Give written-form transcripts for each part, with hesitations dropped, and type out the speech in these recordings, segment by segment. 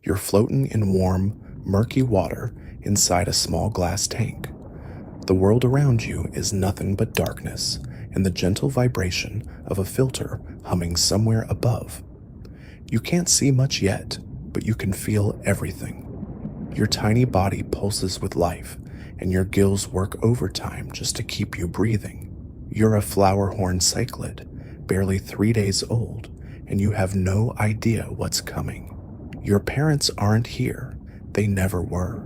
You're floating in warm, murky water inside a small glass tank. The world around you is nothing but darkness and the gentle vibration of a filter humming somewhere above. You can't see much yet, but you can feel everything. Your tiny body pulses with life, and your gills work overtime just to keep you breathing. You're a Flowerhorn Cichlid, barely 3 days old, and you have no idea what's coming. Your parents aren't here. They never were.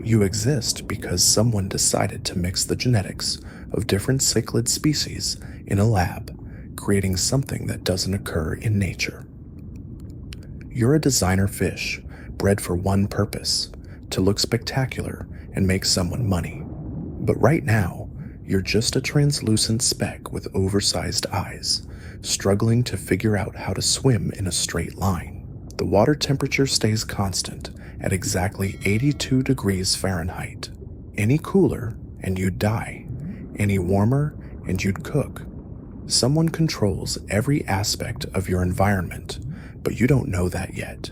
You exist because someone decided to mix the genetics of different cichlid species in a lab, creating something that doesn't occur in nature. You're a designer fish, bred for one purpose, to look spectacular and make someone money. But right now, you're just a translucent speck with oversized eyes, struggling to figure out how to swim in a straight line. The water temperature stays constant at exactly 82 degrees Fahrenheit. Any cooler, and you'd die. Any warmer, and you'd cook. Someone controls every aspect of your environment, but you don't know that yet.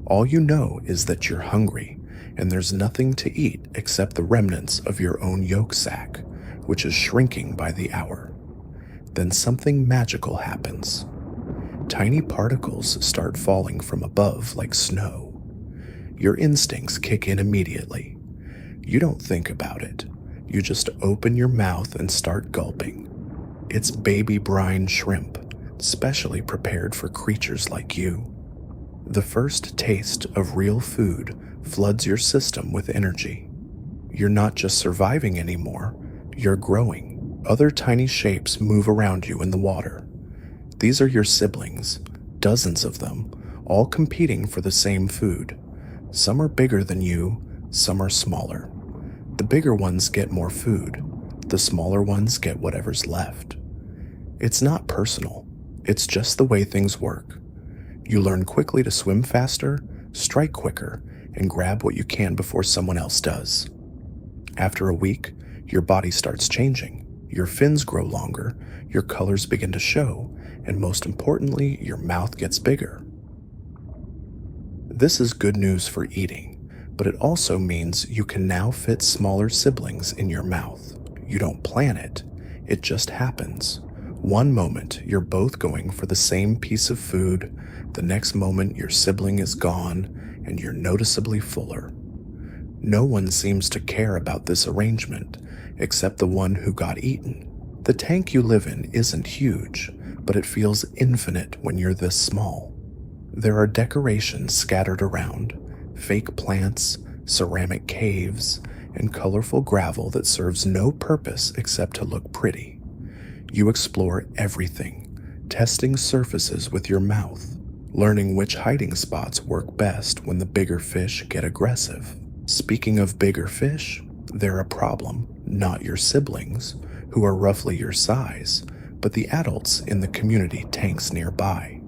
All you know is that you're hungry, and there's nothing to eat except the remnants of your own yolk sac, which is shrinking by the hour. Then something magical happens. Tiny particles start falling from above like snow. Your instincts kick in immediately. You don't think about it. You just open your mouth and start gulping. It's baby brine shrimp, specially prepared for creatures like you. The first taste of real food floods your system with energy. You're not just surviving anymore, you're growing. Other tiny shapes move around you in the water. These are your siblings, dozens of them, all competing for the same food. Some are bigger than you, some are smaller. The bigger ones get more food. The smaller ones get whatever's left. It's not personal. It's just the way things work. You learn quickly to swim faster, strike quicker, and grab what you can before someone else does. After a week, your body starts changing. Your fins grow longer, your colors begin to show, and most importantly, your mouth gets bigger. This is good news for eating, but it also means you can now fit smaller siblings in your mouth. You don't plan it, it just happens. One moment, you're both going for the same piece of food. The next moment, your sibling is gone, and you're noticeably fuller. No one seems to care about this arrangement, except the one who got eaten. The tank you live in isn't huge, but it feels infinite when you're this small. There are decorations scattered around, fake plants, ceramic caves, and colorful gravel that serves no purpose except to look pretty. You explore everything, testing surfaces with your mouth, learning which hiding spots work best when the bigger fish get aggressive. Speaking of bigger fish, they're a problem, not your siblings, who are roughly your size, but the adults in the community tanks nearby.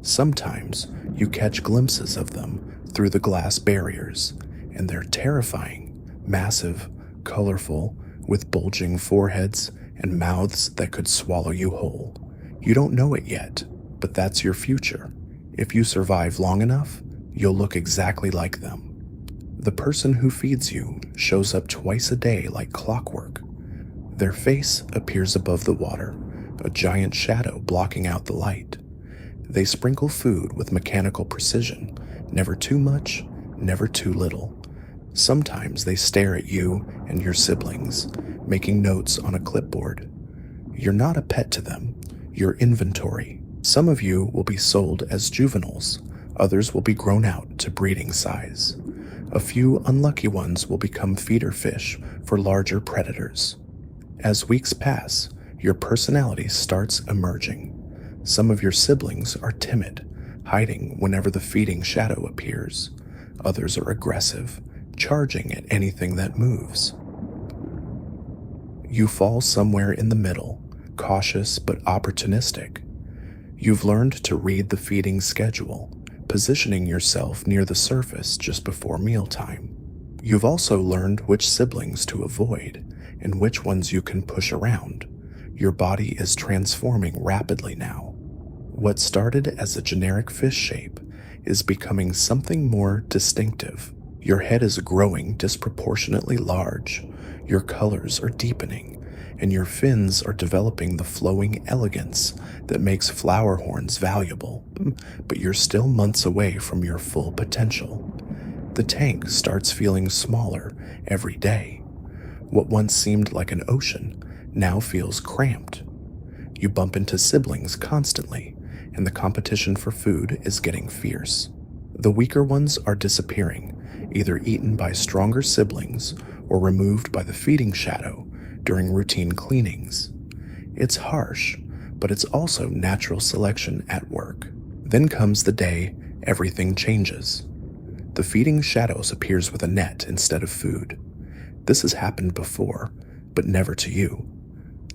Sometimes you catch glimpses of them through the glass barriers, and they're terrifying, massive, colorful, with bulging foreheads and mouths that could swallow you whole. You don't know it yet, but that's your future. If you survive long enough, you'll look exactly like them. The person who feeds you shows up twice a day like clockwork. Their face appears above the water, a giant shadow blocking out the light. They sprinkle food with mechanical precision, never too much, never too little. Sometimes they stare at you and your siblings, making notes on a clipboard. You're not a pet to them, you're inventory. Some of you will be sold as juveniles, others will be grown out to breeding size. A few unlucky ones will become feeder fish for larger predators. As weeks pass, your personality starts emerging. Some of your siblings are timid, hiding whenever the feeding shadow appears. Others are aggressive, charging at anything that moves. You fall somewhere in the middle, cautious but opportunistic. You've learned to read the feeding schedule, positioning yourself near the surface just before mealtime. You've also learned which siblings to avoid and which ones you can push around. Your body is transforming rapidly now. What started as a generic fish shape is becoming something more distinctive. Your head is growing disproportionately large, your colors are deepening, and your fins are developing the flowing elegance that makes Flowerhorns valuable, but you're still months away from your full potential. The tank starts feeling smaller every day. What once seemed like an ocean now feels cramped. You bump into siblings constantly, and the competition for food is getting fierce. The weaker ones are disappearing, either eaten by stronger siblings or removed by the feeding shadow during routine cleanings. It's harsh, but it's also natural selection at work. Then comes the day everything changes. The feeding shadows appears with a net instead of food. This has happened before, but never to you.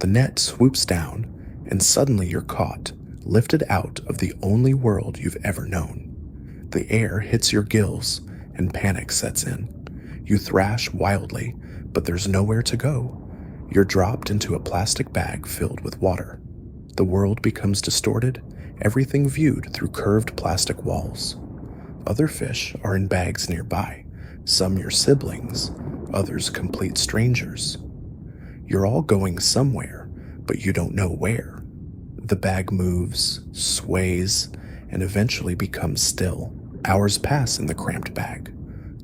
The net swoops down, and suddenly you're caught, lifted out of the only world you've ever known. The air hits your gills, and panic sets in. You thrash wildly, but there's nowhere to go. You're dropped into a plastic bag filled with water. The world becomes distorted, everything viewed through curved plastic walls. Other fish are in bags nearby, some your siblings, others complete strangers. You're all going somewhere, but you don't know where. The bag moves, sways, and eventually becomes still. Hours pass in the cramped bag.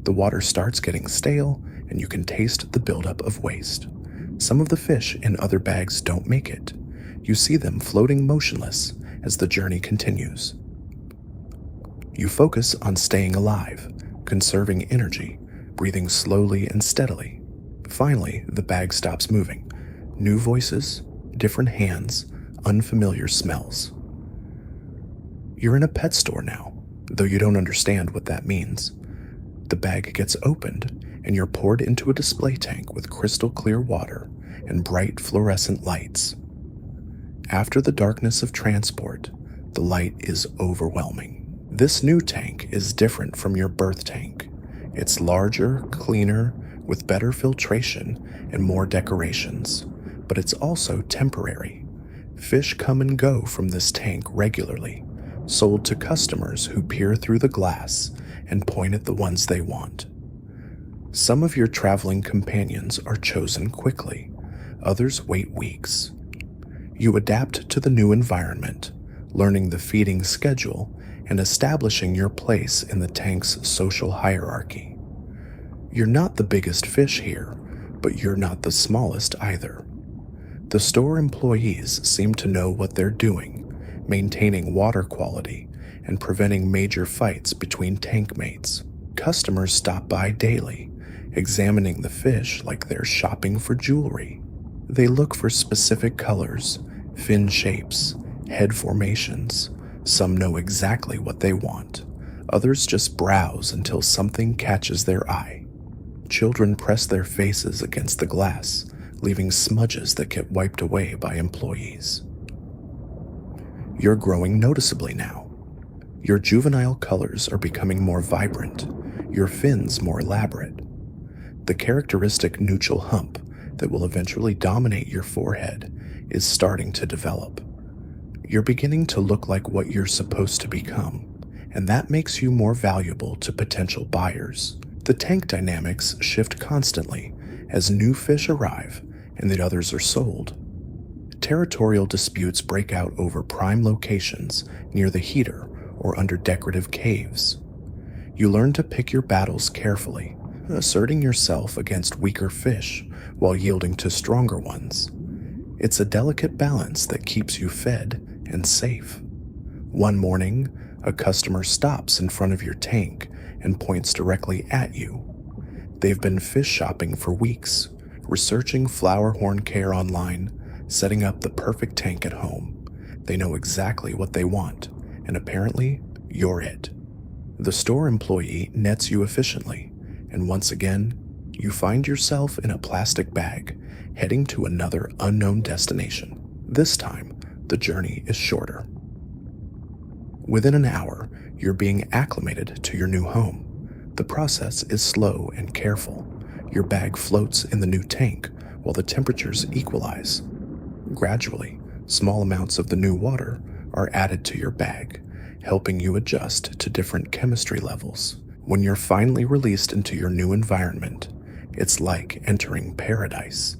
The water starts getting stale, and you can taste the buildup of waste. Some of the fish in other bags don't make it. You see them floating motionless as the journey continues. You focus on staying alive, conserving energy, breathing slowly and steadily. Finally, the bag stops moving. New voices, different hands, unfamiliar smells. You're in a pet store now, though you don't understand what that means. The bag gets opened, and you're poured into a display tank with crystal clear water and bright fluorescent lights. After the darkness of transport, the light is overwhelming. This new tank is different from your birth tank. It's larger, cleaner, with better filtration and more decorations, but it's also temporary. Fish come and go from this tank regularly, sold to customers who peer through the glass and point at the ones they want. Some of your traveling companions are chosen quickly, others wait weeks. You adapt to the new environment, learning the feeding schedule and establishing your place in the tank's social hierarchy. You're not the biggest fish here, but you're not the smallest either. The store employees seem to know what they're doing, maintaining water quality and preventing major fights between tank mates. Customers stop by daily, examining the fish like they're shopping for jewelry. They look for specific colors, fin shapes, head formations. Some know exactly what they want. Others just browse until something catches their eye. Children press their faces against the glass, leaving smudges that get wiped away by employees. You're growing noticeably now. Your juvenile colors are becoming more vibrant, your fins more elaborate. The characteristic neutral hump that will eventually dominate your forehead is starting to develop. You're beginning to look like what you're supposed to become, and that makes you more valuable to potential buyers. The tank dynamics shift constantly as new fish arrive and the others are sold. Territorial disputes break out over prime locations near the heater or under decorative caves. You learn to pick your battles carefully, asserting yourself against weaker fish while yielding to stronger ones. It's a delicate balance that keeps you fed and safe. One morning, a customer stops in front of your tank and points directly at you. They've been fish shopping for weeks, researching Flowerhorn care online, setting up the perfect tank at home. They know exactly what they want, and apparently, you're it. The store employee nets you efficiently, and once again, you find yourself in a plastic bag, heading to another unknown destination. This time, the journey is shorter. Within an hour, you're being acclimated to your new home. The process is slow and careful. Your bag floats in the new tank while the temperatures equalize. Gradually, small amounts of the new water are added to your bag, helping you adjust to different chemistry levels. When you're finally released into your new environment, it's like entering paradise.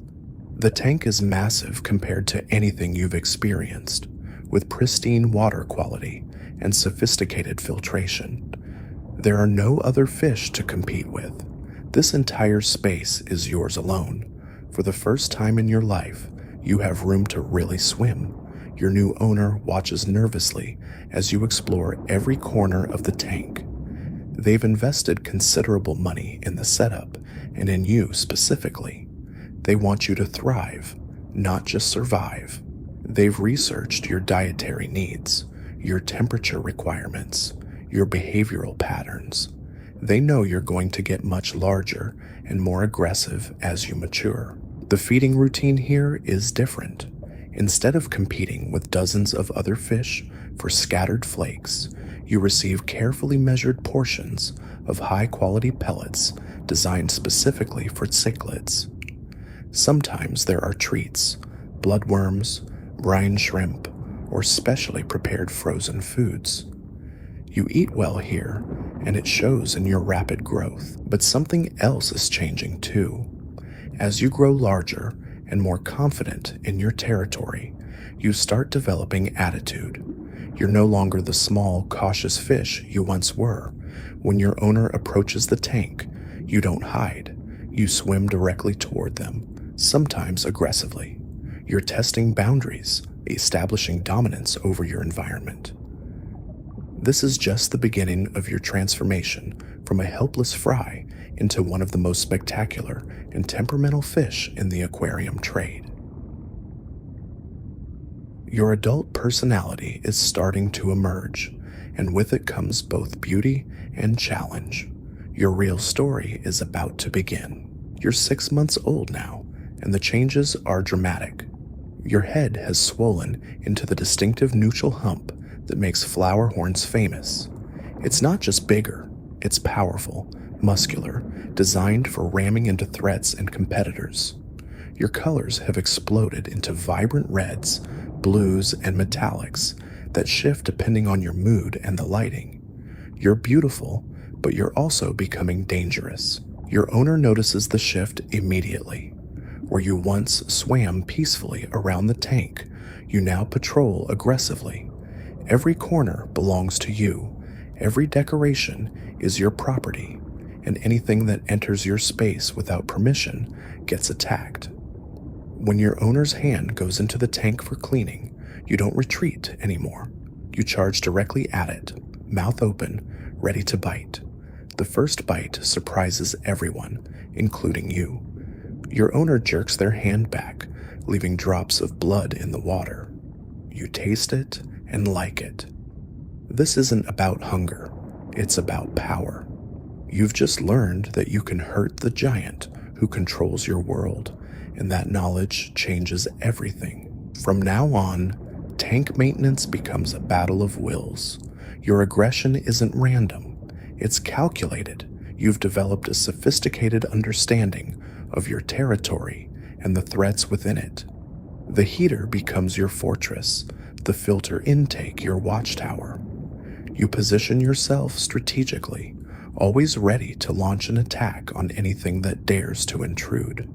The tank is massive compared to anything you've experienced, with pristine water quality and sophisticated filtration. There are no other fish to compete with. This entire space is yours alone. For the first time in your life, you have room to really swim. Your new owner watches nervously as you explore every corner of the tank. They've invested considerable money in the setup and in you specifically. They want you to thrive, not just survive. They've researched your dietary needs, your temperature requirements, your behavioral patterns. They know you're going to get much larger and more aggressive as you mature. The feeding routine here is different. Instead of competing with dozens of other fish for scattered flakes, you receive carefully measured portions of high-quality pellets designed specifically for cichlids. Sometimes there are treats, bloodworms, brine shrimp, or specially prepared frozen foods. You eat well here, and it shows in your rapid growth, but something else is changing too. As you grow larger and more confident in your territory, you start developing attitude. You're no longer the small, cautious fish you once were. When your owner approaches the tank, you don't hide. You swim directly toward them, sometimes aggressively. You're testing boundaries, establishing dominance over your environment. This is just the beginning of your transformation from a helpless fry into one of the most spectacular and temperamental fish in the aquarium trade. Your adult personality is starting to emerge, and with it comes both beauty and challenge. Your real story is about to begin. You're 6 months old now, and the changes are dramatic. Your head has swollen into the distinctive neutral hump that makes Flowerhorns famous. It's not just bigger, it's powerful, muscular, designed for ramming into threats and competitors. Your colors have exploded into vibrant reds, blues, and metallics that shift depending on your mood and the lighting. You're beautiful, but you're also becoming dangerous. Your owner notices the shift immediately. Where you once swam peacefully around the tank, you now patrol aggressively. Every corner belongs to you. Every decoration is your property, and anything that enters your space without permission gets attacked. When your owner's hand goes into the tank for cleaning, you don't retreat anymore. You charge directly at it, mouth open, ready to bite. The first bite surprises everyone, including you. Your owner jerks their hand back, leaving drops of blood in the water. You taste it and like it. This isn't about hunger, it's about power. You've just learned that you can hurt the giant who controls your world, and that knowledge changes everything. From now on, tank maintenance becomes a battle of wills. Your aggression isn't random, it's calculated. You've developed a sophisticated understanding of your territory and the threats within it. The heater becomes your fortress, the filter intake your watchtower. You position yourself strategically, always ready to launch an attack on anything that dares to intrude.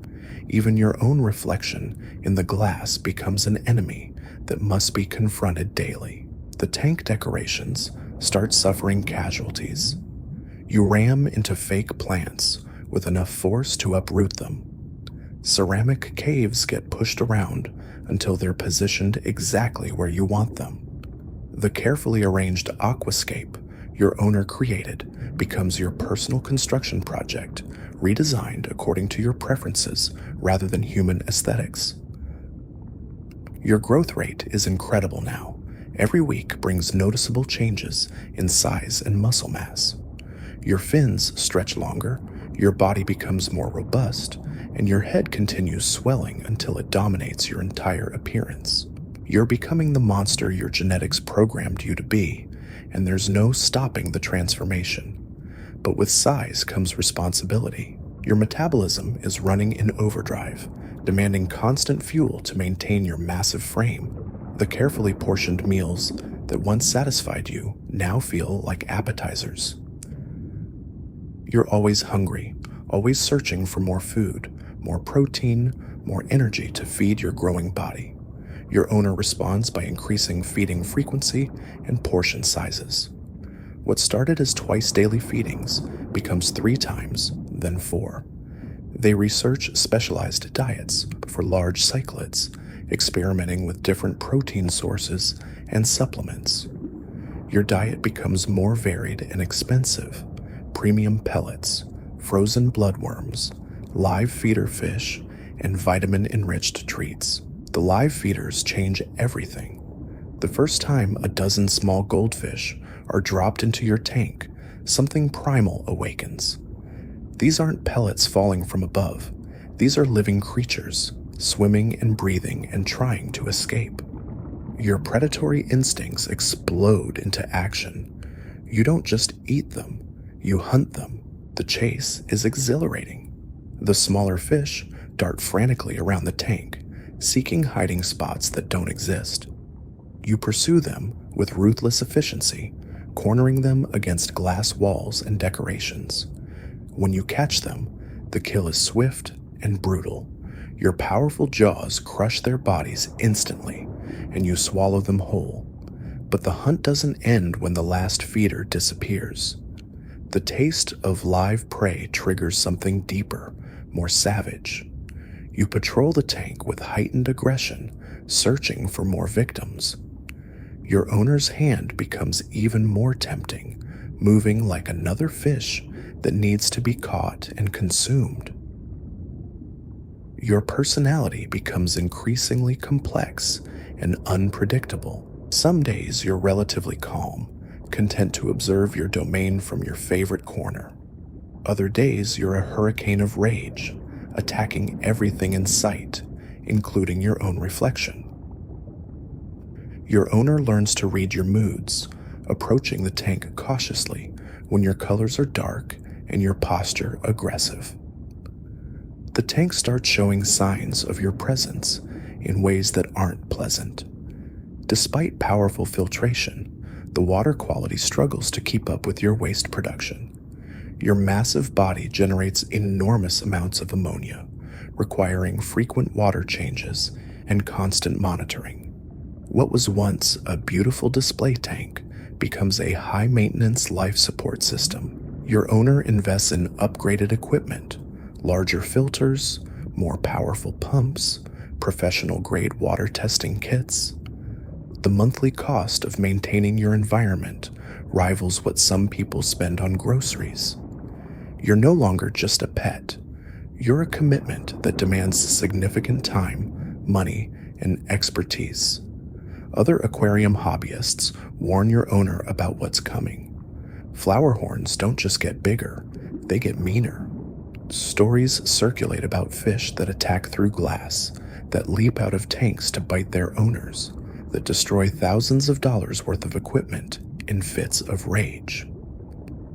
Even your own reflection in the glass becomes an enemy that must be confronted daily. The tank decorations start suffering casualties. You ram into fake plants with enough force to uproot them. Ceramic caves get pushed around until they're positioned exactly where you want them. The carefully arranged aquascape your owner created becomes your personal construction project, redesigned according to your preferences rather than human aesthetics. Your growth rate is incredible now. Every week brings noticeable changes in size and muscle mass. Your fins stretch longer, your body becomes more robust, and your head continues swelling until it dominates your entire appearance. You're becoming the monster your genetics programmed you to be, and there's no stopping the transformation. But with size comes responsibility. Your metabolism is running in overdrive, demanding constant fuel to maintain your massive frame. The carefully portioned meals that once satisfied you now feel like appetizers. You're always hungry, always searching for more food, more protein, more energy to feed your growing body. Your owner responds by increasing feeding frequency and portion sizes. What started as twice daily feedings becomes 3 times, then 4. They research specialized diets for large cichlids, experimenting with different protein sources and supplements. Your diet becomes more varied and expensive. Premium pellets, frozen bloodworms, live feeder fish, and vitamin-enriched treats. The live feeders change everything. The first time a dozen small goldfish are dropped into your tank, something primal awakens. These aren't pellets falling from above. These are living creatures, swimming and breathing and trying to escape. Your predatory instincts explode into action. You don't just eat them, you hunt them. The chase is exhilarating. The smaller fish dart frantically around the tank, seeking hiding spots that don't exist. You pursue them with ruthless efficiency, cornering them against glass walls and decorations. When you catch them, the kill is swift and brutal. Your powerful jaws crush their bodies instantly, and you swallow them whole. But the hunt doesn't end when the last feeder disappears. The taste of live prey triggers something deeper, more savage. You patrol the tank with heightened aggression, searching for more victims. Your owner's hand becomes even more tempting, moving like another fish that needs to be caught and consumed. Your personality becomes increasingly complex and unpredictable. Some days you're relatively calm, content to observe your domain from your favorite corner. Other days you're a hurricane of rage, attacking everything in sight, including your own reflection. Your owner learns to read your moods, approaching the tank cautiously when your colors are dark and your posture aggressive. The tank starts showing signs of your presence in ways that aren't pleasant. Despite powerful filtration, the water quality struggles to keep up with your waste production. Your massive body generates enormous amounts of ammonia, requiring frequent water changes and constant monitoring. What was once a beautiful display tank becomes a high-maintenance life support system. Your owner invests in upgraded equipment, larger filters, more powerful pumps, professional-grade water testing kits. The monthly cost of maintaining your environment rivals what some people spend on groceries. You're no longer just a pet. You're a commitment that demands significant time, money, and expertise. Other aquarium hobbyists warn your owner about what's coming. Flowerhorns don't just get bigger, they get meaner. Stories circulate about fish that attack through glass, that leap out of tanks to bite their owners, that destroy thousands of dollars worth of equipment in fits of rage.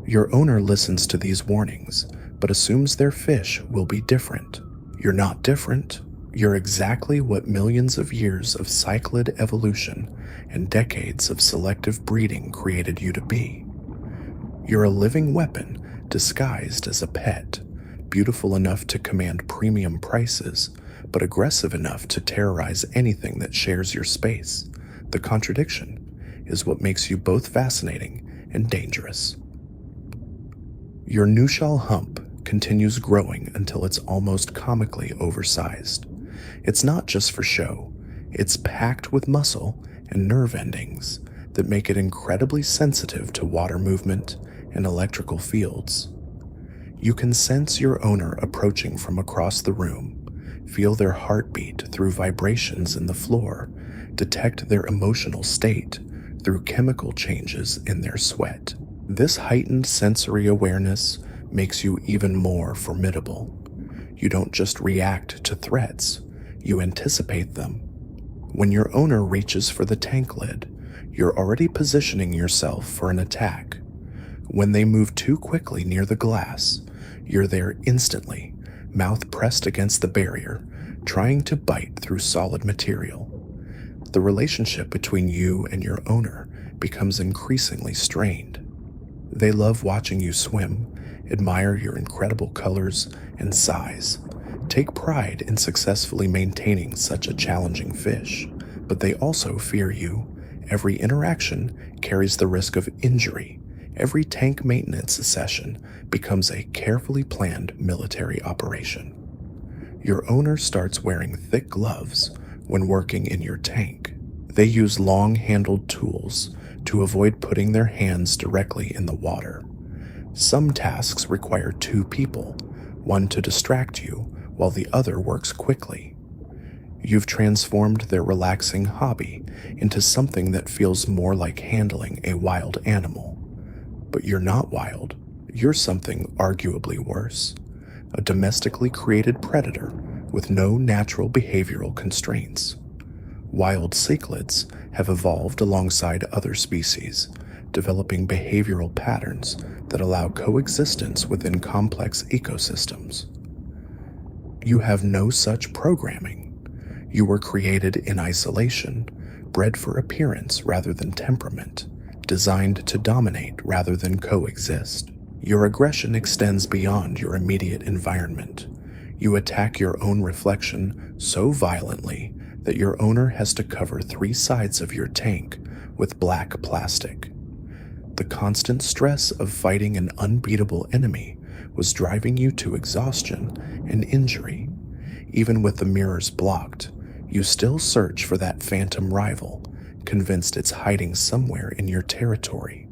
Your owner listens to these warnings, but assumes their fish will be different. You're not different. You're exactly what millions of years of cichlid evolution and decades of selective breeding created you to be. You're a living weapon disguised as a pet, beautiful enough to command premium prices, but aggressive enough to terrorize anything that shares your space. The contradiction is what makes you both fascinating and dangerous. Your Nushal hump continues growing until it's almost comically oversized. It's not just for show, it's packed with muscle and nerve endings that make it incredibly sensitive to water movement and electrical fields. You can sense your owner approaching from across the room, feel their heartbeat through vibrations in the floor, detect their emotional state through chemical changes in their sweat. This heightened sensory awareness makes you even more formidable. You don't just react to threats, you anticipate them. When your owner reaches for the tank lid, you're already positioning yourself for an attack. When they move too quickly near the glass, you're there instantly, mouth pressed against the barrier, trying to bite through solid material. The relationship between you and your owner becomes increasingly strained. They love watching you swim, admire your incredible colors and size, take pride in successfully maintaining such a challenging fish, but they also fear you. Every interaction carries the risk of injury. Every tank maintenance session becomes a carefully planned military operation. Your owner starts wearing thick gloves when working in your tank. They use long-handled tools to avoid putting their hands directly in the water. Some tasks require two people, one to distract you while the other works quickly. You've transformed their relaxing hobby into something that feels more like handling a wild animal. But you're not wild. You're something arguably worse. A domestically created predator with no natural behavioral constraints. Wild cichlids have evolved alongside other species, developing behavioral patterns that allow coexistence within complex ecosystems. You have no such programming. You were created in isolation, bred for appearance rather than temperament, designed to dominate rather than coexist. Your aggression extends beyond your immediate environment. You attack your own reflection so violently that your owner has to cover 3 sides of your tank with black plastic. The constant stress of fighting an unbeatable enemy was driving you to exhaustion and injury. Even with the mirrors blocked, you still search for that phantom rival, convinced it's hiding somewhere in your territory.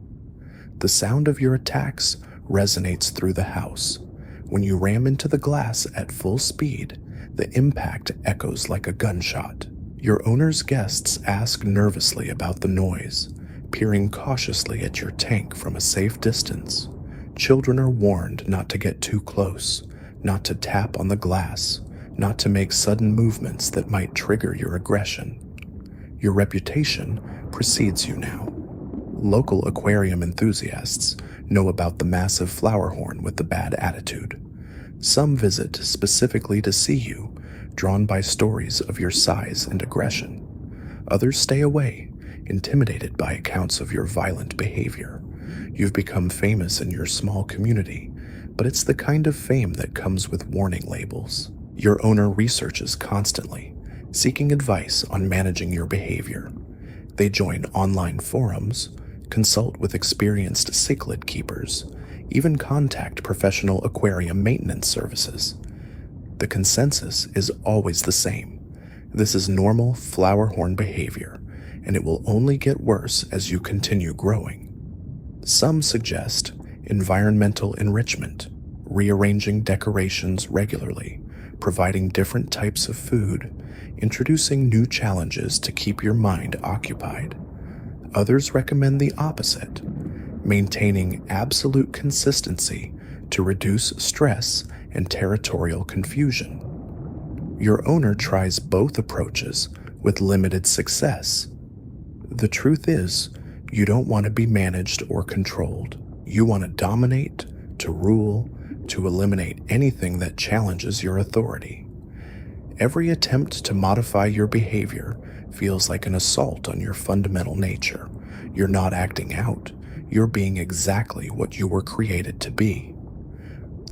The sound of your attacks resonates through the house. When you ram into the glass at full speed, the impact echoes like a gunshot. Your owner's guests ask nervously about the noise, peering cautiously at your tank from a safe distance. Children are warned not to get too close, not to tap on the glass, not to make sudden movements that might trigger your aggression. Your reputation precedes you now. Local aquarium enthusiasts know about the massive Flowerhorn with the bad attitude. Some visit specifically to see you, drawn by stories of your size and aggression. Others stay away, intimidated by accounts of your violent behavior. You've become famous in your small community, but it's the kind of fame that comes with warning labels. Your owner researches constantly, seeking advice on managing your behavior. They join online forums, consult with experienced cichlid keepers, even contact professional aquarium maintenance services. The consensus is always the same. This is normal Flowerhorn behavior, and it will only get worse as you continue growing. Some suggest environmental enrichment, rearranging decorations regularly, providing different types of food, introducing new challenges to keep your mind occupied. Others recommend the opposite, maintaining absolute consistency to reduce stress and territorial confusion. Your owner tries both approaches with limited success. The truth is, you don't want to be managed or controlled. You want to dominate, to rule, to eliminate anything that challenges your authority. Every attempt to modify your behavior feels like an assault on your fundamental nature. You're not acting out. You're being exactly what you were created to be.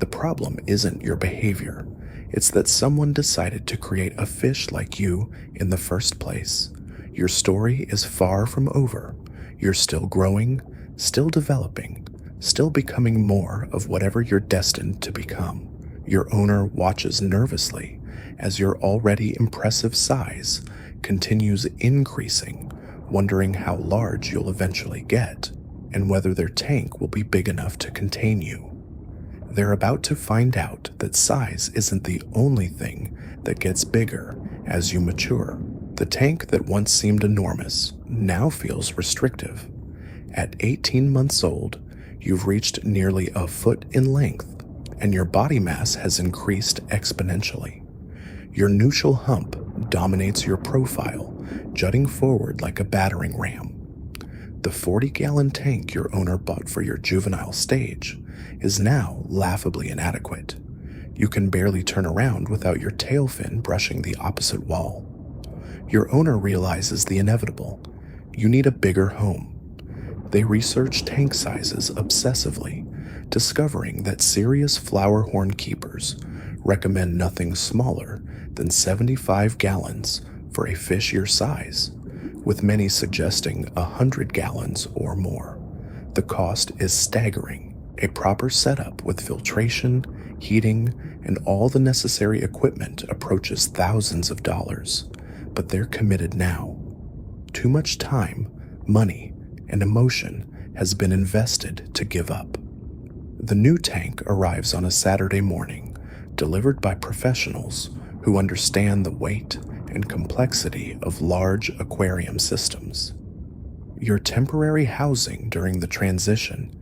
The problem isn't your behavior. It's that someone decided to create a fish like you in the first place. Your story is far from over. You're still growing, still developing, still becoming more of whatever you're destined to become. Your owner watches nervously as your already impressive size continues increasing, wondering how large you'll eventually get and whether their tank will be big enough to contain you. They're about to find out that size isn't the only thing that gets bigger as you mature. The tank that once seemed enormous now feels restrictive. At 18 months old, you've reached nearly a foot in length, and your body mass has increased exponentially. Your nuchal hump dominates your profile, jutting forward like a battering ram. The 40-gallon tank your owner bought for your juvenile stage is now laughably inadequate. You can barely turn around without your tail fin brushing the opposite wall. Your owner realizes the inevitable. You need a bigger home. They research tank sizes obsessively, discovering that serious Flowerhorn keepers recommend nothing smaller than 75 gallons for a fish your size, with many suggesting 100 gallons or more. The cost is staggering. A proper setup with filtration, heating, and all the necessary equipment approaches thousands of dollars, but they're committed now. Too much time, money, and emotion has been invested to give up. The new tank arrives on a Saturday morning, delivered by professionals who understand the weight and complexity of large aquarium systems. Your temporary housing during the transition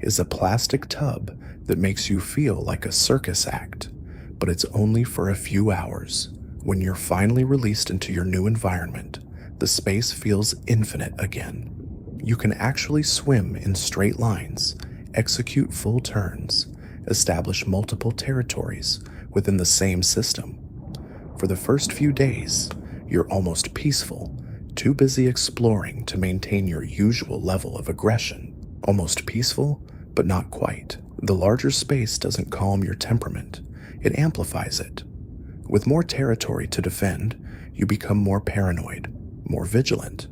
is a plastic tub that makes you feel like a circus act, but it's only for a few hours. When you're finally released into your new environment, the space feels infinite again. You can actually swim in straight lines, execute full turns, establish multiple territories within the same system. For the first few days, you're almost peaceful, too busy exploring to maintain your usual level of aggression. Almost peaceful, but not quite. The larger space doesn't calm your temperament, it amplifies it. With more territory to defend, you become more paranoid, more vigilant.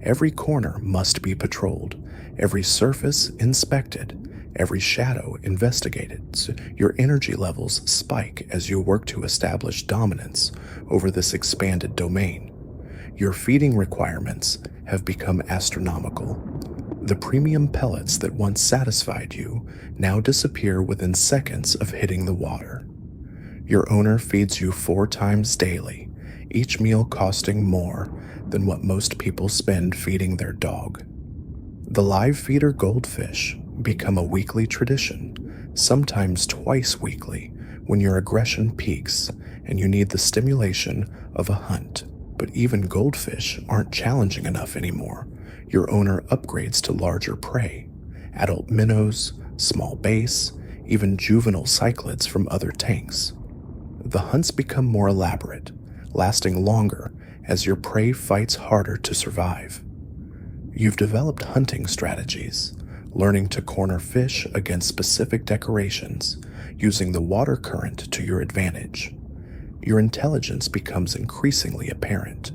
Every corner must be patrolled, every surface inspected, every shadow investigated. So your energy levels spike as you work to establish dominance over this expanded domain. Your feeding requirements have become astronomical. The premium pellets that once satisfied you now disappear within seconds of hitting the water. Your owner feeds you 4 times daily, each meal costing more than what most people spend feeding their dog. The live feeder goldfish become a weekly tradition, sometimes twice weekly, when your aggression peaks and you need the stimulation of a hunt. But even goldfish aren't challenging enough anymore. Your owner upgrades to larger prey, adult minnows, small bass, even juvenile cichlids from other tanks. The hunts become more elaborate, lasting longer as your prey fights harder to survive. You've developed hunting strategies, learning to corner fish against specific decorations, using the water current to your advantage. Your intelligence becomes increasingly apparent.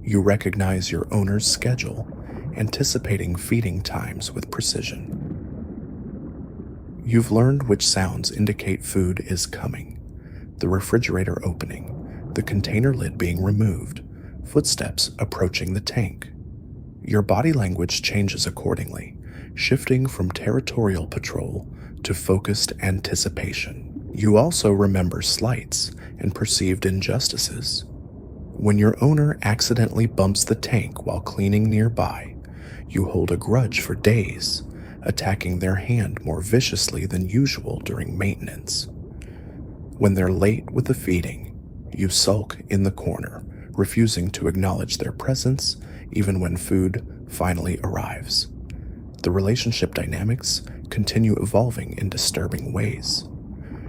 You recognize your owner's schedule, anticipating feeding times with precision. You've learned which sounds indicate food is coming. The refrigerator opening, the container lid being removed, footsteps approaching the tank. Your body language changes accordingly, shifting from territorial patrol to focused anticipation. You also remember slights and perceived injustices. When your owner accidentally bumps the tank while cleaning nearby, you hold a grudge for days, attacking their hand more viciously than usual during maintenance. When they're late with the feeding, you sulk in the corner, refusing to acknowledge their presence even when food finally arrives. The relationship dynamics continue evolving in disturbing ways.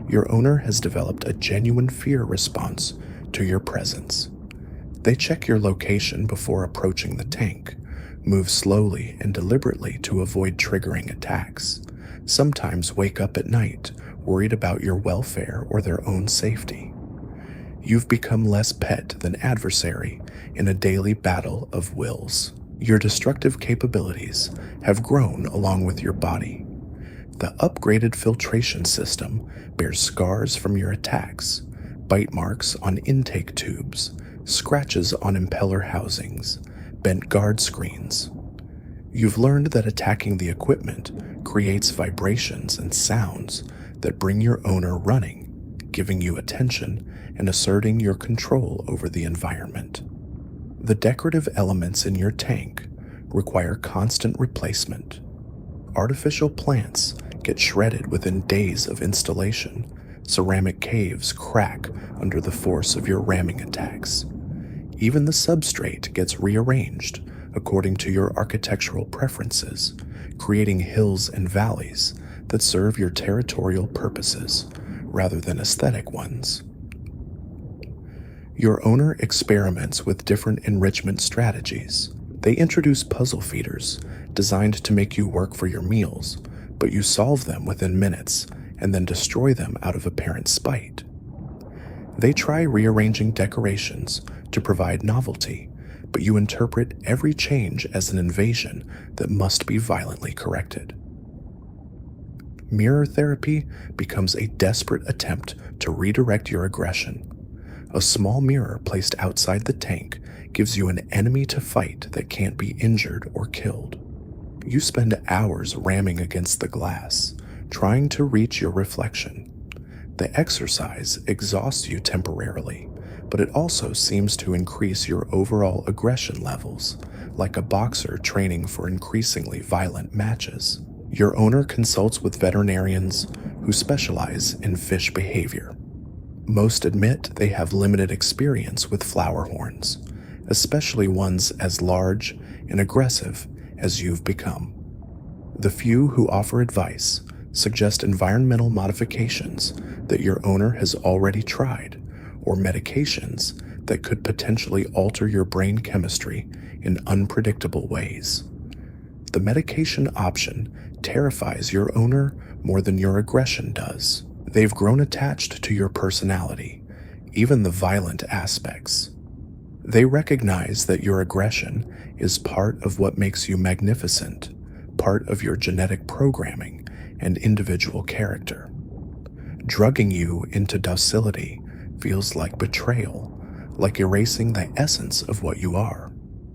Your owner has developed a genuine fear response to your presence. They check your location before approaching the tank, move slowly and deliberately to avoid triggering attacks, sometimes wake up at night worried about your welfare or their own safety. You've become less pet than adversary in a daily battle of wills. Your destructive capabilities have grown along with your body. The upgraded filtration system bears scars from your attacks, bite marks on intake tubes, scratches on impeller housings, bent guard screens. You've learned that attacking the equipment creates vibrations and sounds that bring your owner running, giving you attention and asserting your control over the environment. The decorative elements in your tank require constant replacement. Artificial plants get shredded within days of installation. Ceramic caves crack under the force of your ramming attacks. Even the substrate gets rearranged according to your architectural preferences, creating hills and valleys that serve your territorial purposes rather than aesthetic ones. Your owner experiments with different enrichment strategies. They introduce puzzle feeders designed to make you work for your meals, but you solve them within minutes and then destroy them out of apparent spite. They try rearranging decorations to provide novelty, but you interpret every change as an invasion that must be violently corrected. Mirror therapy becomes a desperate attempt to redirect your aggression. A small mirror placed outside the tank gives you an enemy to fight that can't be injured or killed. You spend hours ramming against the glass, trying to reach your reflection. The exercise exhausts you temporarily, but it also seems to increase your overall aggression levels, like a boxer training for increasingly violent matches. Your owner consults with veterinarians who specialize in fish behavior. Most admit they have limited experience with flowerhorns, especially ones as large and aggressive as you've become. The few who offer advice suggest environmental modifications that your owner has already tried, or medications that could potentially alter your brain chemistry in unpredictable ways. The medication option terrifies your owner more than your aggression does. They've grown attached to your personality, even the violent aspects. They recognize that your aggression is part of what makes you magnificent, part of your genetic programming and individual character. Drugging you into docility feels like betrayal, like erasing the essence of what you are.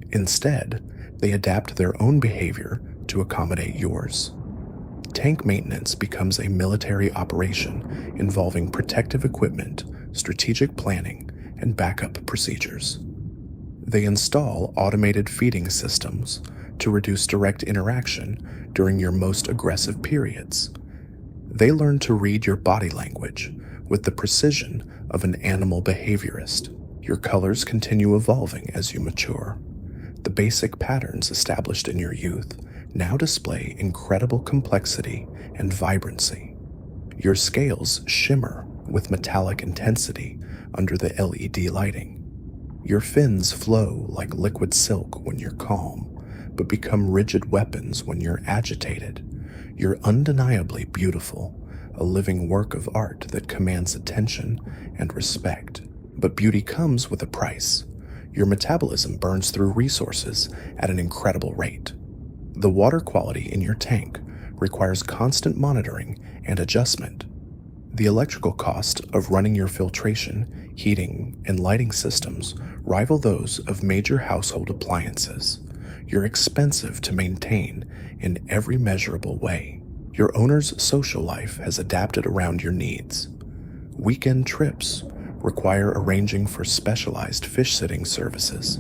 Instead, they adapt their own behavior to accommodate yours. Tank maintenance becomes a military operation involving protective equipment, strategic planning, and backup procedures. They install automated feeding systems to reduce direct interaction during your most aggressive periods. They learn to read your body language with the precision of an animal behaviorist. Your colors continue evolving as you mature. The basic patterns established in your youth now display incredible complexity and vibrancy. Your scales shimmer with metallic intensity under the LED lighting. Your fins flow like liquid silk when you're calm, but become rigid weapons when you're agitated. You're undeniably beautiful, a living work of art that commands attention and respect. But beauty comes with a price. Your metabolism burns through resources at an incredible rate. The water quality in your tank requires constant monitoring and adjustment. The electrical cost of running your filtration, heating, and lighting systems rival those of major household appliances. You're expensive to maintain in every measurable way. Your owner's social life has adapted around your needs. Weekend trips require arranging for specialized fish-sitting services.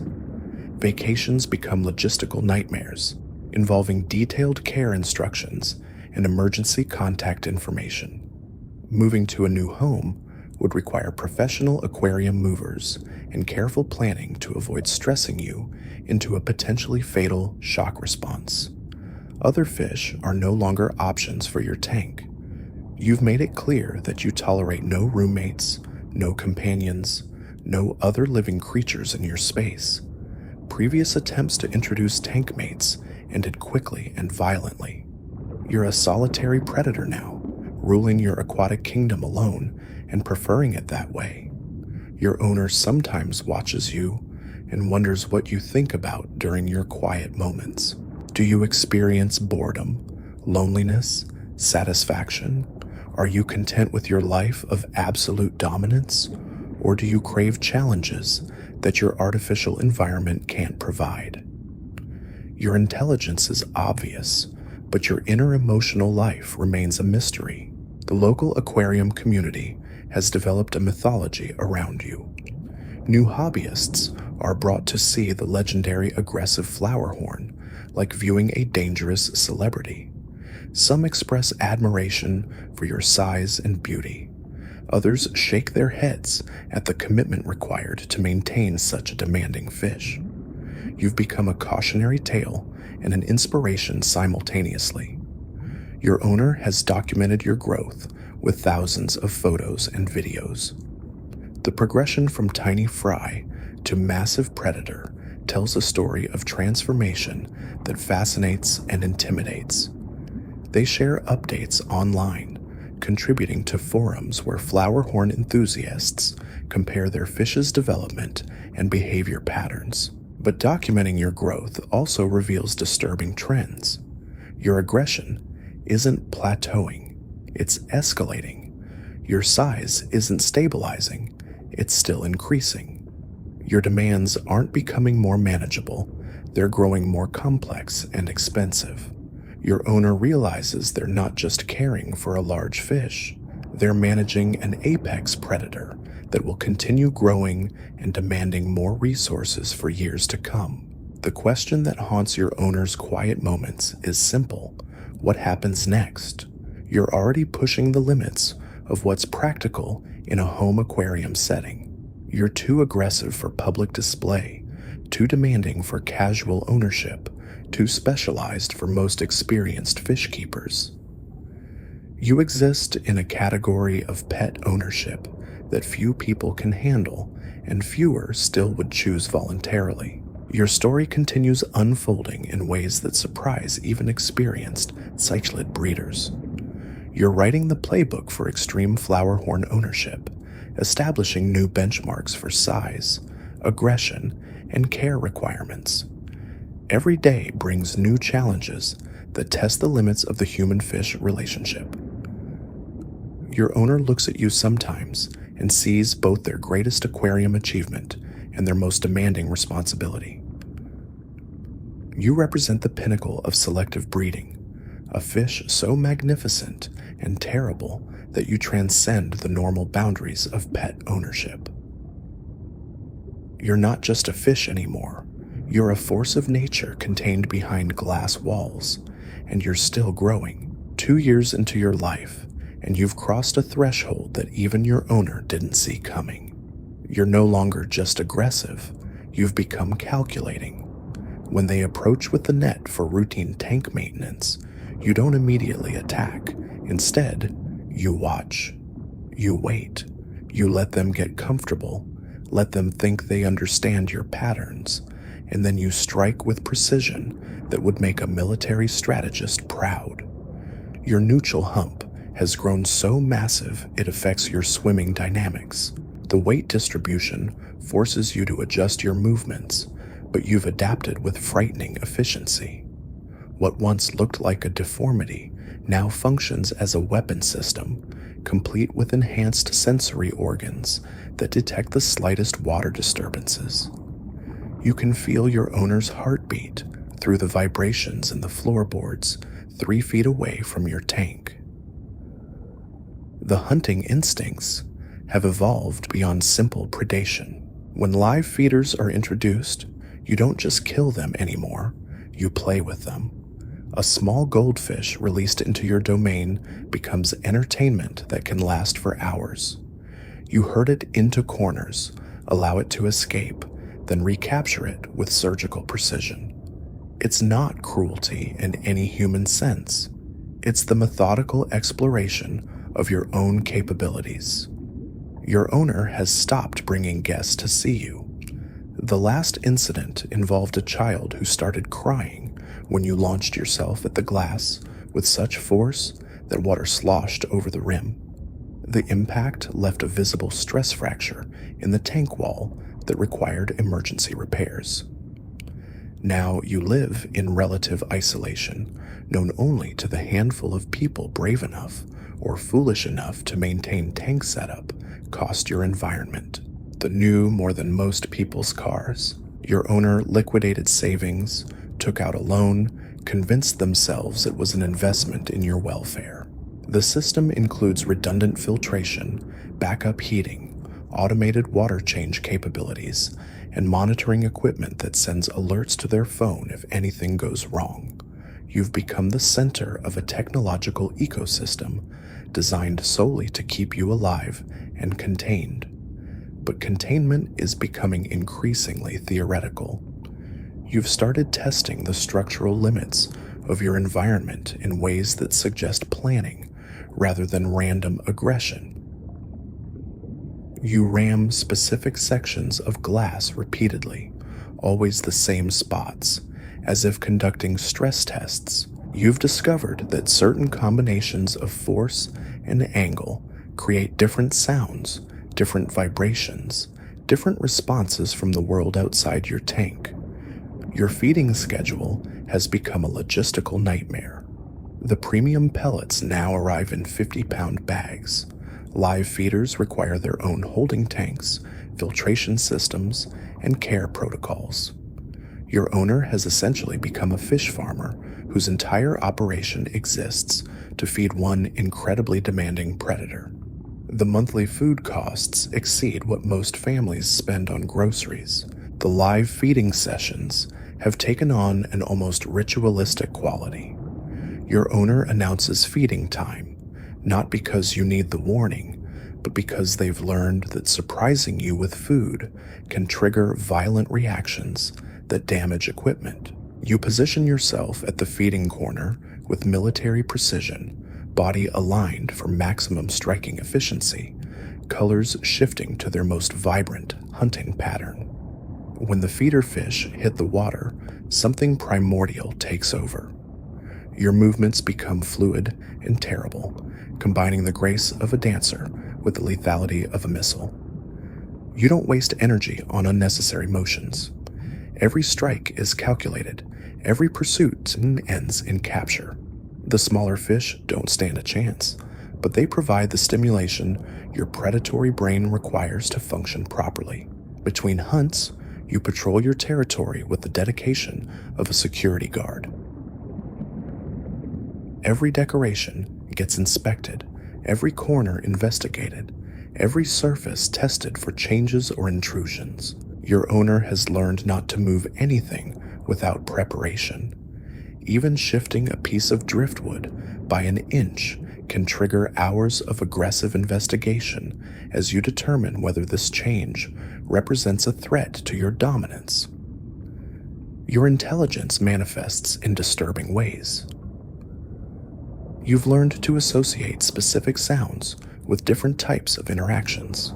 Vacations become logistical nightmares, involving detailed care instructions and emergency contact information. Moving to a new home would require professional aquarium movers and careful planning to avoid stressing you into a potentially fatal shock response. Other fish are no longer options for your tank. You've made it clear that you tolerate no roommates, no companions, no other living creatures in your space. Previous attempts to introduce tank mates ended quickly and violently. You're a solitary predator now, ruling your aquatic kingdom alone and preferring it that way. Your owner sometimes watches you and wonders what you think about during your quiet moments. Do you experience boredom, loneliness, satisfaction? Are you content with your life of absolute dominance? Or do you crave challenges that your artificial environment can't provide? Your intelligence is obvious, but your inner emotional life remains a mystery. The local aquarium community has developed a mythology around you. New hobbyists are brought to see the legendary aggressive Flowerhorn, like viewing a dangerous celebrity. Some express admiration for your size and beauty. Others shake their heads at the commitment required to maintain such a demanding fish. You've become a cautionary tale and an inspiration simultaneously. Your owner has documented your growth with thousands of photos and videos. The progression from tiny fry to massive predator tells a story of transformation that fascinates and intimidates. They share updates online, contributing to forums where Flowerhorn enthusiasts compare their fish's development and behavior patterns. But documenting your growth also reveals disturbing trends. Your aggression isn't plateauing, it's escalating. Your size isn't stabilizing, it's still increasing. Your demands aren't becoming more manageable, they're growing more complex and expensive. Your owner realizes they're not just caring for a large fish, they're managing an apex predator that will continue growing and demanding more resources for years to come. The question that haunts your owner's quiet moments is simple. What happens next? You're already pushing the limits of what's practical in a home aquarium setting. You're too aggressive for public display, too demanding for casual ownership, too specialized for most experienced fish keepers. You exist in a category of pet ownership that few people can handle, and fewer still would choose voluntarily. Your story continues unfolding in ways that surprise even experienced Cichlid breeders. You're writing the playbook for extreme Flowerhorn ownership, establishing new benchmarks for size, aggression, and care requirements. Every day brings new challenges that test the limits of the human-fish relationship. Your owner looks at you sometimes and sees both their greatest aquarium achievement and their most demanding responsibility. You represent the pinnacle of selective breeding, a fish so magnificent and terrible that you transcend the normal boundaries of pet ownership. You're not just a fish anymore. You're a force of nature contained behind glass walls, and you're still growing. 2 years into your life, and you've crossed a threshold that even your owner didn't see coming. You're no longer just aggressive, you've become calculating. When they approach with the net for routine tank maintenance, you don't immediately attack. Instead, you watch. You wait. You let them get comfortable, let them think they understand your patterns, and then you strike with precision that would make a military strategist proud. Your neutral hump has grown so massive it affects your swimming dynamics. The weight distribution forces you to adjust your movements, but you've adapted with frightening efficiency. What once looked like a deformity now functions as a weapon system, complete with enhanced sensory organs that detect the slightest water disturbances. You can feel your owner's heartbeat through the vibrations in the floorboards 3 feet away from your tank. The hunting instincts have evolved beyond simple predation. When live feeders are introduced, you don't just kill them anymore, you play with them. A small goldfish released into your domain becomes entertainment that can last for hours. You herd it into corners, allow it to escape, then recapture it with surgical precision. It's not cruelty in any human sense. It's the methodical exploration of your own capabilities. Your owner has stopped bringing guests to see you. The last incident involved a child who started crying when you launched yourself at the glass with such force that water sloshed over the rim. The impact left a visible stress fracture in the tank wall that required emergency repairs. Now you live in relative isolation, known only to the handful of people brave enough or foolish enough to maintain tank setup cost your environment. The new more than most people's cars. Your owner liquidated savings, took out a loan, convinced themselves it was an investment in your welfare. The system includes redundant filtration, backup heating, automated water change capabilities, and monitoring equipment that sends alerts to their phone if anything goes wrong. You've become the center of a technological ecosystem designed solely to keep you alive and contained. But containment is becoming increasingly theoretical. You've started testing the structural limits of your environment in ways that suggest planning rather than random aggression. You ram specific sections of glass repeatedly, always the same spots, as if conducting stress tests. You've discovered that certain combinations of force and angle create different sounds, different vibrations, different responses from the world outside your tank. Your feeding schedule has become a logistical nightmare. The premium pellets now arrive in 50-pound bags. Live feeders require their own holding tanks, filtration systems, and care protocols. Your owner has essentially become a fish farmer whose entire operation exists to feed one incredibly demanding predator. The monthly food costs exceed what most families spend on groceries. The live feeding sessions have taken on an almost ritualistic quality. Your owner announces feeding time, not because you need the warning, but because they've learned that surprising you with food can trigger violent reactions that damage equipment. You position yourself at the feeding corner with military precision, body aligned for maximum striking efficiency, colors shifting to their most vibrant hunting pattern. When the feeder fish hit the water, something primordial takes over. Your movements become fluid and terrible, combining the grace of a dancer with the lethality of a missile. You don't waste energy on unnecessary motions. Every strike is calculated. Every pursuit ends in capture. The smaller fish don't stand a chance, but they provide the stimulation your predatory brain requires to function properly. Between hunts, you patrol your territory with the dedication of a security guard. Every decoration gets inspected, every corner investigated, every surface tested for changes or intrusions. Your owner has learned not to move anything without preparation. Even shifting a piece of driftwood by an inch can trigger hours of aggressive investigation as you determine whether this change represents a threat to your dominance. Your intelligence manifests in disturbing ways. You've learned to associate specific sounds with different types of interactions.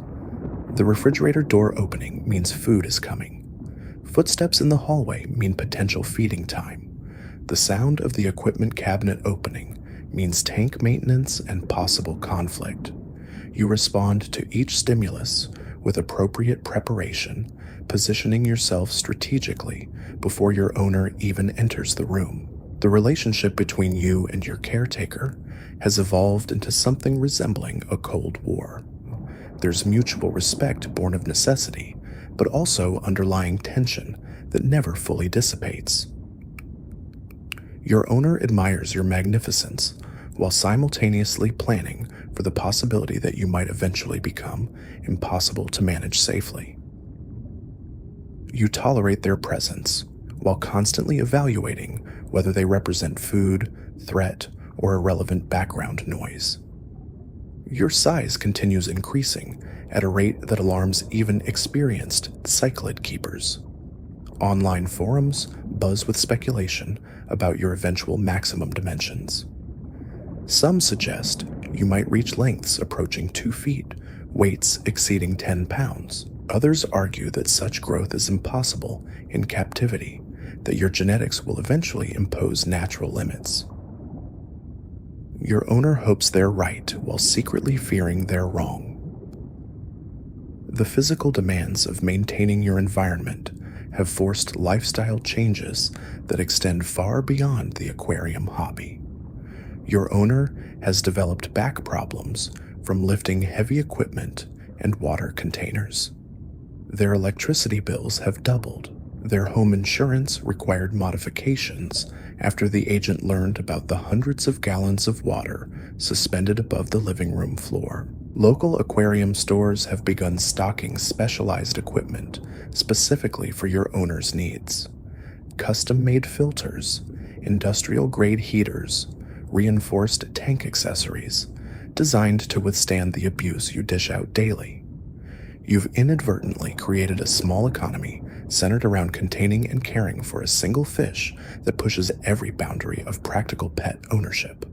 The refrigerator door opening means food is coming. Footsteps in the hallway mean potential feeding time. The sound of the equipment cabinet opening means tank maintenance and possible conflict. You respond to each stimulus with appropriate preparation, positioning yourself strategically before your owner even enters the room. The relationship between you and your caretaker has evolved into something resembling a Cold War. There's mutual respect born of necessity, but also underlying tension that never fully dissipates. Your owner admires your magnificence while simultaneously planning for the possibility that you might eventually become impossible to manage safely. You tolerate their presence while constantly evaluating whether they represent food, threat, or irrelevant background noise. Your size continues increasing at a rate that alarms even experienced Cichlid keepers. Online forums buzz with speculation about your eventual maximum dimensions. Some suggest you might reach lengths approaching 2 feet, weights exceeding 10 pounds. Others argue that such growth is impossible in captivity, that your genetics will eventually impose natural limits. Your owner hopes they're right while secretly fearing they're wrong. The physical demands of maintaining your environment have forced lifestyle changes that extend far beyond the aquarium hobby. Your owner has developed back problems from lifting heavy equipment and water containers. Their electricity bills have doubled. Their home insurance required modifications after the agent learned about the hundreds of gallons of water suspended above the living room floor. Local aquarium stores have begun stocking specialized equipment specifically for your owner's needs. Custom-made filters, industrial-grade heaters, reinforced tank accessories, designed to withstand the abuse you dish out daily. You've inadvertently created a small economy centered around containing and caring for a single fish that pushes every boundary of practical pet ownership.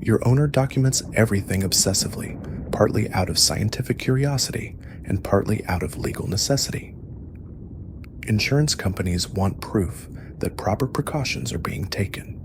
Your owner documents everything obsessively, partly out of scientific curiosity and partly out of legal necessity. Insurance companies want proof that proper precautions are being taken.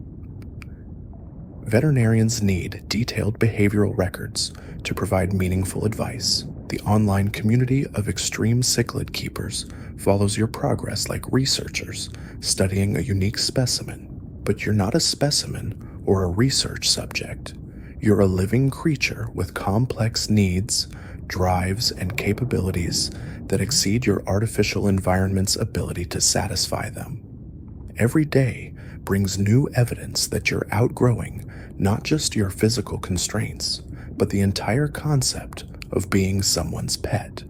Veterinarians need detailed behavioral records to provide meaningful advice. The online community of extreme cichlid keepers follows your progress like researchers studying a unique specimen. But you're not a specimen or a research subject. You're a living creature with complex needs, drives, and capabilities that exceed your artificial environment's ability to satisfy them. Every day brings new evidence that you're outgrowing not just your physical constraints, but the entire concept of being someone's pet.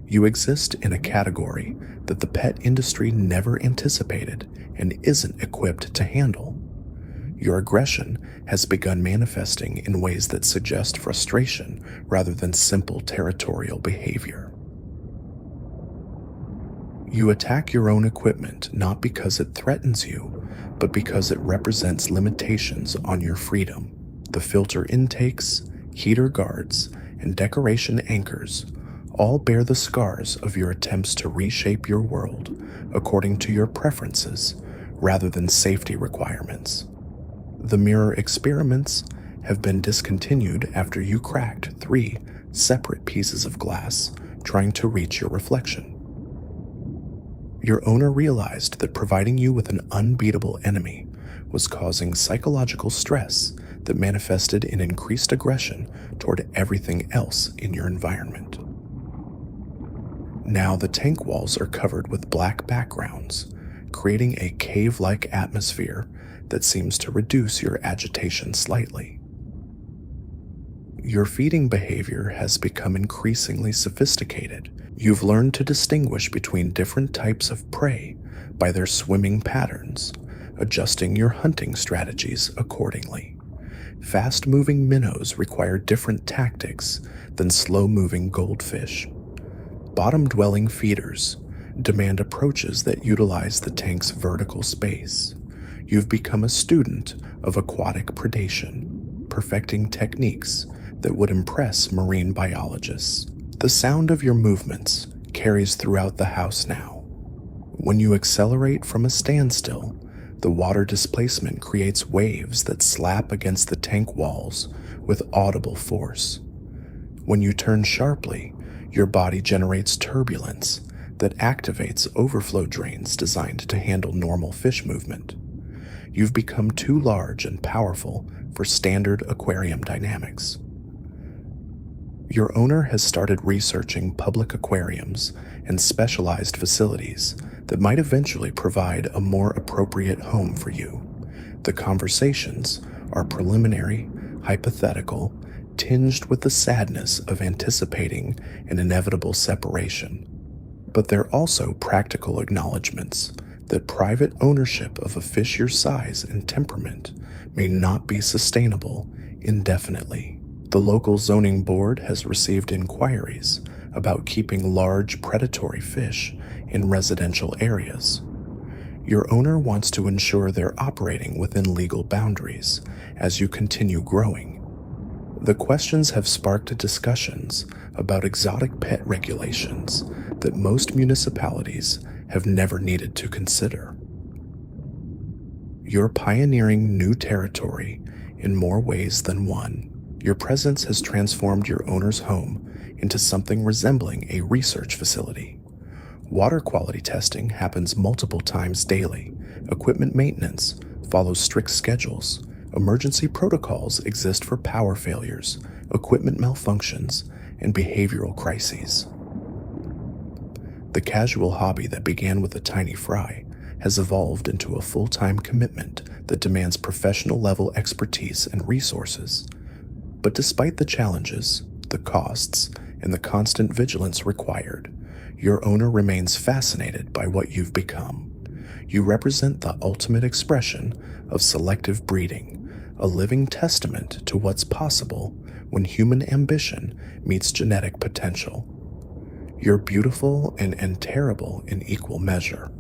You exist in a category that the pet industry never anticipated and isn't equipped to handle. Your aggression has begun manifesting in ways that suggest frustration rather than simple territorial behavior. You attack your own equipment not because it threatens you, but because it represents limitations on your freedom. The filter intakes, heater guards, and decoration anchors all bear the scars of your attempts to reshape your world according to your preferences rather than safety requirements. The mirror experiments have been discontinued after you cracked 3 separate pieces of glass trying to reach your reflection. Your owner realized that providing you with an unbeatable enemy was causing psychological stress that manifested in increased aggression toward everything else in your environment. Now the tank walls are covered with black backgrounds, creating a cave-like atmosphere that seems to reduce your agitation slightly. Your feeding behavior has become increasingly sophisticated. You've learned to distinguish between different types of prey by their swimming patterns, adjusting your hunting strategies accordingly. Fast-moving minnows require different tactics than slow-moving goldfish. Bottom-dwelling feeders demand approaches that utilize the tank's vertical space. You've become a student of aquatic predation, perfecting techniques that would impress marine biologists. The sound of your movements carries throughout the house now. When you accelerate from a standstill, the water displacement creates waves that slap against the tank walls with audible force. When you turn sharply, your body generates turbulence that activates overflow drains designed to handle normal fish movement. You've become too large and powerful for standard aquarium dynamics. Your owner has started researching public aquariums and specialized facilities that might eventually provide a more appropriate home for you. The conversations are preliminary, hypothetical, tinged with the sadness of anticipating an inevitable separation. But they're also practical acknowledgments that private ownership of a fish your size and temperament may not be sustainable indefinitely. The local zoning board has received inquiries about keeping large predatory fish in residential areas. Your owner wants to ensure they're operating within legal boundaries as you continue growing. The questions have sparked discussions about exotic pet regulations that most municipalities have never needed to consider. You're pioneering new territory in more ways than one. Your presence has transformed your owner's home into something resembling a research facility. Water quality testing happens multiple times daily. Equipment maintenance follows strict schedules. Emergency protocols exist for power failures, equipment malfunctions, and behavioral crises. The casual hobby that began with a tiny fry has evolved into a full-time commitment that demands professional-level expertise and resources. But despite the challenges, the costs, and the constant vigilance required, your owner remains fascinated by what you've become. You represent the ultimate expression of selective breeding, a living testament to what's possible when human ambition meets genetic potential. You're beautiful and terrible in equal measure,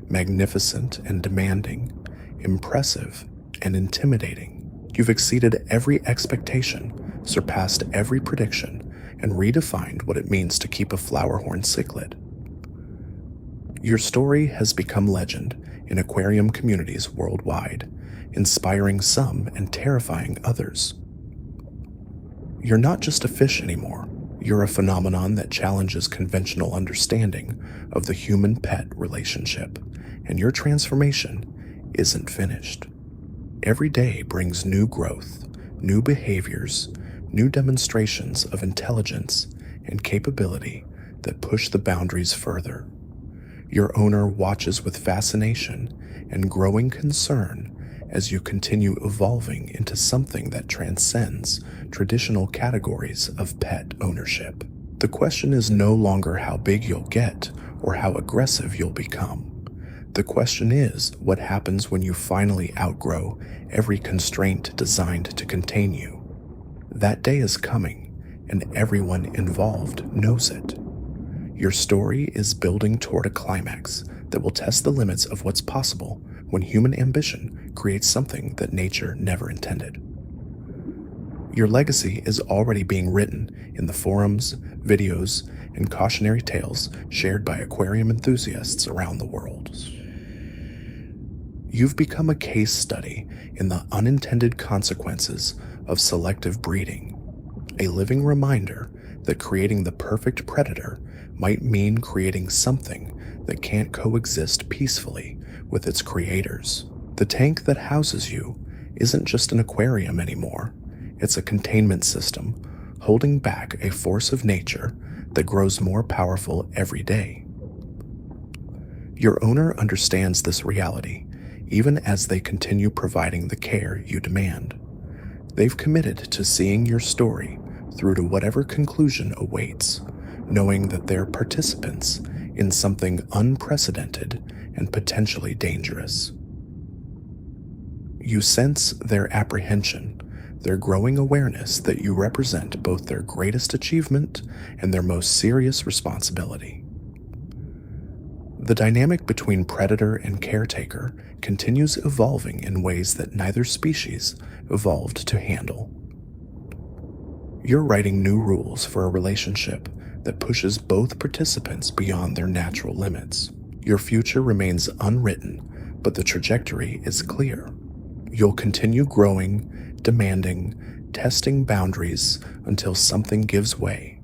magnificent and demanding, impressive and intimidating. You've exceeded every expectation, surpassed every prediction, and redefined what it means to keep a Flowerhorn cichlid. Your story has become legend in aquarium communities worldwide, inspiring some and terrifying others. You're not just a fish anymore. You're a phenomenon that challenges conventional understanding of the human-pet relationship, and your transformation isn't finished. Every day brings new growth, new behaviors, new demonstrations of intelligence and capability that push the boundaries further. Your owner watches with fascination and growing concern as you continue evolving into something that transcends traditional categories of pet ownership. The question is no longer how big you'll get or how aggressive you'll become. The question is what happens when you finally outgrow every constraint designed to contain you. That day is coming, and everyone involved knows it. Your story is building toward a climax that will test the limits of what's possible when human ambition creates something that nature never intended. Your legacy is already being written in the forums, videos, and cautionary tales shared by aquarium enthusiasts around the world. You've become a case study in the unintended consequences of selective breeding, a living reminder that creating the perfect predator might mean creating something that can't coexist peacefully with its creators. The tank that houses you isn't just an aquarium anymore. It's a containment system holding back a force of nature that grows more powerful every day. Your owner understands this reality, even as they continue providing the care you demand. They've committed to seeing your story through to whatever conclusion awaits, knowing that they're participants in something unprecedented and potentially dangerous. You sense their apprehension, their growing awareness that you represent both their greatest achievement and their most serious responsibility. The dynamic between predator and caretaker continues evolving in ways that neither species evolved to handle. You're writing new rules for a relationship that pushes both participants beyond their natural limits. Your future remains unwritten, but the trajectory is clear. You'll continue growing, demanding, testing boundaries until something gives way,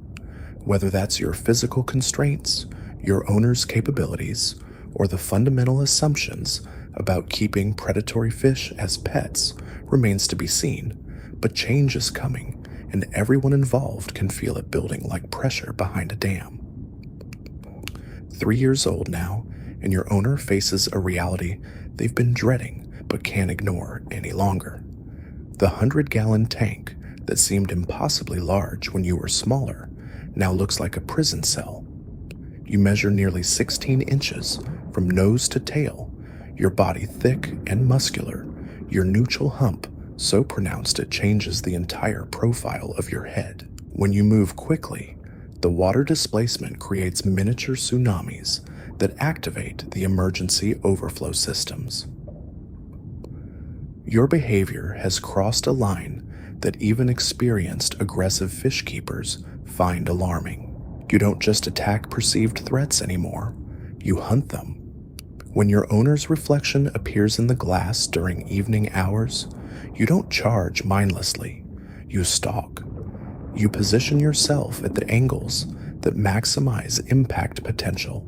whether that's your physical constraints, your owner's capabilities, or the fundamental assumptions about keeping predatory fish as pets remains to be seen, but change is coming, and everyone involved can feel it building like pressure behind a dam. 3 years old now, and your owner faces a reality they've been dreading but can't ignore any longer. The 100-gallon tank that seemed impossibly large when you were smaller now looks like a prison cell. You measure nearly 16 inches from nose to tail, your body thick and muscular, your neutral hump so pronounced it changes the entire profile of your head. When you move quickly, the water displacement creates miniature tsunamis that activate the emergency overflow systems. Your behavior has crossed a line that even experienced aggressive fish keepers find alarming. You don't just attack perceived threats anymore, you hunt them. When your owner's reflection appears in the glass during evening hours, you don't charge mindlessly, you stalk. You position yourself at the angles that maximize impact potential.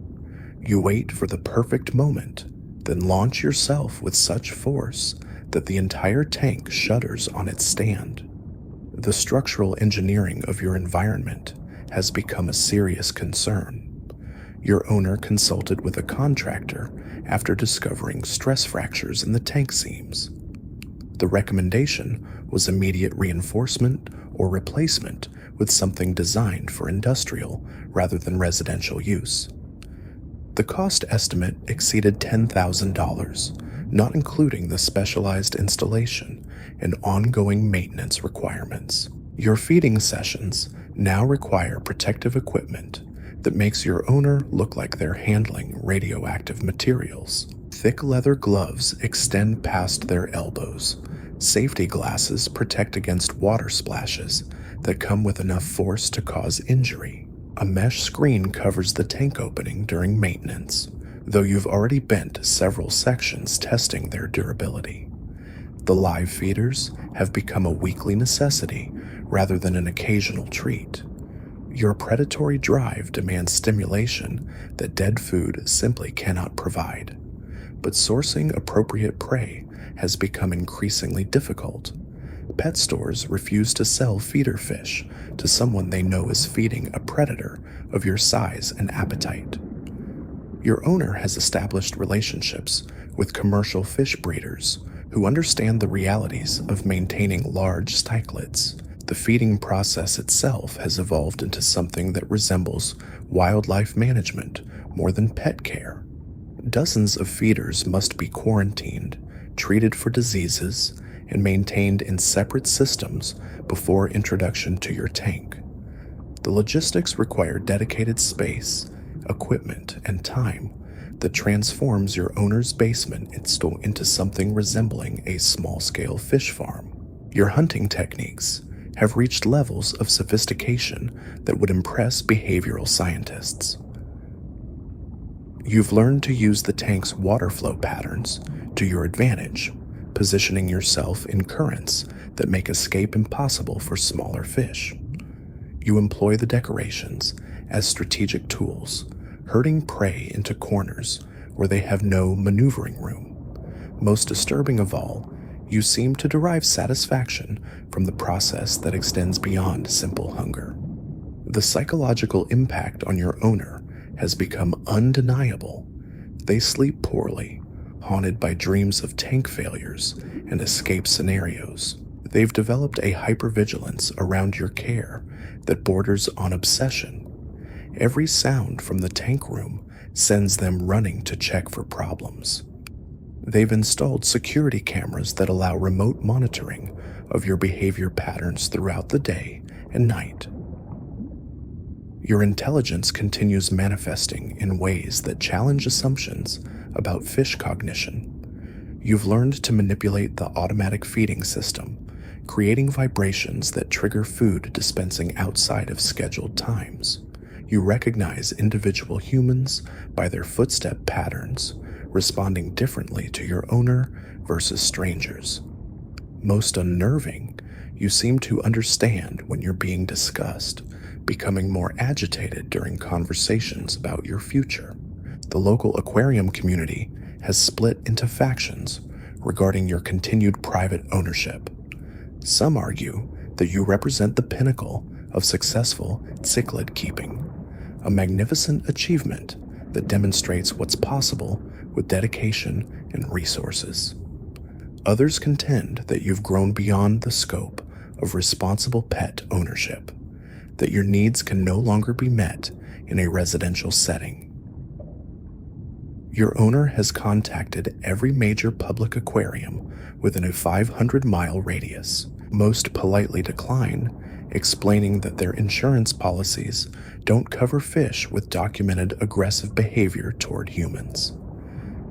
You wait for the perfect moment, then launch yourself with such force that the entire tank shudders on its stand. The structural engineering of your environment has become a serious concern. Your owner consulted with a contractor after discovering stress fractures in the tank seams. The recommendation was immediate reinforcement or replacement with something designed for industrial rather than residential use. The cost estimate exceeded $10,000, not including the specialized installation and ongoing maintenance requirements. Your feeding sessions now require protective equipment that makes your owner look like they're handling radioactive materials. Thick leather gloves extend past their elbows. Safety glasses protect against water splashes that come with enough force to cause injury. A mesh screen covers the tank opening during maintenance. though you've already bent several sections testing their durability. The live feeders have become a weekly necessity rather than an occasional treat. Your predatory drive demands stimulation that dead food simply cannot provide. But sourcing appropriate prey has become increasingly difficult. Pet stores refuse to sell feeder fish to someone they know is feeding a predator of your size and appetite. Your owner has established relationships with commercial fish breeders who understand the realities of maintaining large cichlids. The feeding process itself has evolved into something that resembles wildlife management more than pet care. Dozens of feeders must be quarantined, treated for diseases, and maintained in separate systems before introduction to your tank. The logistics require dedicated space, equipment, and time that transforms your owner's basement into something resembling a small-scale fish farm. Your hunting techniques have reached levels of sophistication that would impress behavioral scientists. You've learned to use the tank's water flow patterns to your advantage, positioning yourself in currents that make escape impossible for smaller fish. You employ the decorations as strategic tools, herding prey into corners where they have no maneuvering room. Most disturbing of all, you seem to derive satisfaction from the process that extends beyond simple hunger. The psychological impact on your owner has become undeniable. They sleep poorly, haunted by dreams of tank failures and escape scenarios. They've developed a hypervigilance around your care that borders on obsession. Every sound from the tank room sends them running to check for problems. They've installed security cameras that allow remote monitoring of your behavior patterns throughout the day and night. Your intelligence continues manifesting in ways that challenge assumptions about fish cognition. You've learned to manipulate the automatic feeding system, creating vibrations that trigger food dispensing outside of scheduled times. You recognize individual humans by their footstep patterns, responding differently to your owner versus strangers. Most unnerving, you seem to understand when you're being discussed, becoming more agitated during conversations about your future. The local aquarium community has split into factions regarding your continued private ownership. Some argue that you represent the pinnacle of successful cichlid keeping, a magnificent achievement that demonstrates what's possible with dedication and resources. Others contend that you've grown beyond the scope of responsible pet ownership, that your needs can no longer be met in a residential setting. Your owner has contacted every major public aquarium within a 500-mile radius. Most politely decline, explaining that their insurance policies don't cover fish with documented aggressive behavior toward humans.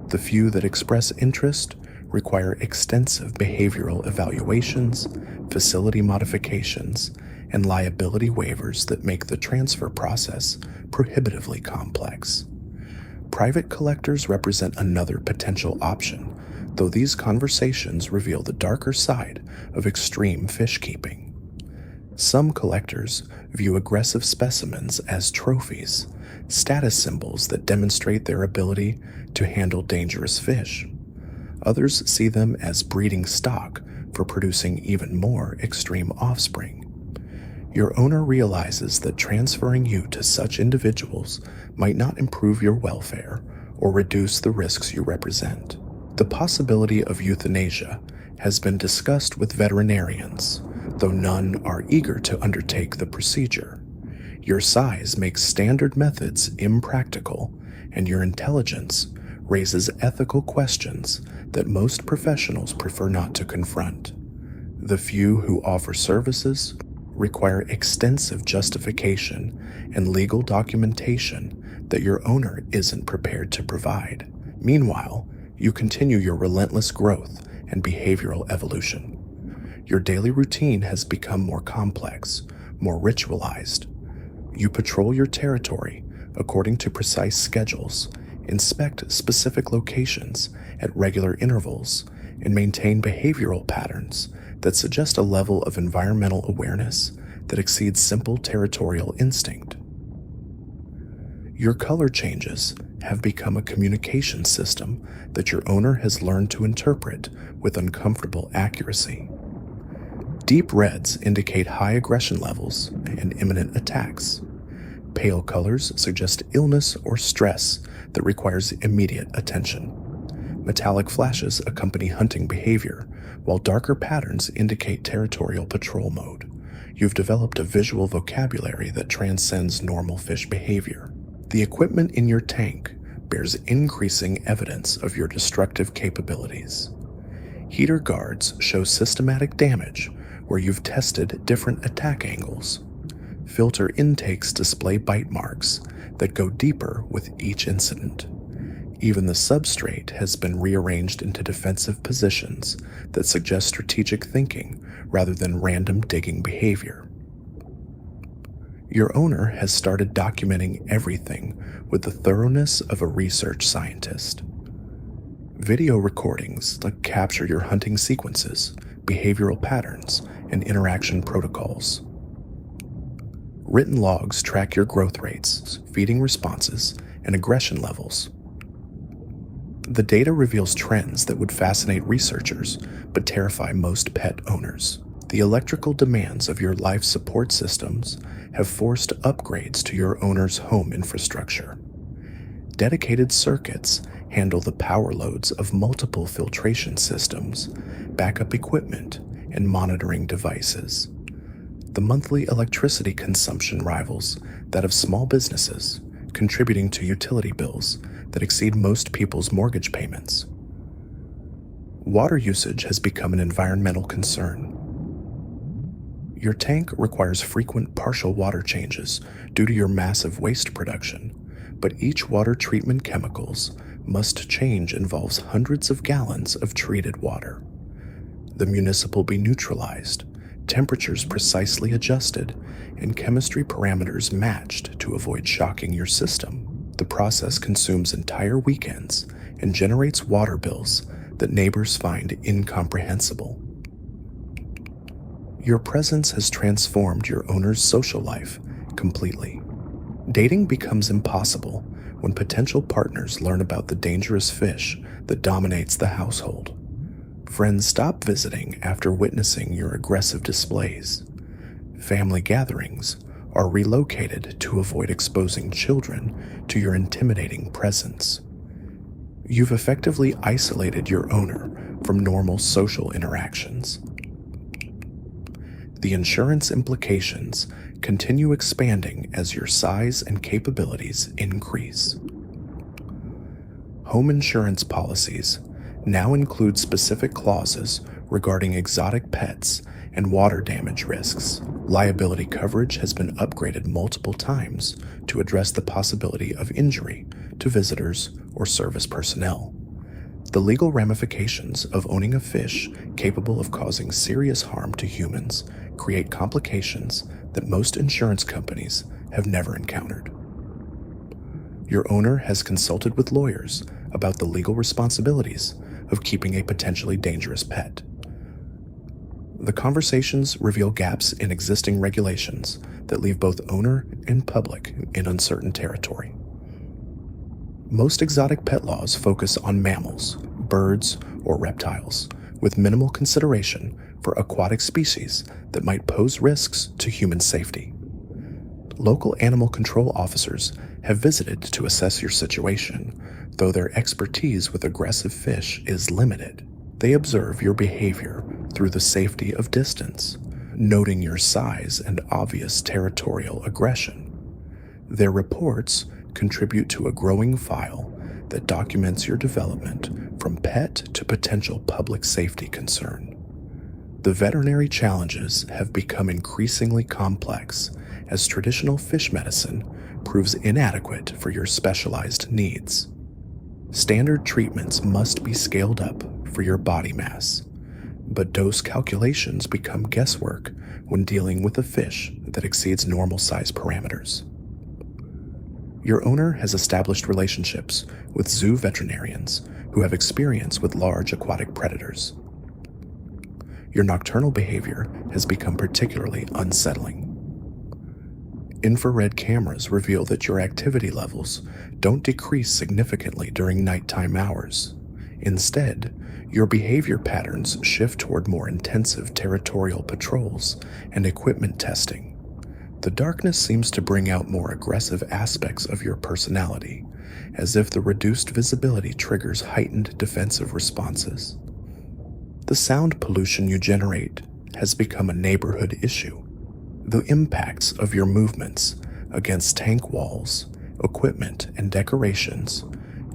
The few that express interest require extensive behavioral evaluations, facility modifications, and liability waivers that make the transfer process prohibitively complex. Private collectors represent another potential option, though these conversations reveal the darker side of extreme fish keeping. Some collectors view aggressive specimens as trophies, status symbols that demonstrate their ability to handle dangerous fish. Others see them as breeding stock for producing even more extreme offspring. Your owner realizes that transferring you to such individuals might not improve your welfare or reduce the risks you represent. The possibility of euthanasia has been discussed with veterinarians, though none are eager to undertake the procedure. Your size makes standard methods impractical, and your intelligence raises ethical questions that most professionals prefer not to confront. The few who offer services require extensive justification and legal documentation that your owner isn't prepared to provide. Meanwhile, you continue your relentless growth and behavioral evolution. Your daily routine has become more complex, more ritualized. You patrol your territory according to precise schedules, inspect specific locations at regular intervals, and maintain behavioral patterns that suggest a level of environmental awareness that exceeds simple territorial instinct. Your color changes have become a communication system that your owner has learned to interpret with uncomfortable accuracy. Deep reds indicate high aggression levels and imminent attacks. Pale colors suggest illness or stress that requires immediate attention. Metallic flashes accompany hunting behavior, while darker patterns indicate territorial patrol mode. You've developed a visual vocabulary that transcends normal fish behavior. The equipment in your tank bears increasing evidence of your destructive capabilities. Heater guards show systematic damage where you've tested different attack angles. Filter intakes display bite marks that go deeper with each incident. Even the substrate has been rearranged into defensive positions that suggest strategic thinking rather than random digging behavior. Your owner has started documenting everything with the thoroughness of a research scientist. Video recordings that capture your hunting sequences, behavioral patterns, and interaction protocols. Written logs track your growth rates, feeding responses, and aggression levels. The data reveals trends that would fascinate researchers but terrify most pet owners. The electrical demands of your life support systems have forced upgrades to your owner's home infrastructure. Dedicated circuits handle the power loads of multiple filtration systems, backup equipment, and monitoring devices. The monthly electricity consumption rivals that of small businesses, contributing to utility bills that exceed most people's mortgage payments. Water usage has become an environmental concern. Your tank requires frequent partial water changes due to your massive waste production, but each water treatment chemicals must change involves hundreds of gallons of treated water. The municipal be neutralized, temperatures precisely adjusted, and chemistry parameters matched to avoid shocking your system. The process consumes entire weekends and generates water bills that neighbors find incomprehensible. Your presence has transformed your owner's social life completely. Dating becomes impossible when potential partners learn about the dangerous fish that dominates the household. Friends stop visiting after witnessing your aggressive displays. Family gatherings are relocated to avoid exposing children to your intimidating presence. You've effectively isolated your owner from normal social interactions. The insurance implications continue expanding as your size and capabilities increase. Home insurance policies now include specific clauses regarding exotic pets and water damage risks. Liability coverage has been upgraded multiple times to address the possibility of injury to visitors or service personnel. The legal ramifications of owning a fish capable of causing serious harm to humans create complications that most insurance companies have never encountered. Your owner has consulted with lawyers about the legal responsibilities of keeping a potentially dangerous pet. The conversations reveal gaps in existing regulations that leave both owner and public in uncertain territory. Most exotic pet laws focus on mammals, birds, or reptiles, with minimal consideration for aquatic species that might pose risks to human safety. Local animal control officers have visited to assess your situation, though their expertise with aggressive fish is limited. They observe your behavior through the safety of distance, noting your size and obvious territorial aggression. Their reports contribute to a growing file that documents your development from pet to potential public safety concern. The veterinary challenges have become increasingly complex as traditional fish medicine proves inadequate for your specialized needs. Standard treatments must be scaled up for your body mass, but dose calculations become guesswork when dealing with a fish that exceeds normal size parameters. Your owner has established relationships with zoo veterinarians who have experience with large aquatic predators. Your nocturnal behavior has become particularly unsettling. Infrared cameras reveal that your activity levels don't decrease significantly during nighttime hours. Instead, your behavior patterns shift toward more intensive territorial patrols and equipment testing. The darkness seems to bring out more aggressive aspects of your personality, as if the reduced visibility triggers heightened defensive responses. The sound pollution you generate has become a neighborhood issue. The impacts of your movements against tank walls, equipment, and decorations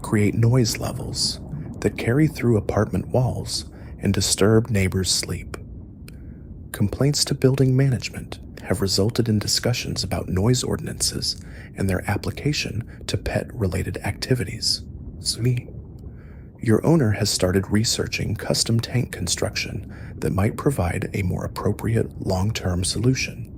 create noise levels that carry through apartment walls and disturb neighbors' sleep. Complaints to building management have resulted in discussions about noise ordinances and their application to pet-related activities. Your owner has started researching custom tank construction that might provide a more appropriate long-term solution.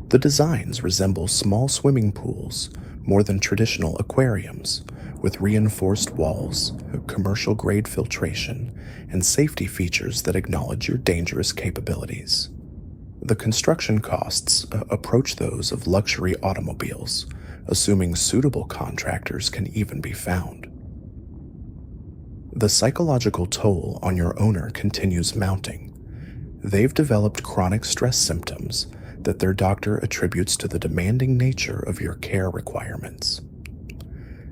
The designs resemble small swimming pools more than traditional aquariums, with reinforced walls, commercial-grade filtration, and safety features that acknowledge your dangerous capabilities. The construction costs approach those of luxury automobiles, assuming suitable contractors can even be found. The psychological toll on your owner continues mounting. They've developed chronic stress symptoms that their doctor attributes to the demanding nature of your care requirements.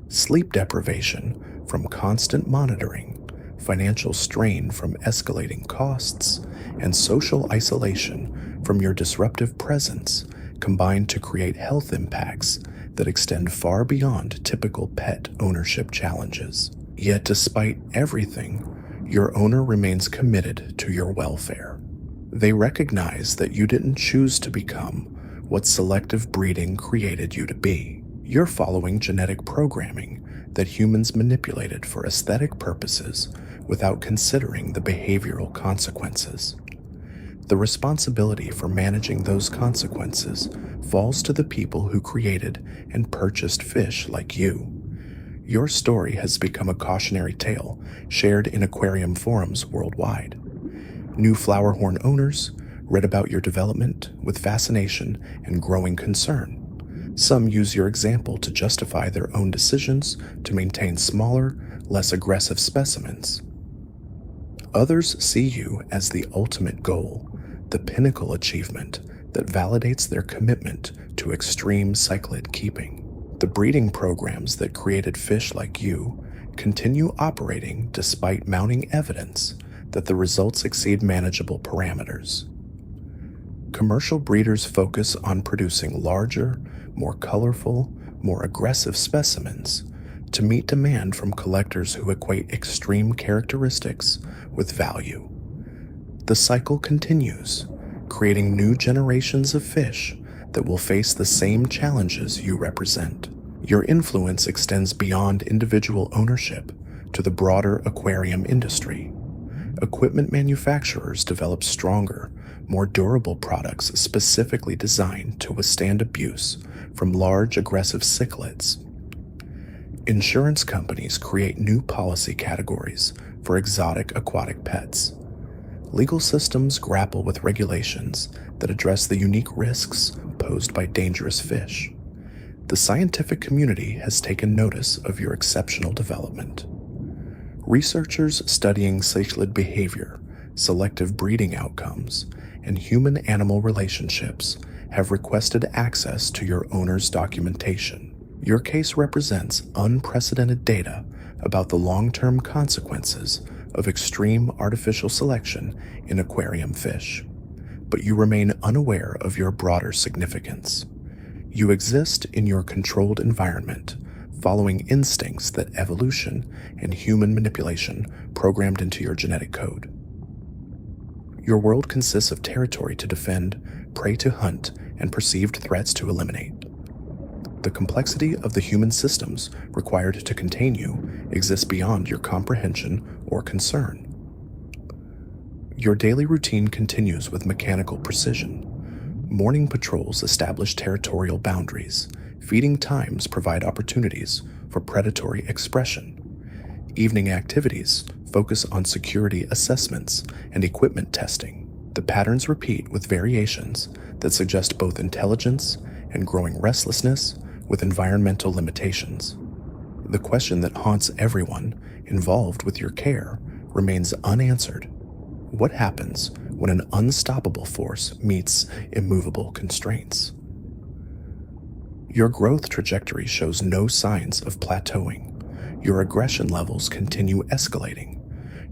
Sleep deprivation from constant monitoring, financial strain from escalating costs, and social isolation from your disruptive presence combine to create health impacts that extend far beyond typical pet ownership challenges. Yet despite everything, your owner remains committed to your welfare. They recognize that you didn't choose to become what selective breeding created you to be. You're following genetic programming that humans manipulated for aesthetic purposes without considering the behavioral consequences. The responsibility for managing those consequences falls to the people who created and purchased fish like you. Your story has become a cautionary tale shared in aquarium forums worldwide. New Flowerhorn owners read about your development with fascination and growing concern. Some use your example to justify their own decisions to maintain smaller, less aggressive specimens. Others see you as the ultimate goal, the pinnacle achievement that validates their commitment to extreme cichlid keeping. The breeding programs that created fish like you continue operating despite mounting evidence that the results exceed manageable parameters. Commercial breeders focus on producing larger, more colorful, more aggressive specimens to meet demand from collectors who equate extreme characteristics with value. The cycle continues, creating new generations of fish that will face the same challenges you represent. Your influence extends beyond individual ownership to the broader aquarium industry. Equipment manufacturers develop stronger, more durable products specifically designed to withstand abuse from large, aggressive cichlids. Insurance companies create new policy categories for exotic aquatic pets. Legal systems grapple with regulations that address the unique risks posed by dangerous fish. The scientific community has taken notice of your exceptional development. Researchers studying cichlid behavior, selective breeding outcomes, and human-animal relationships have requested access to your owner's documentation. Your case represents unprecedented data about the long-term consequences of extreme artificial selection in aquarium fish, but you remain unaware of your broader significance. You exist in your controlled environment, following instincts that evolution and human manipulation programmed into your genetic code. Your world consists of territory to defend, prey to hunt, and perceived threats to eliminate. The complexity of the human systems required to contain you exists beyond your comprehension or concern. Your daily routine continues with mechanical precision. Morning patrols establish territorial boundaries, Feeding times provide opportunities for predatory expression. Evening activities focus on security assessments and equipment testing. The patterns repeat with variations that suggest both intelligence and growing restlessness with environmental limitations. The question that haunts everyone involved with your care remains unanswered. What happens when an unstoppable force meets immovable constraints? Your growth trajectory shows no signs of plateauing. Your aggression levels continue escalating.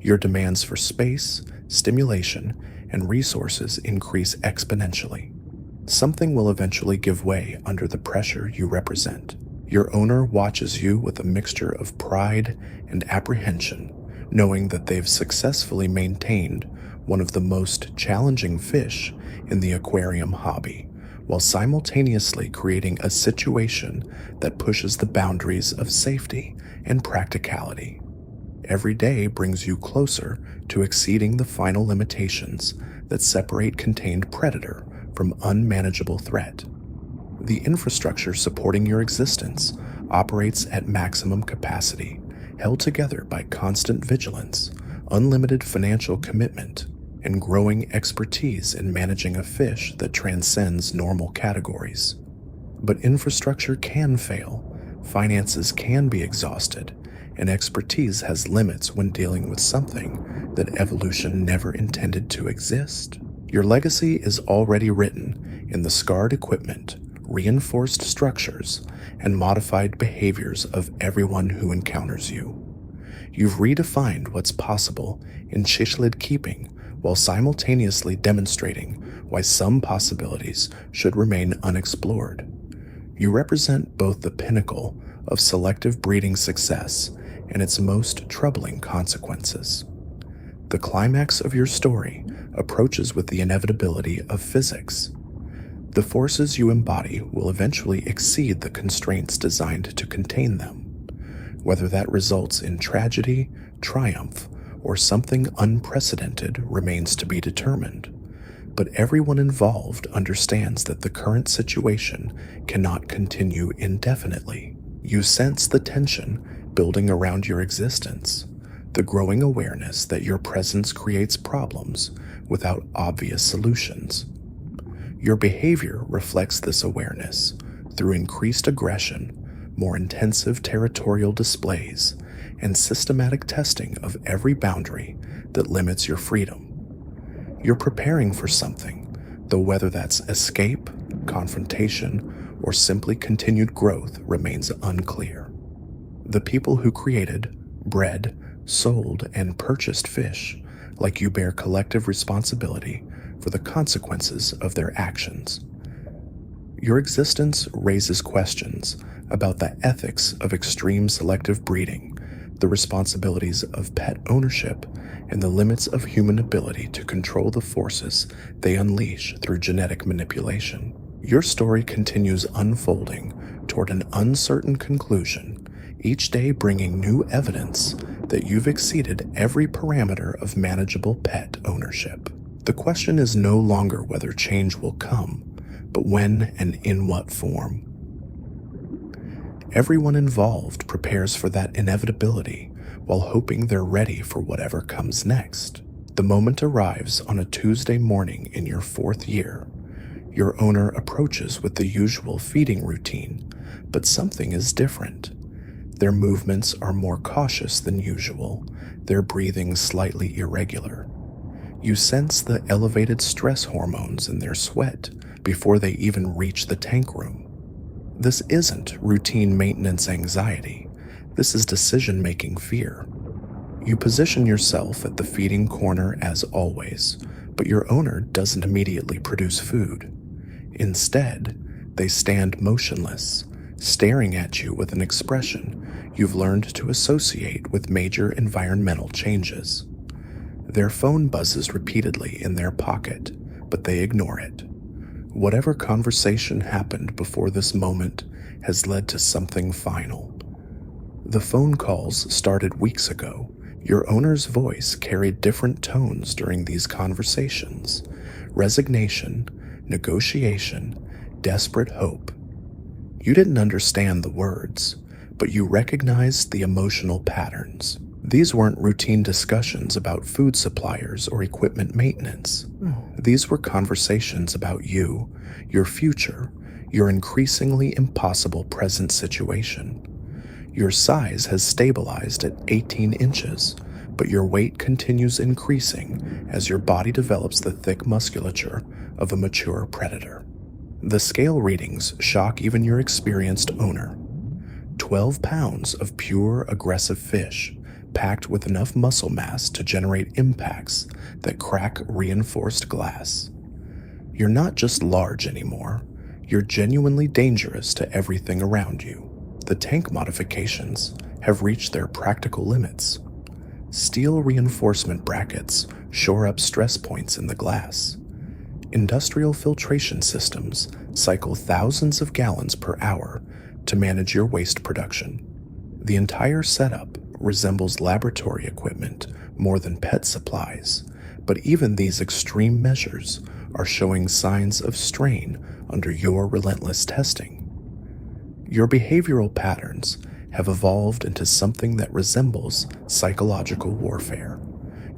Your demands for space, stimulation, and resources increase exponentially. Something will eventually give way under the pressure you represent. Your owner watches you with a mixture of pride and apprehension, knowing that they've successfully maintained one of the most challenging fish in the aquarium hobby, while simultaneously creating a situation that pushes the boundaries of safety and practicality. Every day brings you closer to exceeding the final limitations that separate contained predator from unmanageable threat. The infrastructure supporting your existence operates at maximum capacity, held together by constant vigilance, unlimited financial commitment, and growing expertise in managing a fish that transcends normal categories. But infrastructure can fail, finances can be exhausted, and expertise has limits when dealing with something that evolution never intended to exist. Your legacy is already written in the scarred equipment, reinforced structures, and modified behaviors of everyone who encounters you. You've redefined what's possible in Cichlid keeping while simultaneously demonstrating why some possibilities should remain unexplored. You represent both the pinnacle of selective breeding success and its most troubling consequences. The climax of your story approaches with the inevitability of physics. The forces you embody will eventually exceed the constraints designed to contain them. Whether that results in tragedy, triumph, or something unprecedented remains to be determined. But everyone involved understands that the current situation cannot continue indefinitely. You sense the tension building around your existence, the growing awareness that your presence creates problems without obvious solutions. Your behavior reflects this awareness through increased aggression, more intensive territorial displays, and systematic testing of every boundary that limits your freedom. You're preparing for something, though whether that's escape, confrontation, or simply continued growth remains unclear. The people who created, bred, sold, and purchased fish, like you, bear collective responsibility for the consequences of their actions. Your existence raises questions about the ethics of extreme selective breeding, the responsibilities of pet ownership, and the limits of human ability to control the forces they unleash through genetic manipulation. Your story continues unfolding toward an uncertain conclusion, each day bringing new evidence that you've exceeded every parameter of manageable pet ownership. The question is no longer whether change will come, but when and in what form. Everyone involved prepares for that inevitability while hoping they're ready for whatever comes next. The moment arrives on a Tuesday morning in your 4th year. Your owner approaches with the usual feeding routine, but something is different. Their movements are more cautious than usual, their breathing slightly irregular. You sense the elevated stress hormones in their sweat before they even reach the tank room. This isn't routine maintenance anxiety. This is decision-making fear. You position yourself at the feeding corner as always, but your owner doesn't immediately produce food. Instead, they stand motionless, staring at you with an expression you've learned to associate with major environmental changes. Their phone buzzes repeatedly in their pocket, but they ignore it. Whatever conversation happened before this moment has led to something final. The phone calls started weeks ago. Your owner's voice carried different tones during these conversations: resignation, negotiation, desperate hope. You didn't understand the words, but you recognized the emotional patterns. These weren't routine discussions about food suppliers or equipment maintenance. These were conversations about you, your future, your increasingly impossible present situation. Your size has stabilized at 18 inches, but your weight continues increasing as your body develops the thick musculature of a mature predator. The scale readings shock even your experienced owner. 12 pounds of pure aggressive fish, packed with enough muscle mass to generate impacts that crack reinforced glass. You're not just large anymore, you're genuinely dangerous to everything around you. The tank modifications have reached their practical limits. Steel reinforcement brackets shore up stress points in the glass. Industrial filtration systems cycle thousands of gallons per hour to manage your waste production. The entire setup resembles laboratory equipment more than pet supplies, but even these extreme measures are showing signs of strain under your relentless testing. Your behavioral patterns have evolved into something that resembles psychological warfare.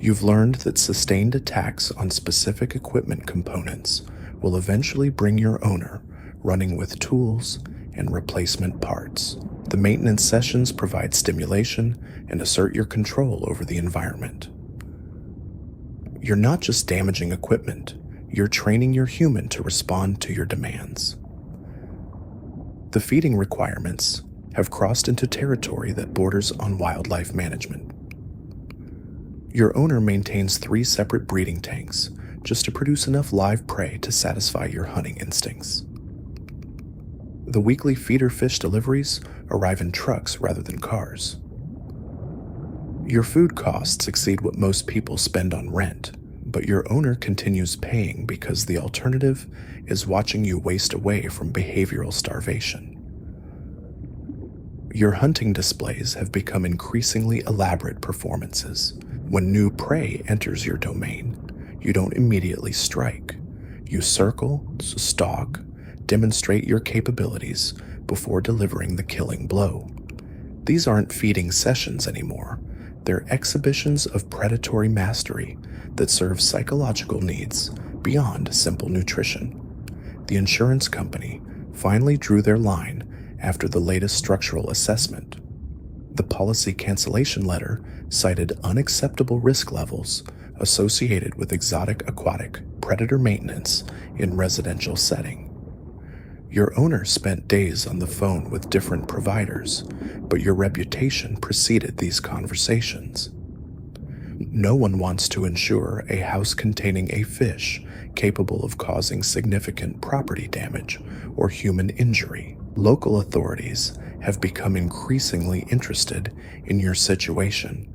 You've learned that sustained attacks on specific equipment components will eventually bring your owner running with tools and replacement parts. The maintenance sessions provide stimulation and assert your control over the environment. You're not just damaging equipment, you're training your human to respond to your demands. The feeding requirements have crossed into territory that borders on wildlife management. Your owner maintains 3 separate breeding tanks just to produce enough live prey to satisfy your hunting instincts. The weekly feeder fish deliveries arrive in trucks rather than cars. Your food costs exceed what most people spend on rent, but your owner continues paying because the alternative is watching you waste away from behavioral starvation. Your hunting displays have become increasingly elaborate performances. When new prey enters your domain, you don't immediately strike. You circle, stalk, demonstrate your capabilities before delivering the killing blow. These aren't feeding sessions anymore. They're exhibitions of predatory mastery that serve psychological needs beyond simple nutrition. The insurance company finally drew their line after the latest structural assessment. The policy cancellation letter cited unacceptable risk levels associated with exotic aquatic predator maintenance in residential setting. Your owner spent days on the phone with different providers, but your reputation preceded these conversations. No one wants to insure a house containing a fish capable of causing significant property damage or human injury. Local authorities have become increasingly interested in your situation.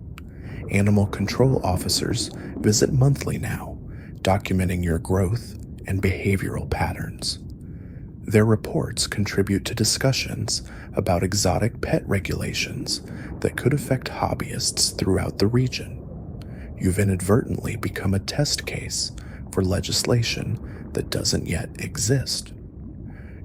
Animal control officers visit monthly now, documenting your growth and behavioral patterns. Their reports contribute to discussions about exotic pet regulations that could affect hobbyists throughout the region. You've inadvertently become a test case for legislation that doesn't yet exist.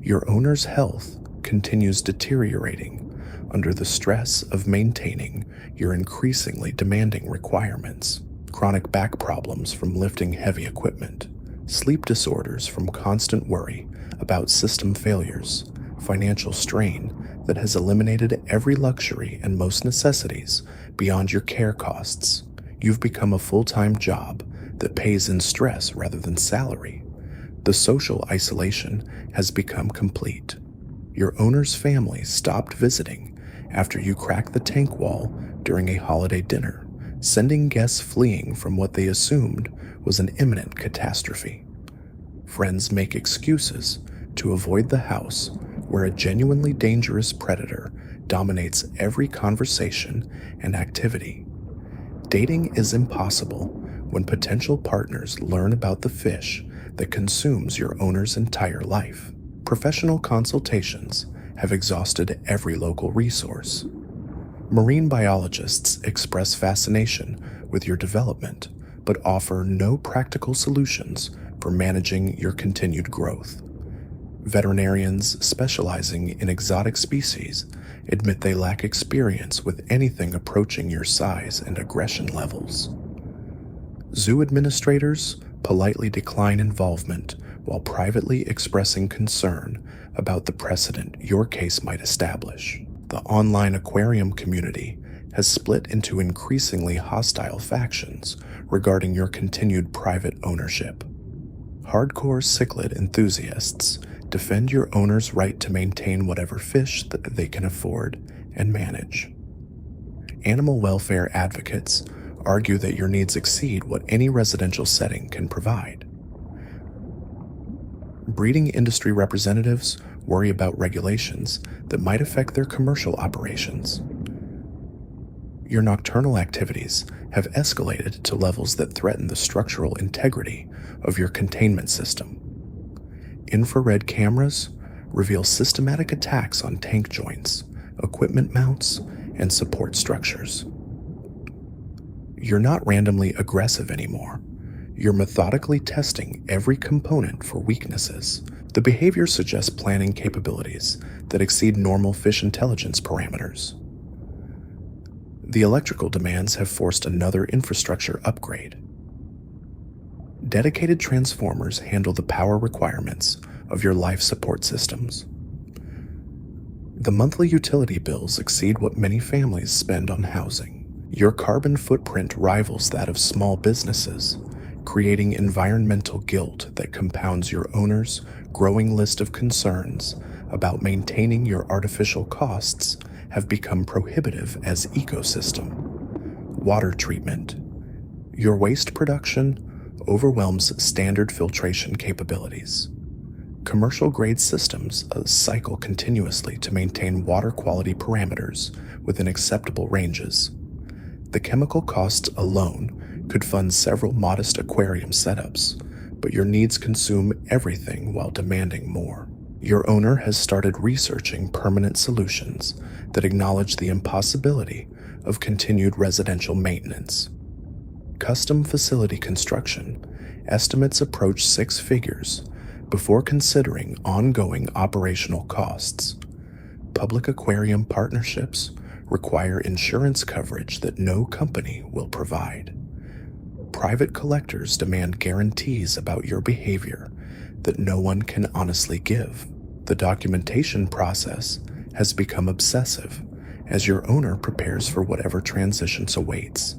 Your owner's health continues deteriorating under the stress of maintaining your increasingly demanding requirements. Chronic back problems from lifting heavy equipment, sleep disorders from constant worry about system failures, financial strain that has eliminated every luxury and most necessities beyond your care costs. You've become a full-time job that pays in stress rather than salary. The social isolation has become complete. Your owner's family stopped visiting after you cracked the tank wall during a holiday dinner, sending guests fleeing from what they assumed was an imminent catastrophe. Friends make excuses to avoid the house where a genuinely dangerous predator dominates every conversation and activity. Dating is impossible when potential partners learn about the fish that consumes your owner's entire life. Professional consultations have exhausted every local resource. Marine biologists express fascination with your development, but offer no practical solutions for managing your continued growth. Veterinarians specializing in exotic species admit they lack experience with anything approaching your size and aggression levels. Zoo administrators politely decline involvement while privately expressing concern about the precedent your case might establish. The online aquarium community has split into increasingly hostile factions regarding your continued private ownership. Hardcore cichlid enthusiasts defend your owner's right to maintain whatever fish that they can afford and manage. Animal welfare advocates argue that your needs exceed what any residential setting can provide. Breeding industry representatives worry about regulations that might affect their commercial operations. Your nocturnal activities have escalated to levels that threaten the structural integrity of your containment system. Infrared cameras reveal systematic attacks on tank joints, equipment mounts, and support structures. You're not randomly aggressive anymore. You're methodically testing every component for weaknesses. The behavior suggests planning capabilities that exceed normal fish intelligence parameters. The electrical demands have forced another infrastructure upgrade. Dedicated transformers handle the power requirements of your life support systems. The monthly utility bills exceed what many families spend on housing. Your carbon footprint rivals that of small businesses, creating environmental guilt that compounds your owner's growing list of concerns about maintaining your artificial costs have become prohibitive as ecosystem. Water treatment. Your waste production overwhelms standard filtration capabilities. Commercial-grade systems cycle continuously to maintain water quality parameters within acceptable ranges. The chemical costs alone could fund several modest aquarium setups, but your needs consume everything while demanding more. Your owner has started researching permanent solutions that acknowledge the impossibility of continued residential maintenance. Custom facility construction estimates approach 6 figures before considering ongoing operational costs. Public aquarium partnerships require insurance coverage that no company will provide. Private collectors demand guarantees about your behavior that no one can honestly give. The documentation process has become obsessive as your owner prepares for whatever transitions awaits.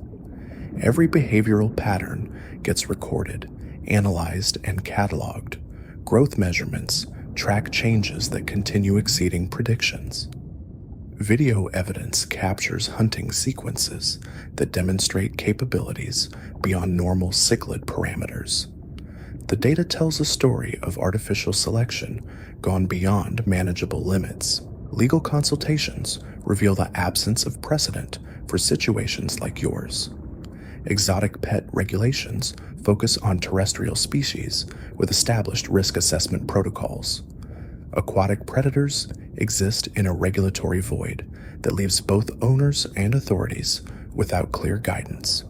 Every behavioral pattern gets recorded, analyzed, and cataloged. Growth measurements track changes that continue exceeding predictions. Video evidence captures hunting sequences that demonstrate capabilities beyond normal cichlid parameters. The data tells a story of artificial selection gone beyond manageable limits. Legal consultations reveal the absence of precedent for situations like yours. Exotic pet regulations focus on terrestrial species with established risk assessment protocols. Aquatic predators exist in a regulatory void that leaves both owners and authorities without clear guidance.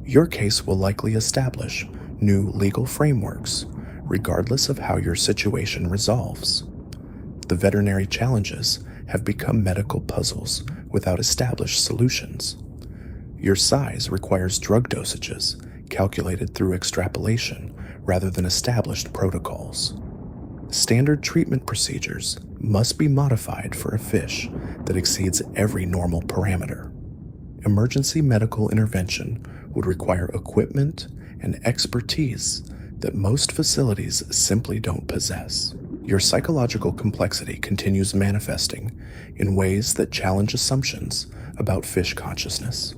Your case will likely establish new legal frameworks, regardless of how your situation resolves. The veterinary challenges have become medical puzzles without established solutions. Your size requires drug dosages calculated through extrapolation rather than established protocols. Standard treatment procedures must be modified for a fish that exceeds every normal parameter. Emergency medical intervention would require equipment and expertise that most facilities simply don't possess. Your psychological complexity continues manifesting in ways that challenge assumptions about fish consciousness.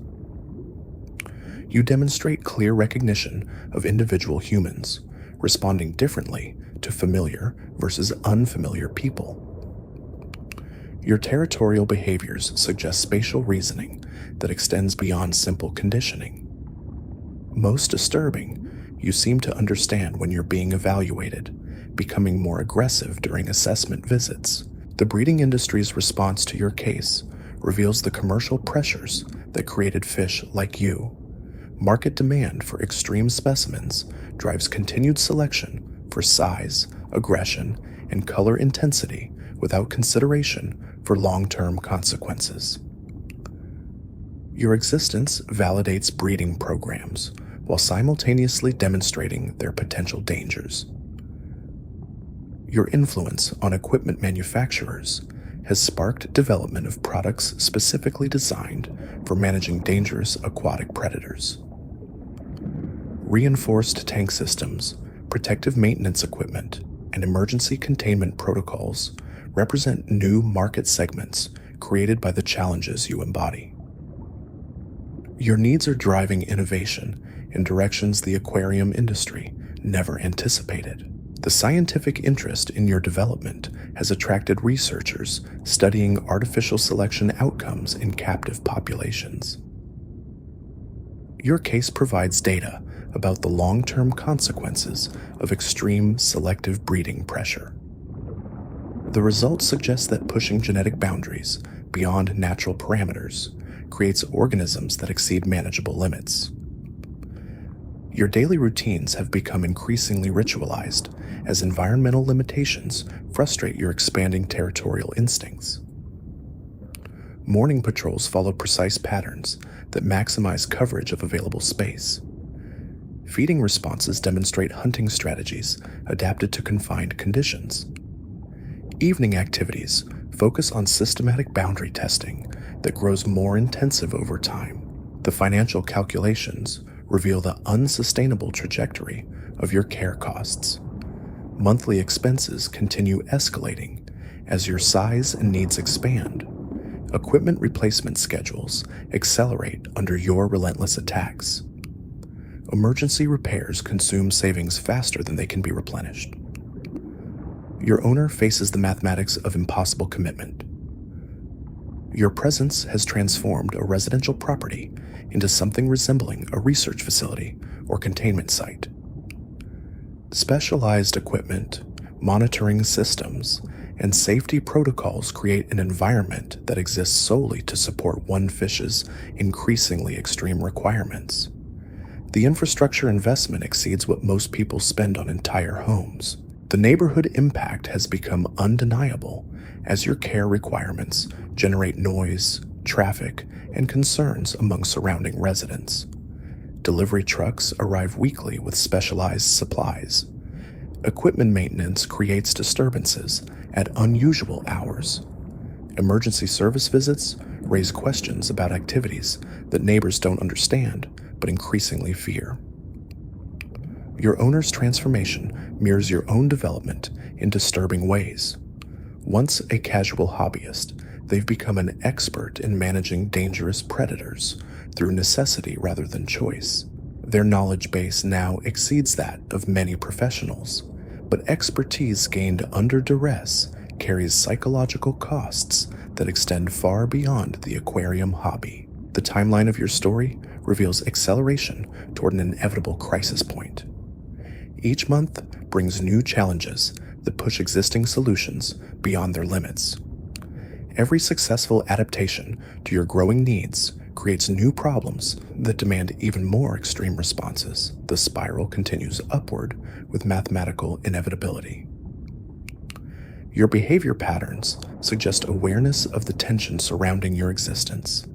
You demonstrate clear recognition of individual humans, responding differently to familiar versus unfamiliar people. Your territorial behaviors suggest spatial reasoning that extends beyond simple conditioning. Most disturbing, you seem to understand when you're being evaluated, becoming more aggressive during assessment visits. The breeding industry's response to your case reveals the commercial pressures that created fish like you. Market demand for extreme specimens drives continued selection for size, aggression, and color intensity without consideration for long-term consequences. Your existence validates breeding programs while simultaneously demonstrating their potential dangers. Your influence on equipment manufacturers has sparked development of products specifically designed for managing dangerous aquatic predators. Reinforced tank systems, protective maintenance equipment, and emergency containment protocols represent new market segments created by the challenges you embody. Your needs are driving innovation in directions the aquarium industry never anticipated. The scientific interest in your development has attracted researchers studying artificial selection outcomes in captive populations. Your case provides data about the long-term consequences of extreme selective breeding pressure. The results suggest that pushing genetic boundaries beyond natural parameters creates organisms that exceed manageable limits. Your daily routines have become increasingly ritualized as environmental limitations frustrate your expanding territorial instincts. Morning patrols follow precise patterns that maximize coverage of available space. Feeding responses demonstrate hunting strategies adapted to confined conditions. Evening activities focus on systematic boundary testing that grows more intensive over time. The financial calculations reveal the unsustainable trajectory of your care costs. Monthly expenses continue escalating as your size and needs expand. Equipment replacement schedules accelerate under your relentless attacks. Emergency repairs consume savings faster than they can be replenished. Your owner faces the mathematics of impossible commitment. Your presence has transformed a residential property into something resembling a research facility or containment site. Specialized equipment, monitoring systems, and safety protocols create an environment that exists solely to support one fish's increasingly extreme requirements. The infrastructure investment exceeds what most people spend on entire homes. The neighborhood impact has become undeniable as your care requirements generate noise, traffic, and concerns among surrounding residents. Delivery trucks arrive weekly with specialized supplies. Equipment maintenance creates disturbances at unusual hours. Emergency service visits raise questions about activities that neighbors don't understand but increasingly fear. Your owner's transformation mirrors your own development in disturbing ways. Once a casual hobbyist, they've become an expert in managing dangerous predators through necessity rather than choice. Their knowledge base now exceeds that of many professionals, but expertise gained under duress carries psychological costs that extend far beyond the aquarium hobby. The timeline of your story reveals acceleration toward an inevitable crisis point. Each month brings new challenges that push existing solutions beyond their limits. Every successful adaptation to your growing needs creates new problems that demand even more extreme responses. The spiral continues upward with mathematical inevitability. Your behavior patterns suggest awareness of the tension surrounding your existence.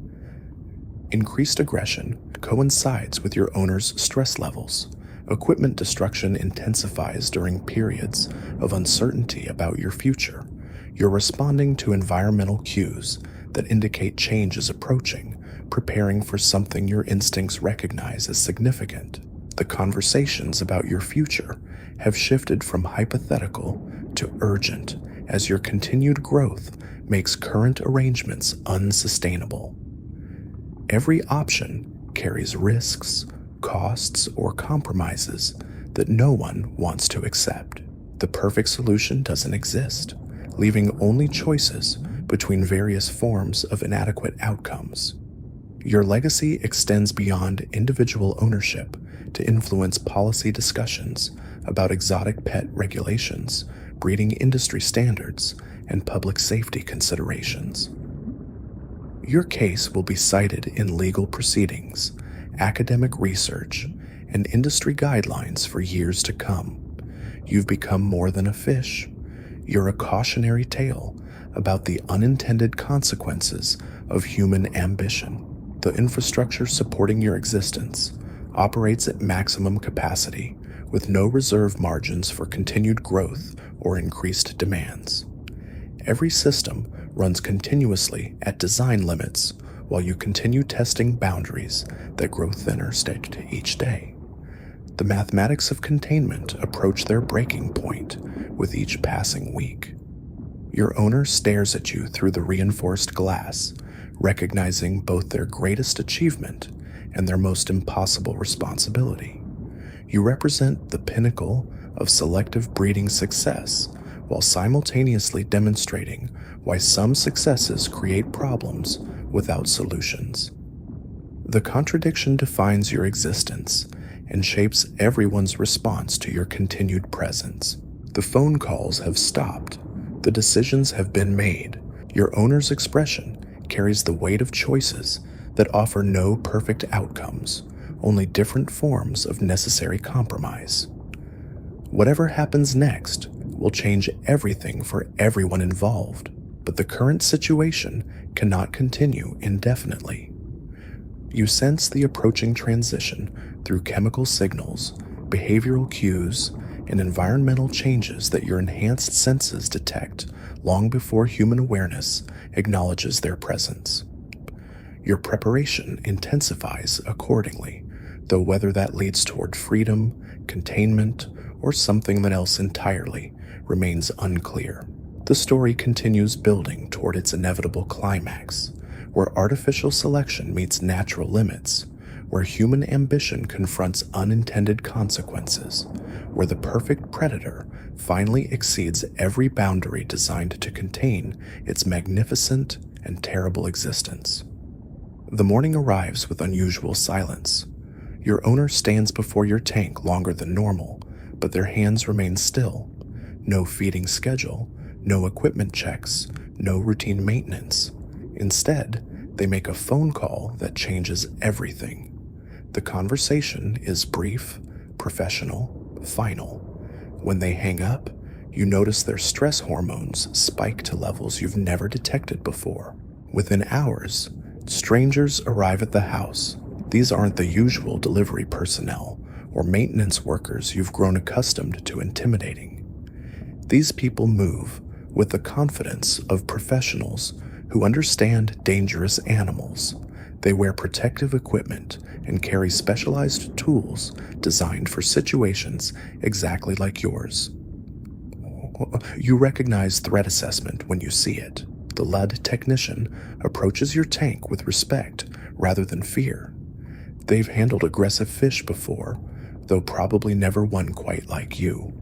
Increased aggression coincides with your owner's stress levels. Equipment destruction intensifies during periods of uncertainty about your future. You're responding to environmental cues that indicate change is approaching, preparing for something your instincts recognize as significant. The conversations about your future have shifted from hypothetical to urgent as your continued growth makes current arrangements unsustainable. Every option carries risks, costs, or compromises that no one wants to accept. The perfect solution doesn't exist, leaving only choices between various forms of inadequate outcomes. Your legacy extends beyond individual ownership to influence policy discussions about exotic pet regulations, breeding industry standards, and public safety considerations. Your case will be cited in legal proceedings, academic research, and industry guidelines for years to come. You've become more than a fish. You're a cautionary tale about the unintended consequences of human ambition. The infrastructure supporting your existence operates at maximum capacity, with no reserve margins for continued growth or increased demands. Every system runs continuously at design limits while you continue testing boundaries that grow thinner each day. The mathematics of containment approach their breaking point with each passing week. Your owner stares at you through the reinforced glass, recognizing both their greatest achievement and their most impossible responsibility. You represent the pinnacle of selective breeding success, while simultaneously demonstrating why some successes create problems without solutions. The contradiction defines your existence and shapes everyone's response to your continued presence. The phone calls have stopped. The decisions have been made. Your owner's expression carries the weight of choices that offer no perfect outcomes, only different forms of necessary compromise. Whatever happens next will change everything for everyone involved, but the current situation cannot continue indefinitely. You sense the approaching transition through chemical signals, behavioral cues, and environmental changes that your enhanced senses detect long before human awareness acknowledges their presence. Your preparation intensifies accordingly, though whether that leads toward freedom, containment, or something else entirely remains unclear. The story continues building toward its inevitable climax, where artificial selection meets natural limits, where human ambition confronts unintended consequences, where the perfect predator finally exceeds every boundary designed to contain its magnificent and terrible existence. The morning arrives with unusual silence. Your owner stands before your tank longer than normal, but their hands remain still. No feeding schedule, no equipment checks, no routine maintenance. Instead, they make a phone call that changes everything. The conversation is brief, professional, final. When they hang up, you notice their stress hormones spike to levels you've never detected before. Within hours, strangers arrive at the house. These aren't the usual delivery personnel or maintenance workers you've grown accustomed to intimidating. These people move with the confidence of professionals who understand dangerous animals. They wear protective equipment and carry specialized tools designed for situations exactly like yours. You recognize threat assessment when you see it. The lead technician approaches your tank with respect rather than fear. They've handled aggressive fish before, though probably never one quite like you.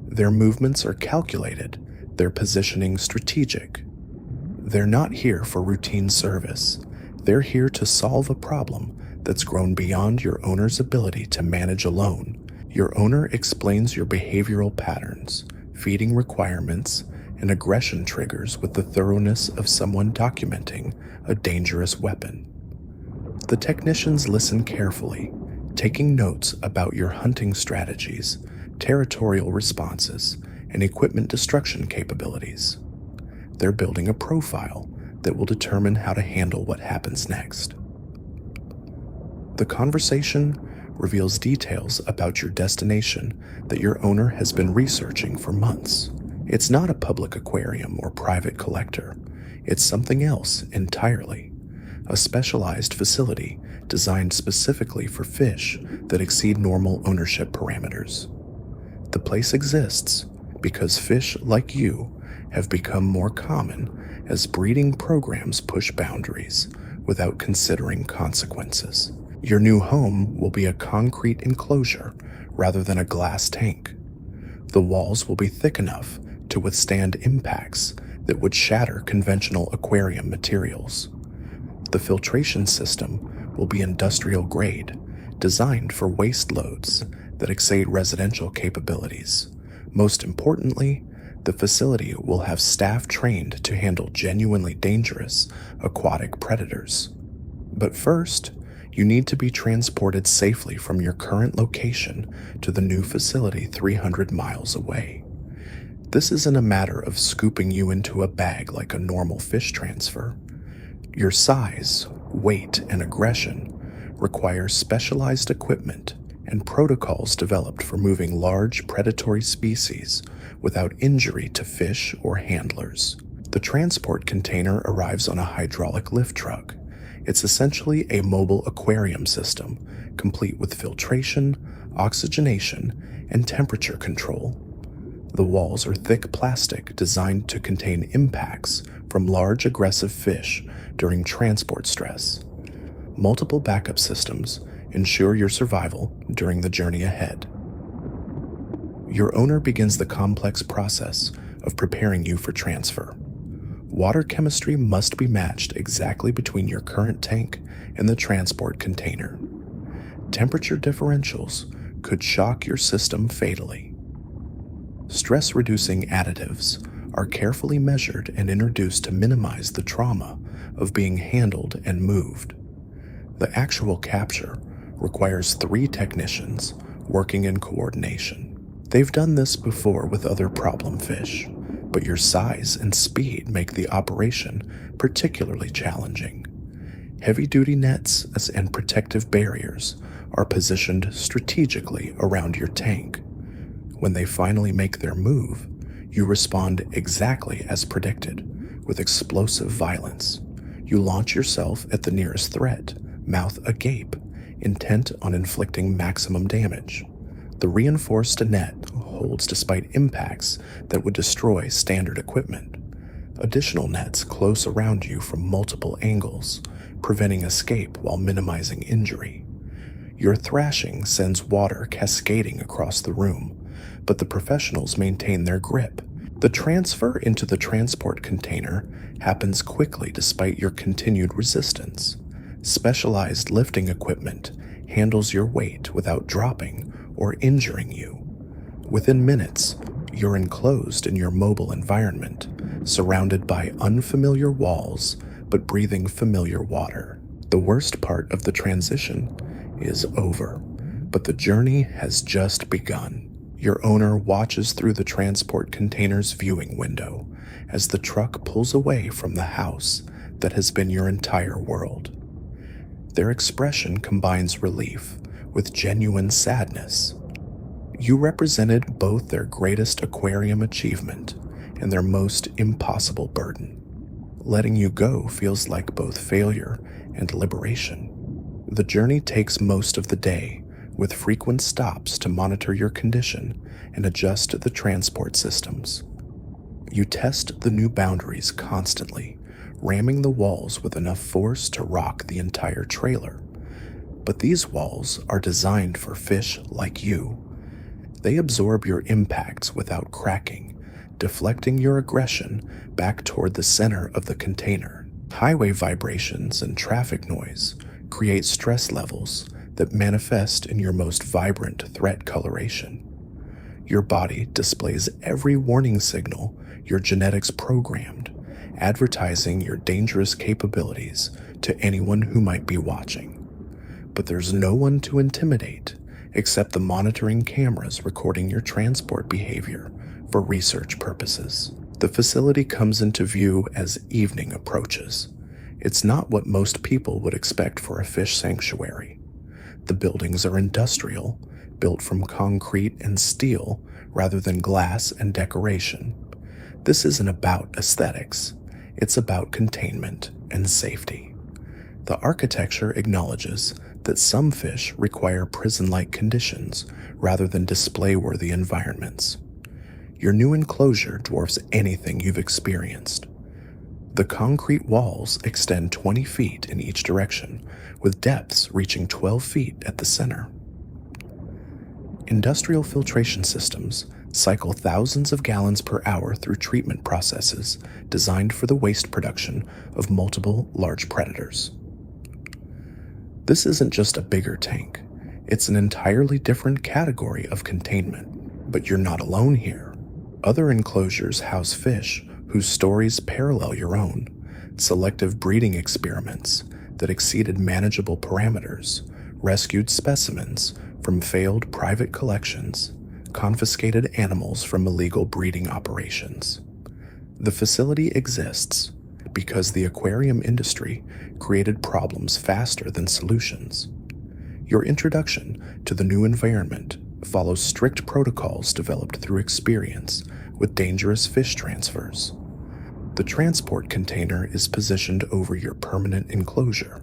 Their movements are calculated, their positioning strategic. They're not here for routine service. They're here to solve a problem that's grown beyond your owner's ability to manage alone. Your owner explains your behavioral patterns, feeding requirements, and aggression triggers with the thoroughness of someone documenting a dangerous weapon. The technicians listen carefully, taking notes about your hunting strategies, territorial responses, and equipment destruction capabilities. They're building a profile that will determine how to handle what happens next. The conversation reveals details about your destination that your owner has been researching for months. It's not a public aquarium or private collector. It's something else entirely. A specialized facility designed specifically for fish that exceed normal ownership parameters. The place exists because fish like you have become more common as breeding programs push boundaries without considering consequences. Your new home will be a concrete enclosure rather than a glass tank. The walls will be thick enough to withstand impacts that would shatter conventional aquarium materials. The filtration system will be industrial grade, designed for waste loads that exceed residential capabilities. Most importantly, the facility will have staff trained to handle genuinely dangerous aquatic predators. But first, you need to be transported safely from your current location to the new facility 300 miles away. This isn't a matter of scooping you into a bag like a normal fish transfer. Your size, weight, and aggression require specialized equipment and protocols developed for moving large predatory species without injury to fish or handlers. The transport container arrives on a hydraulic lift truck. It's essentially a mobile aquarium system, complete with filtration, oxygenation, and temperature control. The walls are thick plastic designed to contain impacts from large aggressive fish during transport stress. Multiple backup systems ensure your survival during the journey ahead. Your owner begins the complex process of preparing you for transfer. Water chemistry must be matched exactly between your current tank and the transport container. Temperature differentials could shock your system fatally. Stress-reducing additives are carefully measured and introduced to minimize the trauma of being handled and moved. The actual capture requires 3 technicians working in coordination. They've done this before with other problem fish, but your size and speed make the operation particularly challenging. Heavy-duty nets and protective barriers are positioned strategically around your tank. When they finally make their move, you respond exactly as predicted, with explosive violence. You launch yourself at the nearest threat, mouth agape, intent on inflicting maximum damage. The reinforced net holds despite impacts that would destroy standard equipment. Additional nets close around you from multiple angles, preventing escape while minimizing injury. Your thrashing sends water cascading across the room, but the professionals maintain their grip. The transfer into the transport container happens quickly despite your continued resistance. Specialized lifting equipment handles your weight without dropping or injuring you. Within minutes, you're enclosed in your mobile environment, surrounded by unfamiliar walls but breathing familiar water. The worst part of the transition is over, but the journey has just begun. Your owner watches through the transport container's viewing window as the truck pulls away from the house that has been your entire world. Their expression combines relief with genuine sadness. You represented both their greatest aquarium achievement and their most impossible burden. Letting you go feels like both failure and liberation. The journey takes most of the day, with frequent stops to monitor your condition and adjust the transport systems. You test the new boundaries constantly, ramming the walls with enough force to rock the entire trailer. But these walls are designed for fish like you. They absorb your impacts without cracking, deflecting your aggression back toward the center of the container. Highway vibrations and traffic noise create stress levels that manifest in your most vibrant threat coloration. Your body displays every warning signal your genetics programmed, advertising your dangerous capabilities to anyone who might be watching. But there's no one to intimidate except the monitoring cameras recording your transport behavior for research purposes. The facility comes into view as evening approaches. It's not what most people would expect for a fish sanctuary. The buildings are industrial, built from concrete and steel rather than glass and decoration. This isn't about aesthetics. It's about containment and safety. The architecture acknowledges that some fish require prison-like conditions rather than display-worthy environments. Your new enclosure dwarfs anything you've experienced. The concrete walls extend 20 feet in each direction, with depths reaching 12 feet at the center. Industrial filtration systems cycle thousands of gallons per hour through treatment processes designed for the waste production of multiple large predators. This isn't just a bigger tank, it's an entirely different category of containment. But you're not alone here. Other enclosures house fish whose stories parallel your own, selective breeding experiments that exceeded manageable parameters, rescued specimens from failed private collections, confiscated animals from illegal breeding operations. The facility exists because the aquarium industry created problems faster than solutions. Your introduction to the new environment follows strict protocols developed through experience with dangerous fish transfers. The transport container is positioned over your permanent enclosure,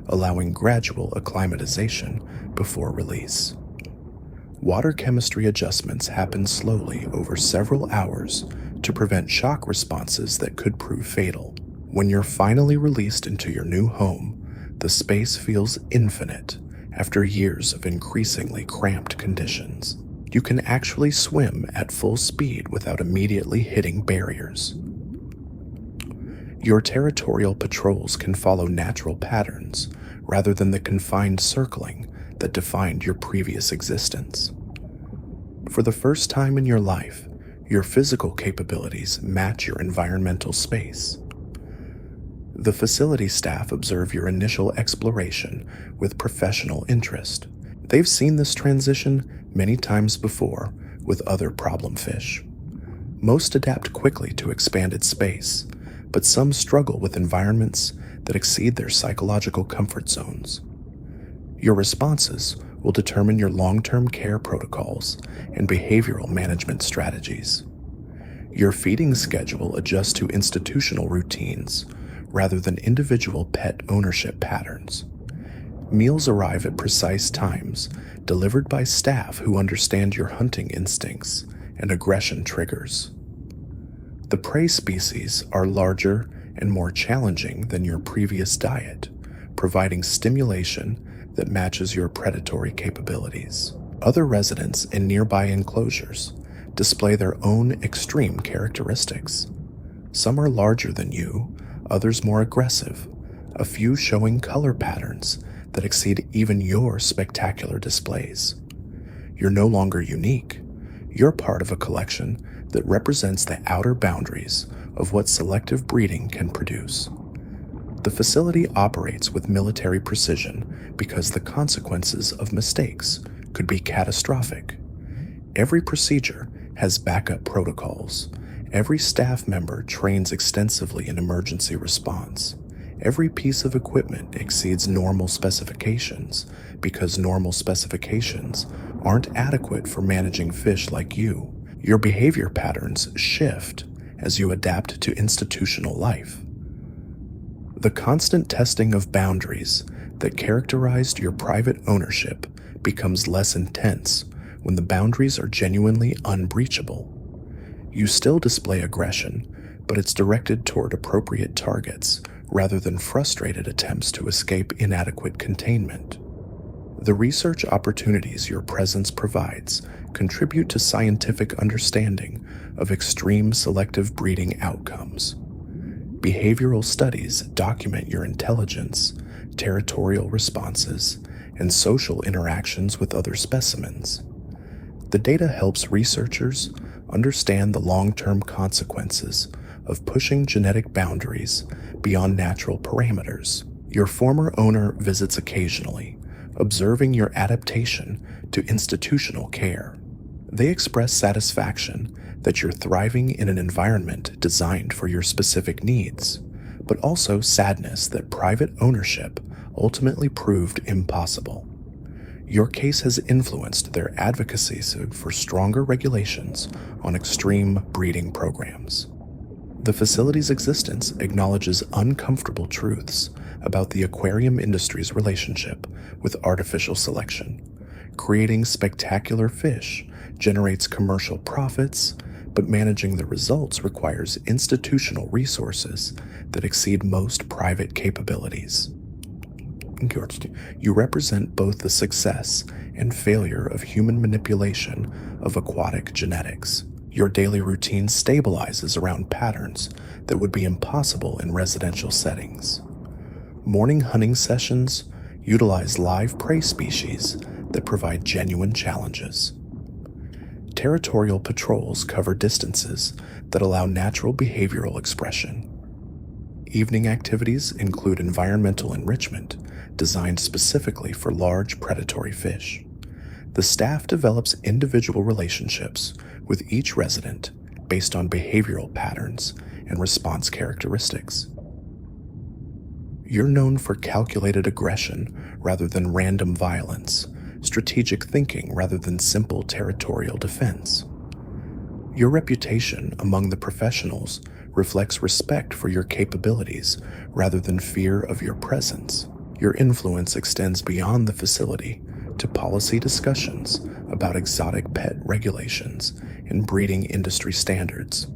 allowing gradual acclimatization before release. Water chemistry adjustments happen slowly over several hours to prevent shock responses that could prove fatal. When you're finally released into your new home, the space feels infinite after years of increasingly cramped conditions. You can actually swim at full speed without immediately hitting barriers. Your territorial patrols can follow natural patterns rather than the confined circling that defined your previous existence. For the first time in your life, your physical capabilities match your environmental space. The facility staff observe your initial exploration with professional interest. They've seen this transition many times before with other problem fish. Most adapt quickly to expanded space, but some struggle with environments that exceed their psychological comfort zones. Your responses will determine your long-term care protocols and behavioral management strategies. Your feeding schedule adjusts to institutional routines rather than individual pet ownership patterns. Meals arrive at precise times, delivered by staff who understand your hunting instincts and aggression triggers. The prey species are larger and more challenging than your previous diet, providing stimulation that matches your predatory capabilities. Other residents in nearby enclosures display their own extreme characteristics. Some are larger than you, others more aggressive, a few showing color patterns that exceed even your spectacular displays. You're no longer unique. You're part of a collection that represents the outer boundaries of what selective breeding can produce. The facility operates with military precision because the consequences of mistakes could be catastrophic. Every procedure has backup protocols. Every staff member trains extensively in emergency response. Every piece of equipment exceeds normal specifications because normal specifications aren't adequate for managing fish like you. Your behavior patterns shift as you adapt to institutional life. The constant testing of boundaries that characterized your private ownership becomes less intense when the boundaries are genuinely unbreachable. You still display aggression, but it's directed toward appropriate targets rather than frustrated attempts to escape inadequate containment. The research opportunities your presence provides contribute to scientific understanding of extreme selective breeding outcomes. Behavioral studies document your intelligence, territorial responses, and social interactions with other specimens. The data helps researchers understand the long-term consequences of pushing genetic boundaries beyond natural parameters. Your former owner visits occasionally, observing your adaptation to institutional care. They express satisfaction that you're thriving in an environment designed for your specific needs, but also sadness that private ownership ultimately proved impossible. Your case has influenced their advocacy for stronger regulations on extreme breeding programs. The facility's existence acknowledges uncomfortable truths about the aquarium industry's relationship with artificial selection. Creating spectacular fish generates commercial profits, but managing the results requires institutional resources that exceed most private capabilities. You represent both the success and failure of human manipulation of aquatic genetics. Your daily routine stabilizes around patterns that would be impossible in residential settings. Morning hunting sessions utilize live prey species that provide genuine challenges. Territorial patrols cover distances that allow natural behavioral expression. Evening activities include environmental enrichment designed specifically for large predatory fish. The staff develops individual relationships with each resident based on behavioral patterns and response characteristics. You're known for calculated aggression rather than random violence, strategic thinking rather than simple territorial defense. Your reputation among the professionals reflects respect for your capabilities rather than fear of your presence. Your influence extends beyond the facility to policy discussions about exotic pet regulations and breeding industry standards.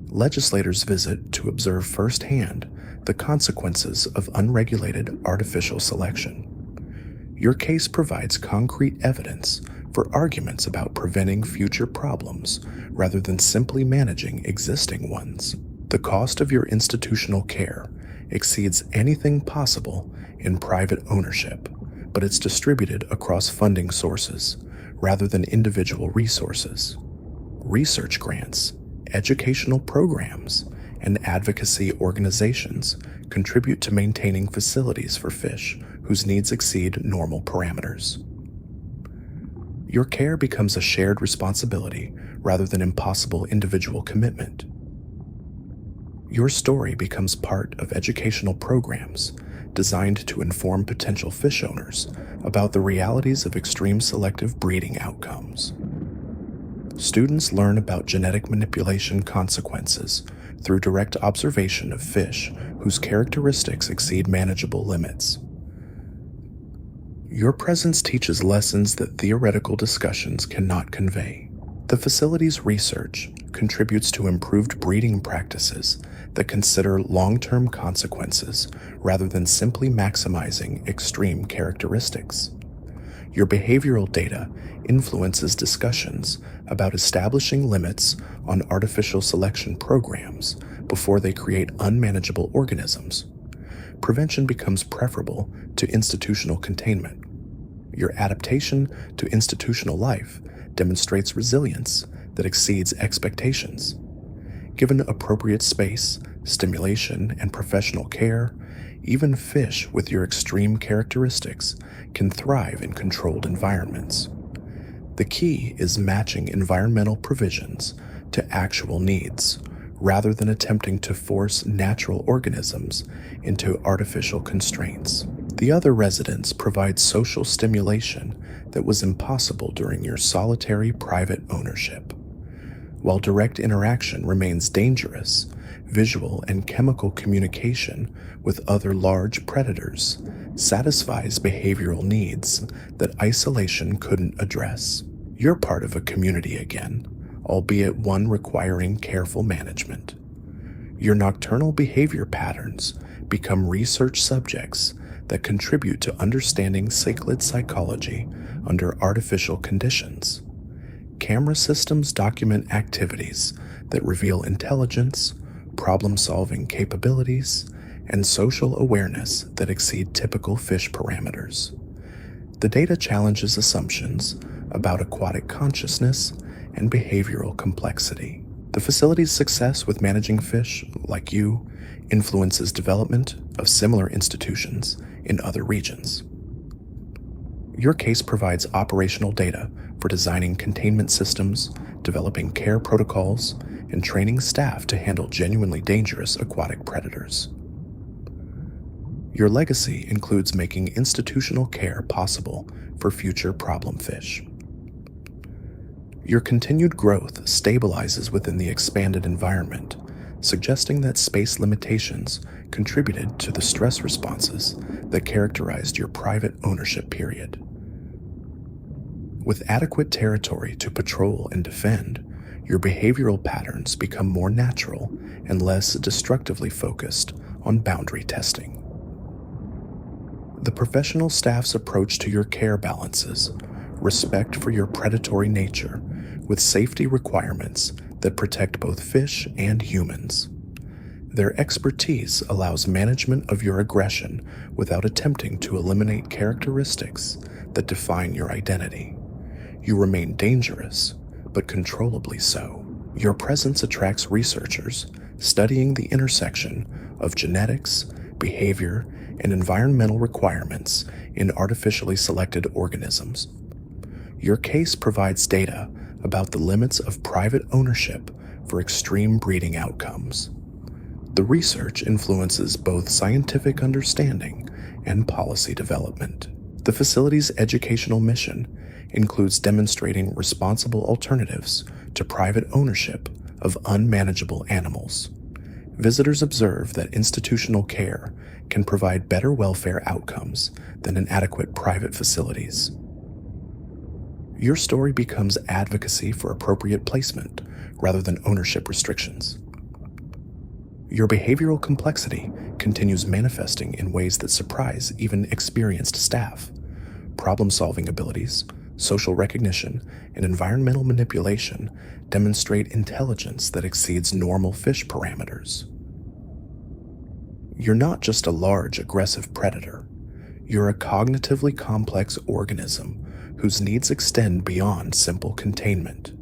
Legislators visit to observe firsthand the consequences of unregulated artificial selection. Your case provides concrete evidence for arguments about preventing future problems rather than simply managing existing ones. The cost of your institutional care exceeds anything possible in private ownership, but it's distributed across funding sources rather than individual resources. Research grants, educational programs, and advocacy organizations contribute to maintaining facilities for fish whose needs exceed normal parameters. Your care becomes a shared responsibility rather than impossible individual commitment. Your story becomes part of educational programs designed to inform potential fish owners about the realities of extreme selective breeding outcomes. Students learn about genetic manipulation consequences through direct observation of fish whose characteristics exceed manageable limits. Your presence teaches lessons that theoretical discussions cannot convey. The facility's research contributes to improved breeding practices that consider long-term consequences rather than simply maximizing extreme characteristics. Your behavioral data influences discussions about establishing limits on artificial selection programs before they create unmanageable organisms. Prevention becomes preferable to institutional containment. Your adaptation to institutional life demonstrates resilience that exceeds expectations. Given appropriate space, stimulation, and professional care, even fish with your extreme characteristics can thrive in controlled environments. The key is matching environmental provisions to actual needs, rather than attempting to force natural organisms into artificial constraints. The other residents provide social stimulation that was impossible during your solitary private ownership. While direct interaction remains dangerous, visual and chemical communication with other large predators satisfies behavioral needs that isolation couldn't address. You're part of a community again, albeit one requiring careful management. Your nocturnal behavior patterns become research subjects that contribute to understanding cichlid psychology under artificial conditions. Camera systems document activities that reveal intelligence, problem-solving capabilities, and social awareness that exceed typical fish parameters. The data challenges assumptions about aquatic consciousness and behavioral complexity. The facility's success with managing fish, like you, influences development of similar institutions in other regions. Your case provides operational data for designing containment systems, developing care protocols, and training staff to handle genuinely dangerous aquatic predators. Your legacy includes making institutional care possible for future problem fish. Your continued growth stabilizes within the expanded environment, suggesting that space limitations contributed to the stress responses that characterized your private ownership period. With adequate territory to patrol and defend, your behavioral patterns become more natural and less destructively focused on boundary testing. The professional staff's approach to your care balances respect for your predatory nature with safety requirements that protect both fish and humans. Their expertise allows management of your aggression without attempting to eliminate characteristics that define your identity. You remain dangerous, but controllably so. Your presence attracts researchers studying the intersection of genetics, behavior, and environmental requirements in artificially selected organisms. Your case provides data about the limits of private ownership for extreme breeding outcomes. The research influences both scientific understanding and policy development. The facility's educational mission includes demonstrating responsible alternatives to private ownership of unmanageable animals. Visitors observe that institutional care can provide better welfare outcomes than inadequate private facilities. Your story becomes advocacy for appropriate placement rather than ownership restrictions. Your behavioral complexity continues manifesting in ways that surprise even experienced staff. Problem-solving abilities, social recognition, and environmental manipulation demonstrate intelligence that exceeds normal fish parameters. You're not just a large, aggressive predator. You're a cognitively complex organism whose needs extend beyond simple containment.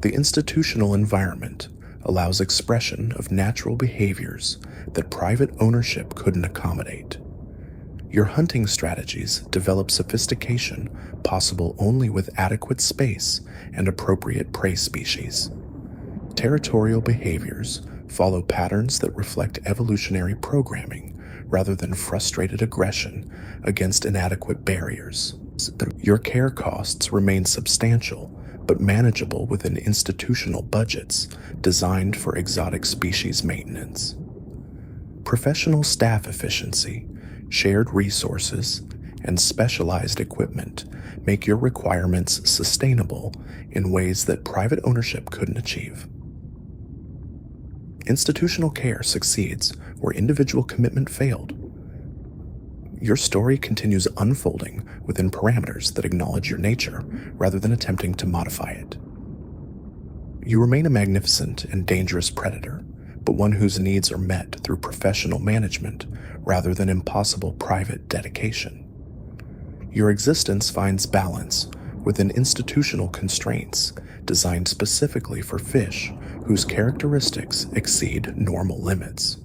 The institutional environment allows expression of natural behaviors that private ownership couldn't accommodate. Your hunting strategies develop sophistication possible only with adequate space and appropriate prey species. Territorial behaviors follow patterns that reflect evolutionary programming rather than frustrated aggression against inadequate barriers. Your care costs remain substantial but manageable within institutional budgets designed for exotic species maintenance. Professional staff efficiency, shared resources, and specialized equipment make your requirements sustainable in ways that private ownership couldn't achieve. Institutional care succeeds where individual commitment failed. Your story continues unfolding within parameters that acknowledge your nature rather than attempting to modify it. You remain a magnificent and dangerous predator, but one whose needs are met through professional management rather than impossible private dedication. Your existence finds balance within institutional constraints designed specifically for fish whose characteristics exceed normal limits.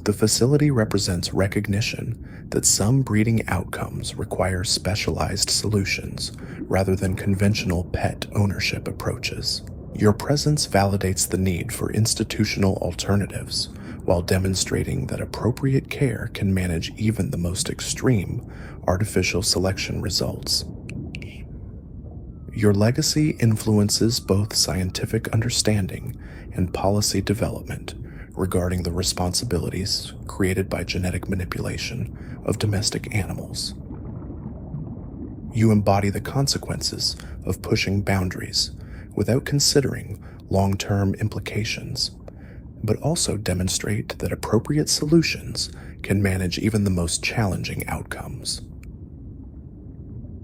The facility represents recognition that some breeding outcomes require specialized solutions rather than conventional pet ownership approaches. Your presence validates the need for institutional alternatives while demonstrating that appropriate care can manage even the most extreme artificial selection results. Your legacy influences both scientific understanding and policy development regarding the responsibilities created by genetic manipulation of domestic animals. You embody the consequences of pushing boundaries without considering long-term implications, but also demonstrate that appropriate solutions can manage even the most challenging outcomes.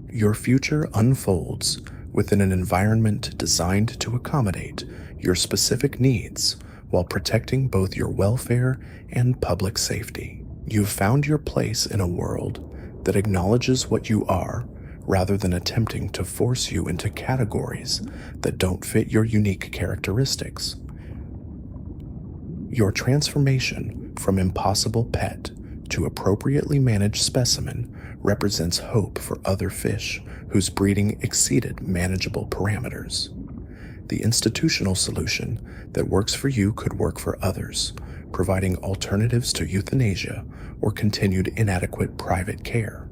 Your future unfolds within an environment designed to accommodate your specific needs while protecting both your welfare and public safety. You've found your place in a world that acknowledges what you are rather than attempting to force you into categories that don't fit your unique characteristics. Your transformation from impossible pet to appropriately managed specimen represents hope for other fish whose breeding exceeded manageable parameters. The institutional solution that works for you could work for others, providing alternatives to euthanasia or continued inadequate private care.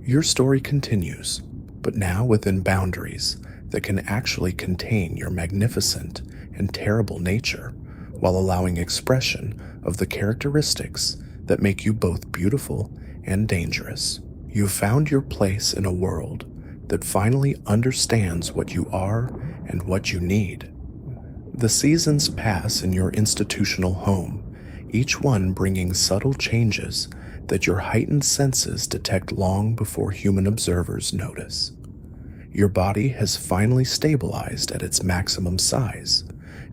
Your story continues, but now within boundaries that can actually contain your magnificent and terrible nature while allowing expression of the characteristics that make you both beautiful and dangerous. You've found your place in a world that finally understands what you are and what you need. The seasons pass in your institutional home, each one bringing subtle changes that your heightened senses detect long before human observers notice. Your body has finally stabilized at its maximum size,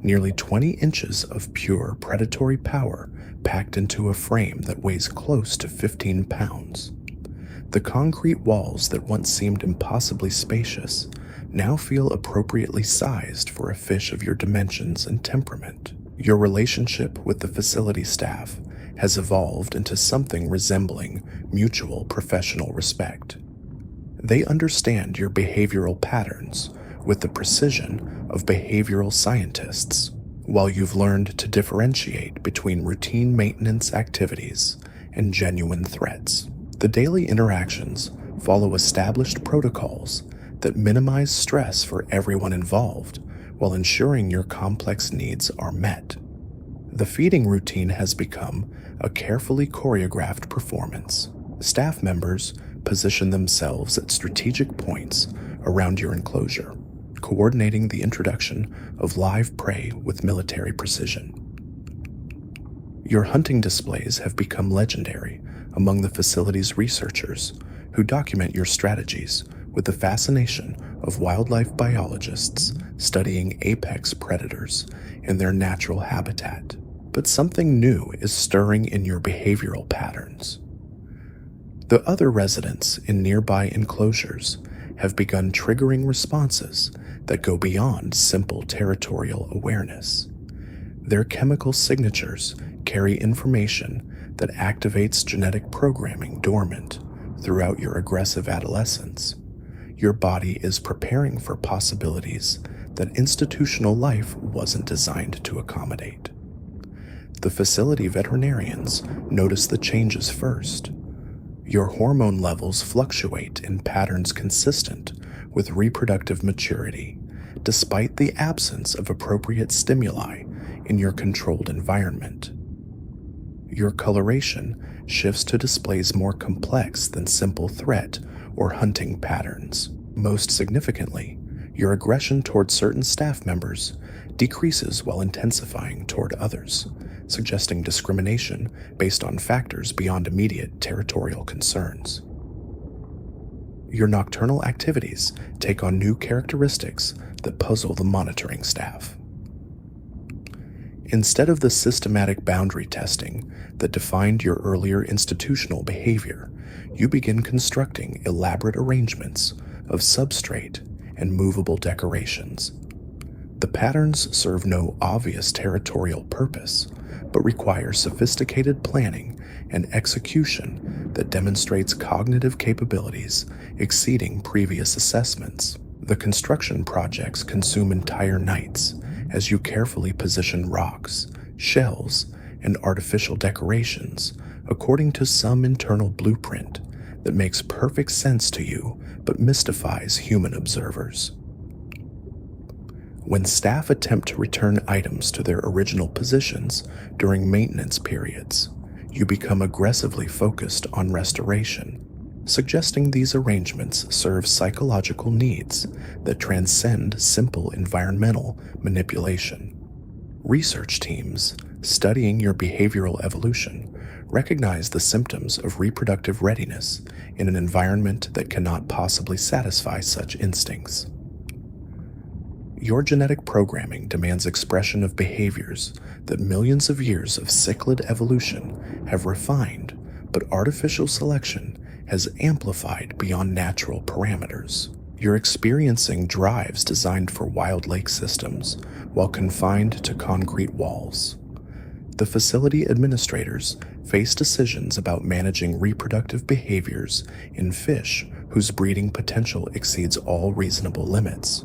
nearly 20 inches of pure predatory power packed into a frame that weighs close to 15 pounds. The concrete walls that once seemed impossibly spacious now feel appropriately sized for a fish of your dimensions and temperament. Your relationship with the facility staff has evolved into something resembling mutual professional respect. They understand your behavioral patterns with the precision of behavioral scientists, while you've learned to differentiate between routine maintenance activities and genuine threats. The daily interactions follow established protocols that minimize stress for everyone involved while ensuring your complex needs are met. The feeding routine has become a carefully choreographed performance. Staff members position themselves at strategic points around your enclosure, coordinating the introduction of live prey with military precision. Your hunting displays have become legendary among the facility's researchers, who document your strategies with the fascination of wildlife biologists studying apex predators in their natural habitat. But something new is stirring in your behavioral patterns. The other residents in nearby enclosures have begun triggering responses that go beyond simple territorial awareness. Their chemical signatures carry information that activates genetic programming dormant throughout your aggressive adolescence. Your body is preparing for possibilities that institutional life wasn't designed to accommodate. The facility veterinarians notice the changes first. Your hormone levels fluctuate in patterns consistent with reproductive maturity, despite the absence of appropriate stimuli in your controlled environment. Your coloration shifts to displays more complex than simple threat or hunting patterns. Most significantly, your aggression toward certain staff members decreases while intensifying toward others, suggesting discrimination based on factors beyond immediate territorial concerns. Your nocturnal activities take on new characteristics that puzzle the monitoring staff. Instead of the systematic boundary testing that defined your earlier institutional behavior, you begin constructing elaborate arrangements of substrate and movable decorations. The patterns serve no obvious territorial purpose, but require sophisticated planning and execution that demonstrates cognitive capabilities exceeding previous assessments. The construction projects consume entire nights as you carefully position rocks, shells, and artificial decorations according to some internal blueprint that makes perfect sense to you but mystifies human observers. When staff attempt to return items to their original positions during maintenance periods, you become aggressively focused on restoration, suggesting these arrangements serve psychological needs that transcend simple environmental manipulation. Research teams studying your behavioral evolution recognize the symptoms of reproductive readiness in an environment that cannot possibly satisfy such instincts. Your genetic programming demands expression of behaviors that millions of years of cichlid evolution have refined, but artificial selection has amplified beyond natural parameters. You're experiencing drives designed for wild lake systems while confined to concrete walls. The facility administrators face decisions about managing reproductive behaviors in fish whose breeding potential exceeds all reasonable limits.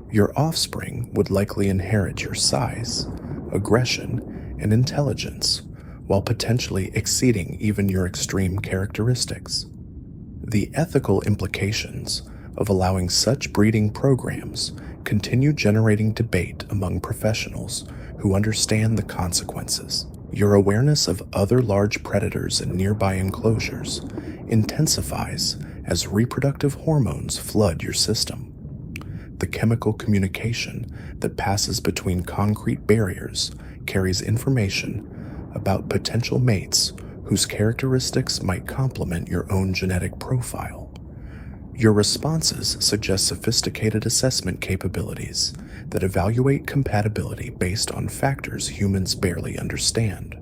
Your offspring would likely inherit your size, aggression, and intelligence, while potentially exceeding even your extreme characteristics. The ethical implications of allowing such breeding programs continue generating debate among professionals who understand the consequences. Your awareness of other large predators in nearby enclosures intensifies as reproductive hormones flood your system. The chemical communication that passes between concrete barriers carries information about potential mates whose characteristics might complement your own genetic profile. Your responses suggest sophisticated assessment capabilities that evaluate compatibility based on factors humans barely understand.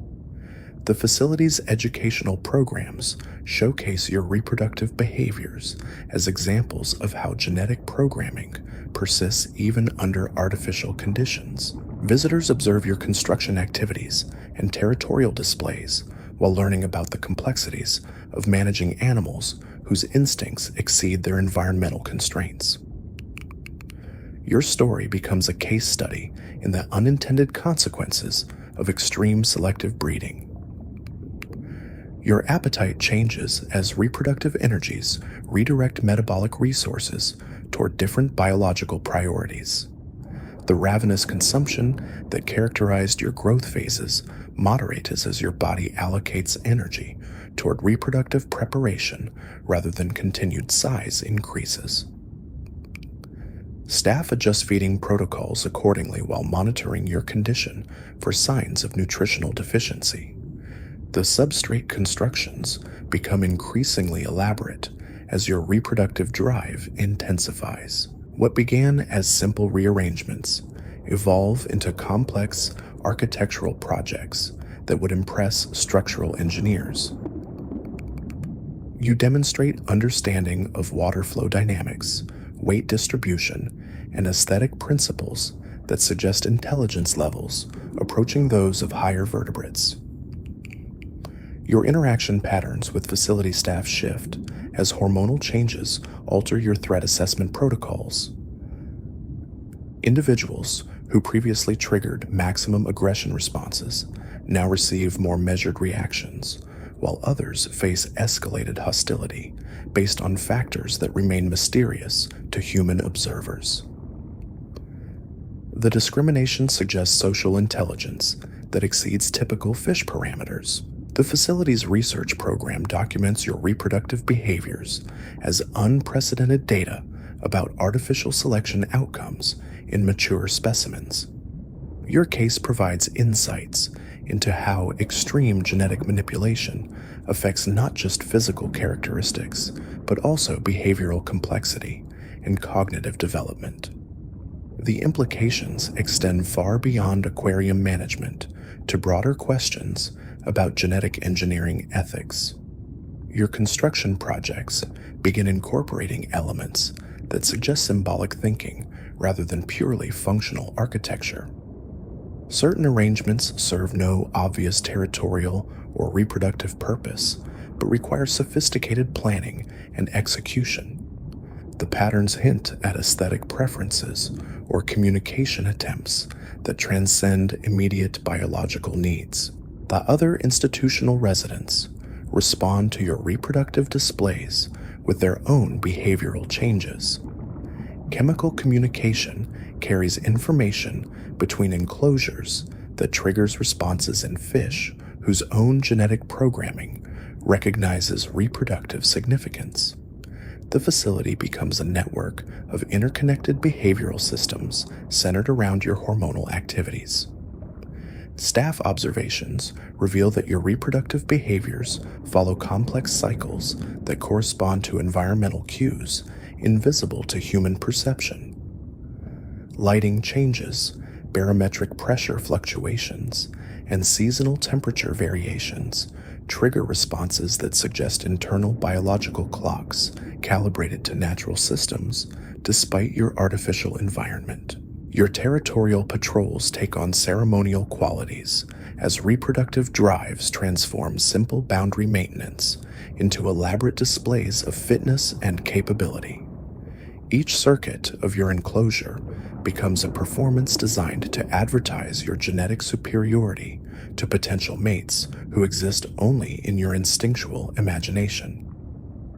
The facility's educational programs showcase your reproductive behaviors as examples of how genetic programming persists even under artificial conditions. Visitors observe your construction activities and territorial displays while learning about the complexities of managing animals whose instincts exceed their environmental constraints. Your story becomes a case study in the unintended consequences of extreme selective breeding. Your appetite changes as reproductive energies redirect metabolic resources toward different biological priorities. The ravenous consumption that characterized your growth phases moderates as your body allocates energy toward reproductive preparation rather than continued size increases. Staff adjust feeding protocols accordingly while monitoring your condition for signs of nutritional deficiency. The substrate constructions become increasingly elaborate as your reproductive drive intensifies. What began as simple rearrangements evolve into complex architectural projects that would impress structural engineers. You demonstrate understanding of water flow dynamics, weight distribution, and aesthetic principles that suggest intelligence levels approaching those of higher vertebrates. Your interaction patterns with facility staff shift as hormonal changes alter your threat assessment protocols. Individuals who previously triggered maximum aggression responses now receive more measured reactions, while others face escalated hostility based on factors that remain mysterious to human observers. The discrimination suggests social intelligence that exceeds typical fish parameters. The facility's research program documents your reproductive behaviors as unprecedented data about artificial selection outcomes in mature specimens. Your case provides insights into how extreme genetic manipulation affects not just physical characteristics, but also behavioral complexity and cognitive development. The implications extend far beyond aquarium management to broader questions about genetic engineering ethics. Your construction projects begin incorporating elements that suggest symbolic thinking rather than purely functional architecture. Certain arrangements serve no obvious territorial or reproductive purpose, but require sophisticated planning and execution. The patterns hint at aesthetic preferences or communication attempts that transcend immediate biological needs. The other institutional residents respond to your reproductive displays with their own behavioral changes. Chemical communication carries information between enclosures that triggers responses in fish whose own genetic programming recognizes reproductive significance. The facility becomes a network of interconnected behavioral systems centered around your hormonal activities. Staff observations reveal that your reproductive behaviors follow complex cycles that correspond to environmental cues invisible to human perception. Lighting changes, barometric pressure fluctuations, and seasonal temperature variations trigger responses that suggest internal biological clocks calibrated to natural systems despite your artificial environment. Your territorial patrols take on ceremonial qualities as reproductive drives transform simple boundary maintenance into elaborate displays of fitness and capability. Each circuit of your enclosure becomes a performance designed to advertise your genetic superiority to potential mates who exist only in your instinctual imagination.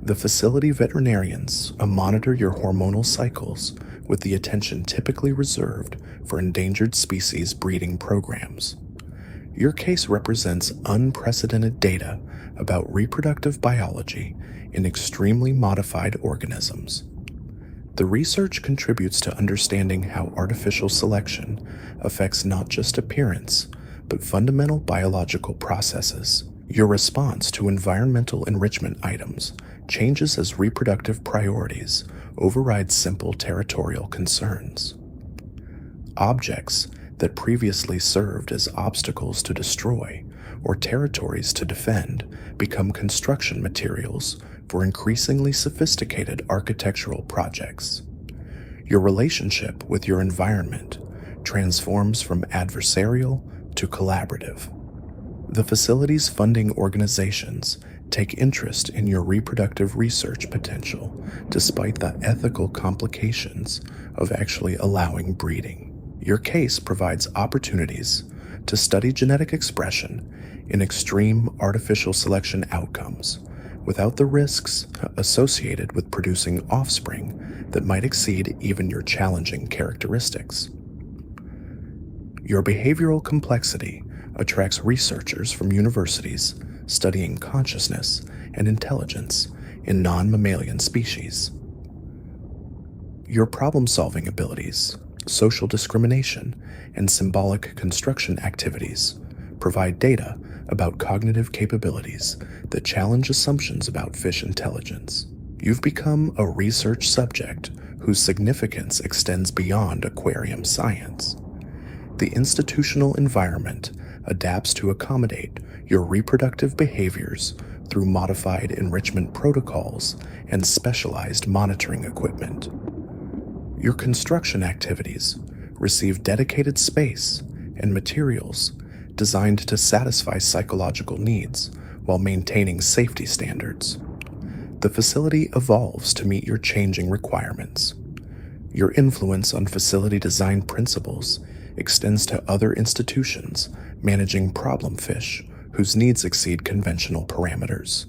The facility veterinarians monitor your hormonal cycles with the attention typically reserved for endangered species breeding programs. Your case represents unprecedented data about reproductive biology in extremely modified organisms. The research contributes to understanding how artificial selection affects not just appearance, but fundamental biological processes. Your response to environmental enrichment items changes as reproductive priorities override simple territorial concerns. Objects that previously served as obstacles to destroy or territories to defend become construction materials for increasingly sophisticated architectural projects. Your relationship with your environment transforms from adversarial to collaborative. The facility's funding organizations take interest in your reproductive research potential despite the ethical complications of actually allowing breeding. Your case provides opportunities to study genetic expression in extreme artificial selection outcomes without the risks associated with producing offspring that might exceed even your challenging characteristics. Your behavioral complexity attracts researchers from universities studying consciousness and intelligence in non-mammalian species. Your problem-solving abilities, social discrimination, and symbolic construction activities provide data about cognitive capabilities that challenge assumptions about fish intelligence. You've become a research subject whose significance extends beyond aquarium science. The institutional environment adapts to accommodate your reproductive behaviors through modified enrichment protocols and specialized monitoring equipment. Your construction activities receive dedicated space and materials designed to satisfy psychological needs while maintaining safety standards. The facility evolves to meet your changing requirements. Your influence on facility design principles extends to other institutions managing problem fish whose needs exceed conventional parameters.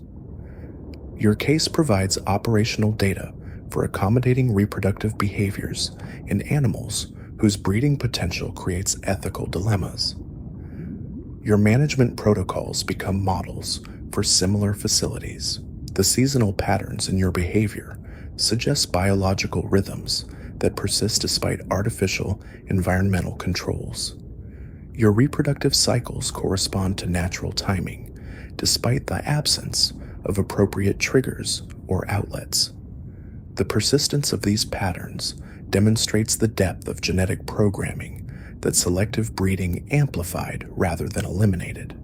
Your case provides operational data for accommodating reproductive behaviors in animals whose breeding potential creates ethical dilemmas. Your management protocols become models for similar facilities. The seasonal patterns in your behavior suggest biological rhythms that persist despite artificial environmental controls. Your reproductive cycles correspond to natural timing, despite the absence of appropriate triggers or outlets. The persistence of these patterns demonstrates the depth of genetic programming that selective breeding amplified rather than eliminated.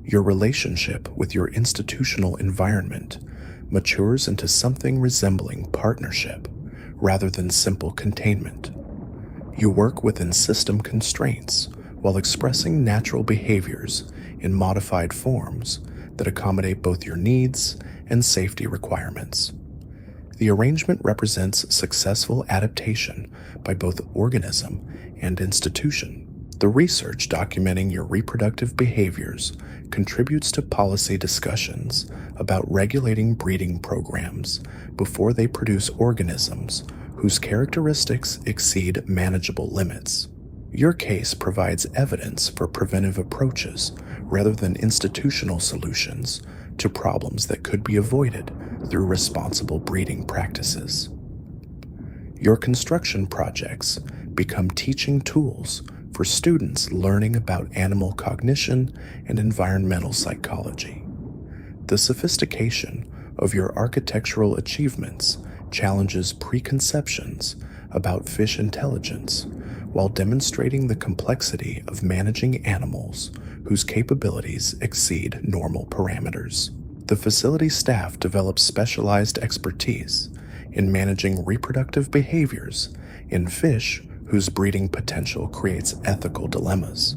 Your relationship with your institutional environment matures into something resembling partnership rather than simple containment. You work within system constraints while expressing natural behaviors in modified forms that accommodate both your needs and safety requirements. The arrangement represents successful adaptation by both organism and institution. The research documenting your reproductive behaviors contributes to policy discussions about regulating breeding programs before they produce organisms whose characteristics exceed manageable limits. Your case provides evidence for preventive approaches rather than institutional solutions to problems that could be avoided through responsible breeding practices. Your construction projects become teaching tools for students learning about animal cognition and environmental psychology. The sophistication of your architectural achievements challenges preconceptions about fish intelligence while demonstrating the complexity of managing animals whose capabilities exceed normal parameters. The facility staff develops specialized expertise in managing reproductive behaviors in fish whose breeding potential creates ethical dilemmas.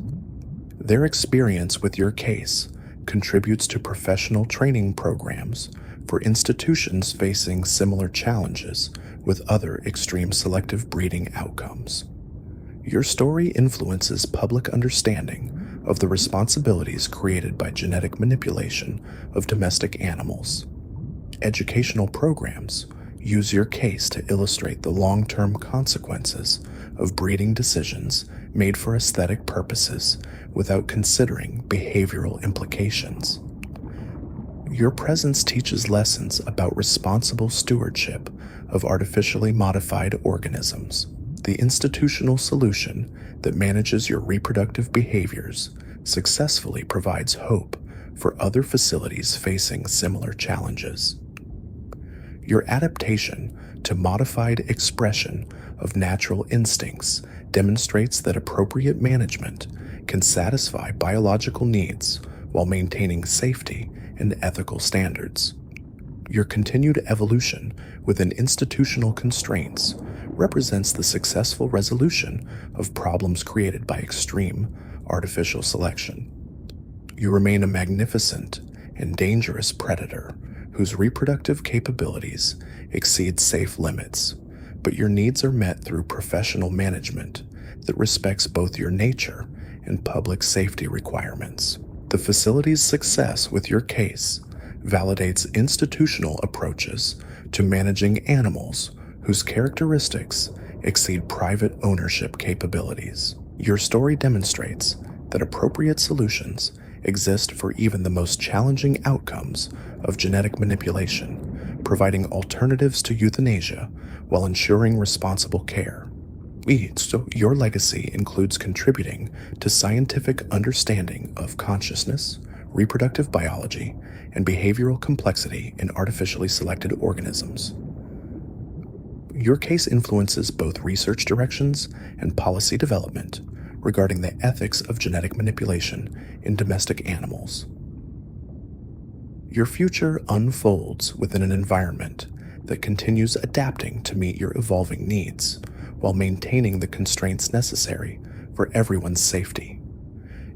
Their experience with your case contributes to professional training programs for institutions facing similar challenges with other extreme selective breeding outcomes. Your story influences public understanding of the responsibilities created by genetic manipulation of domestic animals. Educational programs use your case to illustrate the long-term consequences of breeding decisions made for aesthetic purposes without considering behavioral implications. Your presence teaches lessons about responsible stewardship of artificially modified organisms. The institutional solution that manages your reproductive behaviors successfully provides hope for other facilities facing similar challenges. Your adaptation to modified expression of natural instincts demonstrates that appropriate management can satisfy biological needs while maintaining safety and ethical standards. Your continued evolution within institutional constraints represents the successful resolution of problems created by extreme artificial selection. You remain a magnificent and dangerous predator whose reproductive capabilities exceed safe limits, but your needs are met through professional management that respects both your nature and public safety requirements. The facility's success with your case validates institutional approaches to managing animals whose characteristics exceed private ownership capabilities. Your story demonstrates that appropriate solutions exist for even the most challenging outcomes of genetic manipulation, providing alternatives to euthanasia while ensuring responsible care. So your legacy includes contributing to scientific understanding of consciousness, reproductive biology, and behavioral complexity in artificially selected organisms. Your case influences both research directions and policy development regarding the ethics of genetic manipulation in domestic animals. Your future unfolds within an environment that continues adapting to meet your evolving needs while maintaining the constraints necessary for everyone's safety.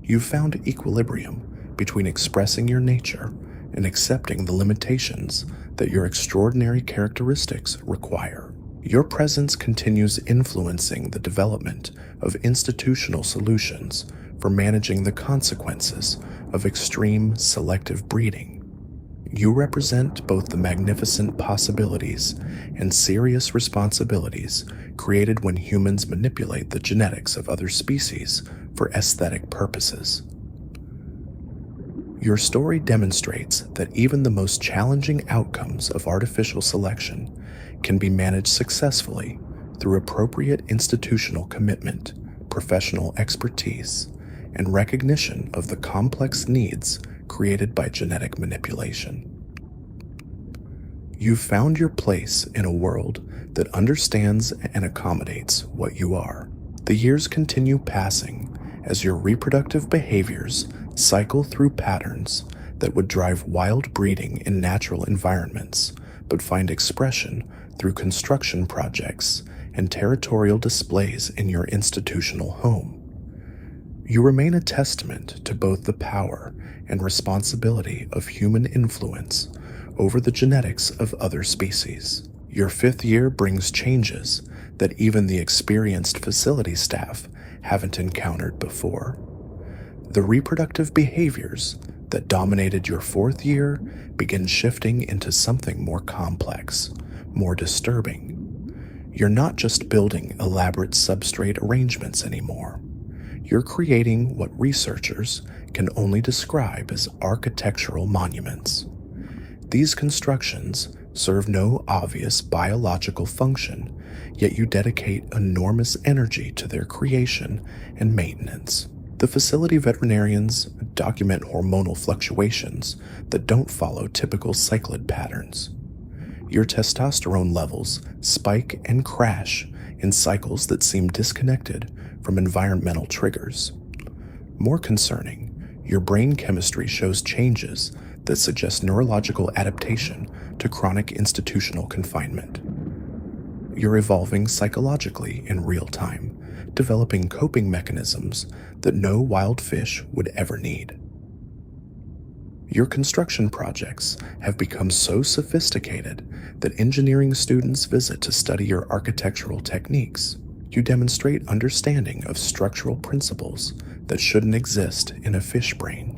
You've found equilibrium between expressing your nature and accepting the limitations that your extraordinary characteristics require. Your presence continues influencing the development of institutional solutions for managing the consequences of extreme selective breeding. You represent both the magnificent possibilities and serious responsibilities created when humans manipulate the genetics of other species for aesthetic purposes. Your story demonstrates that even the most challenging outcomes of artificial selection can be managed successfully through appropriate institutional commitment, professional expertise, and recognition of the complex needs created by genetic manipulation. You've found your place in a world that understands and accommodates what you are. The years continue passing as your reproductive behaviors cycle through patterns that would drive wild breeding in natural environments, but find expression through construction projects and territorial displays in your institutional home. You remain a testament to both the power and responsibility of human influence over the genetics of other species. Your 5th year brings changes that even the experienced facility staff haven't encountered before. The reproductive behaviors that dominated your 4th year begin shifting into something more complex, more disturbing. You're not just building elaborate substrate arrangements anymore. You're creating what researchers can only describe as architectural monuments. These constructions serve no obvious biological function, yet you dedicate enormous energy to their creation and maintenance. The facility veterinarians document hormonal fluctuations that don't follow typical Cichlid patterns. Your testosterone levels spike and crash in cycles that seem disconnected from environmental triggers. More concerning, your brain chemistry shows changes that suggest neurological adaptation to chronic institutional confinement. You're evolving psychologically in real time, developing coping mechanisms that no wild fish would ever need. Your construction projects have become so sophisticated that engineering students visit to study your architectural techniques. You demonstrate understanding of structural principles that shouldn't exist in a fish brain.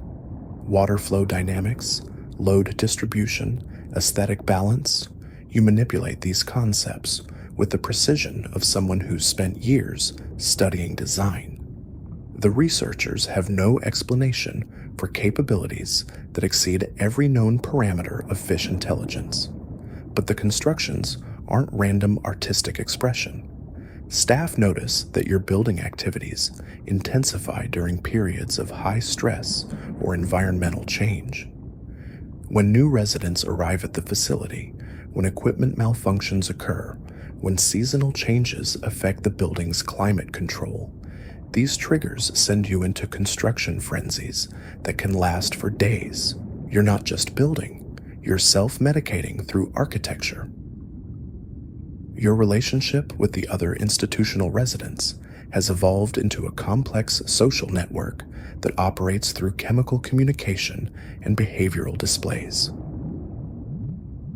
Water flow dynamics, load distribution, aesthetic balance. You manipulate these concepts with the precision of someone who's spent years studying design. The researchers have no explanation for capabilities that exceed every known parameter of fish intelligence. But the constructions aren't random artistic expression. Staff notice that your building activities intensify during periods of high stress or environmental change. When new residents arrive at the facility, when equipment malfunctions occur, when seasonal changes affect the building's climate control, these triggers send you into construction frenzies that can last for days. You're not just building, you're self-medicating through architecture. Your relationship with the other institutional residents has evolved into a complex social network that operates through chemical communication and behavioral displays.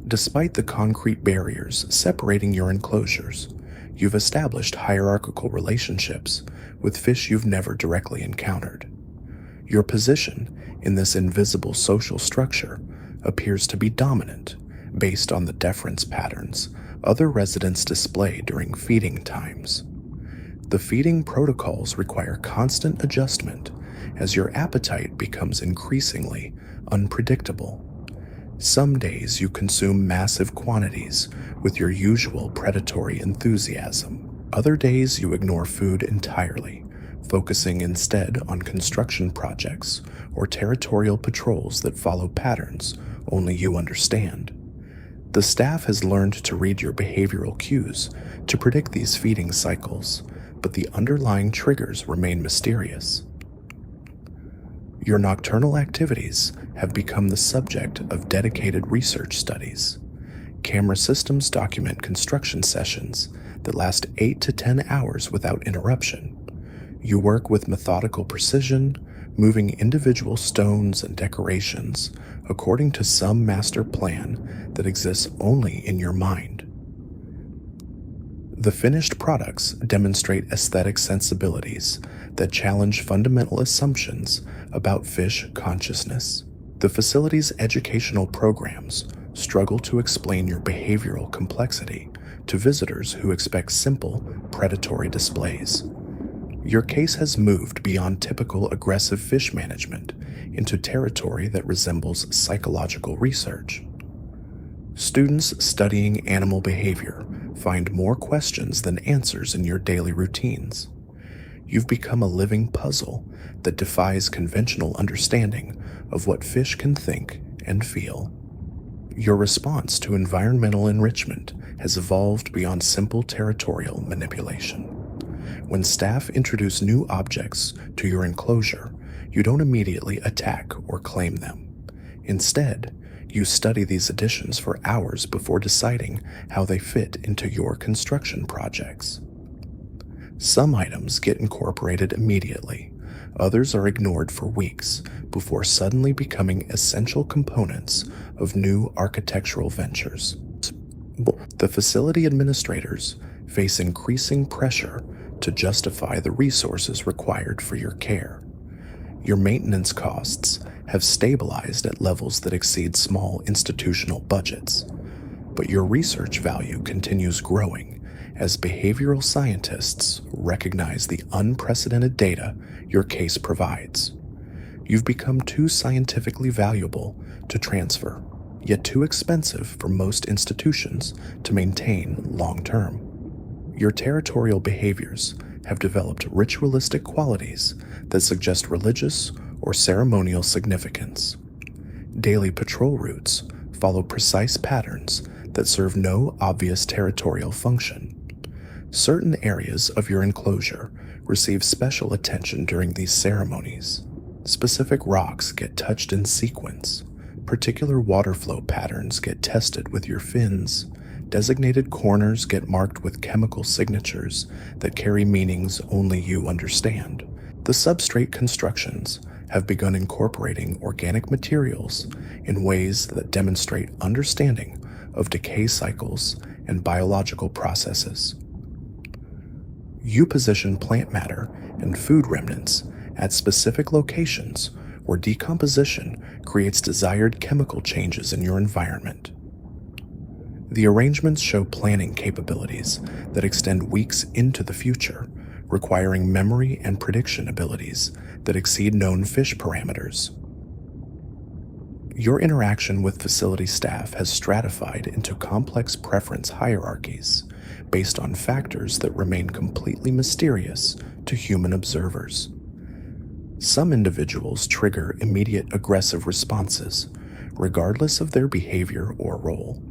Despite the concrete barriers separating your enclosures, you've established hierarchical relationships with fish you've never directly encountered. Your position in this invisible social structure appears to be dominant based on the deference patterns other residents display during feeding times. The feeding protocols require constant adjustment as your appetite becomes increasingly unpredictable. Some days you consume massive quantities with your usual predatory enthusiasm. Other days you ignore food entirely, focusing instead on construction projects or territorial patrols that follow patterns only you understand. The staff has learned to read your behavioral cues to predict these feeding cycles, but the underlying triggers remain mysterious. Your nocturnal activities have become the subject of dedicated research studies. Camera systems document construction sessions that last 8 to 10 hours without interruption. You work with methodical precision, moving individual stones and decorations according to some master plan that exists only in your mind. The finished products demonstrate aesthetic sensibilities that challenge fundamental assumptions about fish consciousness. The facility's educational programs struggle to explain your behavioral complexity to visitors who expect simple, predatory displays. Your case has moved beyond typical aggressive fish management into territory that resembles psychological research. Students studying animal behavior find more questions than answers in your daily routines. You've become a living puzzle that defies conventional understanding of what fish can think and feel. Your response to environmental enrichment has evolved beyond simple territorial manipulation. When staff introduce new objects to your enclosure, you don't immediately attack or claim them. Instead, you study these additions for hours before deciding how they fit into your construction projects. Some items get incorporated immediately, others are ignored for weeks before suddenly becoming essential components of new architectural ventures. The facility administrators face increasing pressure to justify the resources required for your care. Your maintenance costs have stabilized at levels that exceed small institutional budgets, but your research value continues growing as behavioral scientists recognize the unprecedented data your case provides. You've become too scientifically valuable to transfer, yet too expensive for most institutions to maintain long-term. Your territorial behaviors have developed ritualistic qualities that suggest religious or ceremonial significance. Daily patrol routes follow precise patterns that serve no obvious territorial function. Certain areas of your enclosure receive special attention during these ceremonies. Specific rocks get touched in sequence. Particular water flow patterns get tested with your fins. Designated corners get marked with chemical signatures that carry meanings only you understand. The substrate constructions have begun incorporating organic materials in ways that demonstrate understanding of decay cycles and biological processes. You position plant matter and food remnants at specific locations where decomposition creates desired chemical changes in your environment. The arrangements show planning capabilities that extend weeks into the future, requiring memory and prediction abilities that exceed known fish parameters. Your interaction with facility staff has stratified into complex preference hierarchies based on factors that remain completely mysterious to human observers. Some individuals trigger immediate aggressive responses, regardless of their behavior or role.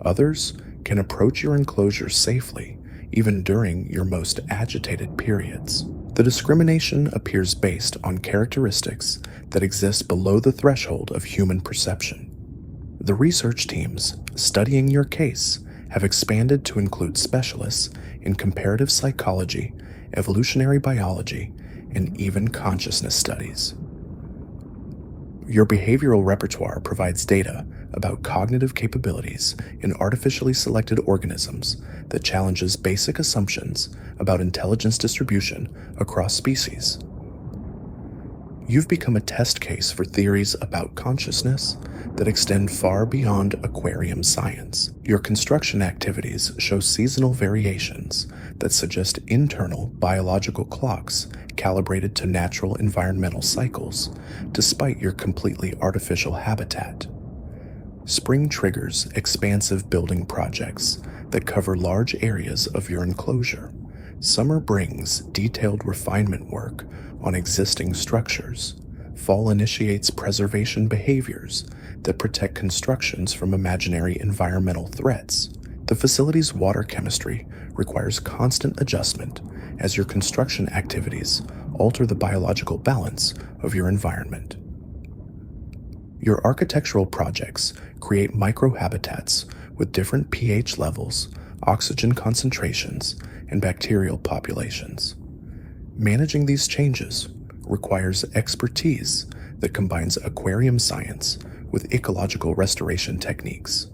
Others can approach your enclosure safely, even during your most agitated periods. The discrimination appears based on characteristics that exist below the threshold of human perception. The research teams studying your case have expanded to include specialists in comparative psychology evolutionary biology, and even consciousness studies. Your behavioral repertoire provides data about cognitive capabilities in artificially selected organisms that challenges basic assumptions about intelligence distribution across species. You've become a test case for theories about consciousness that extend far beyond aquarium science. Your construction activities show seasonal variations that suggest internal biological clocks calibrated to natural environmental cycles, despite your completely artificial habitat. Spring triggers expansive building projects that cover large areas of your enclosure. Summer brings detailed refinement work on existing structures. Fall initiates preservation behaviors that protect constructions from imaginary environmental threats. The facility's water chemistry requires constant adjustment as your construction activities alter the biological balance of your environment. Your architectural projects create microhabitats with different pH levels, oxygen concentrations, and bacterial populations. Managing these changes requires expertise that combines aquarium science with ecological restoration techniques.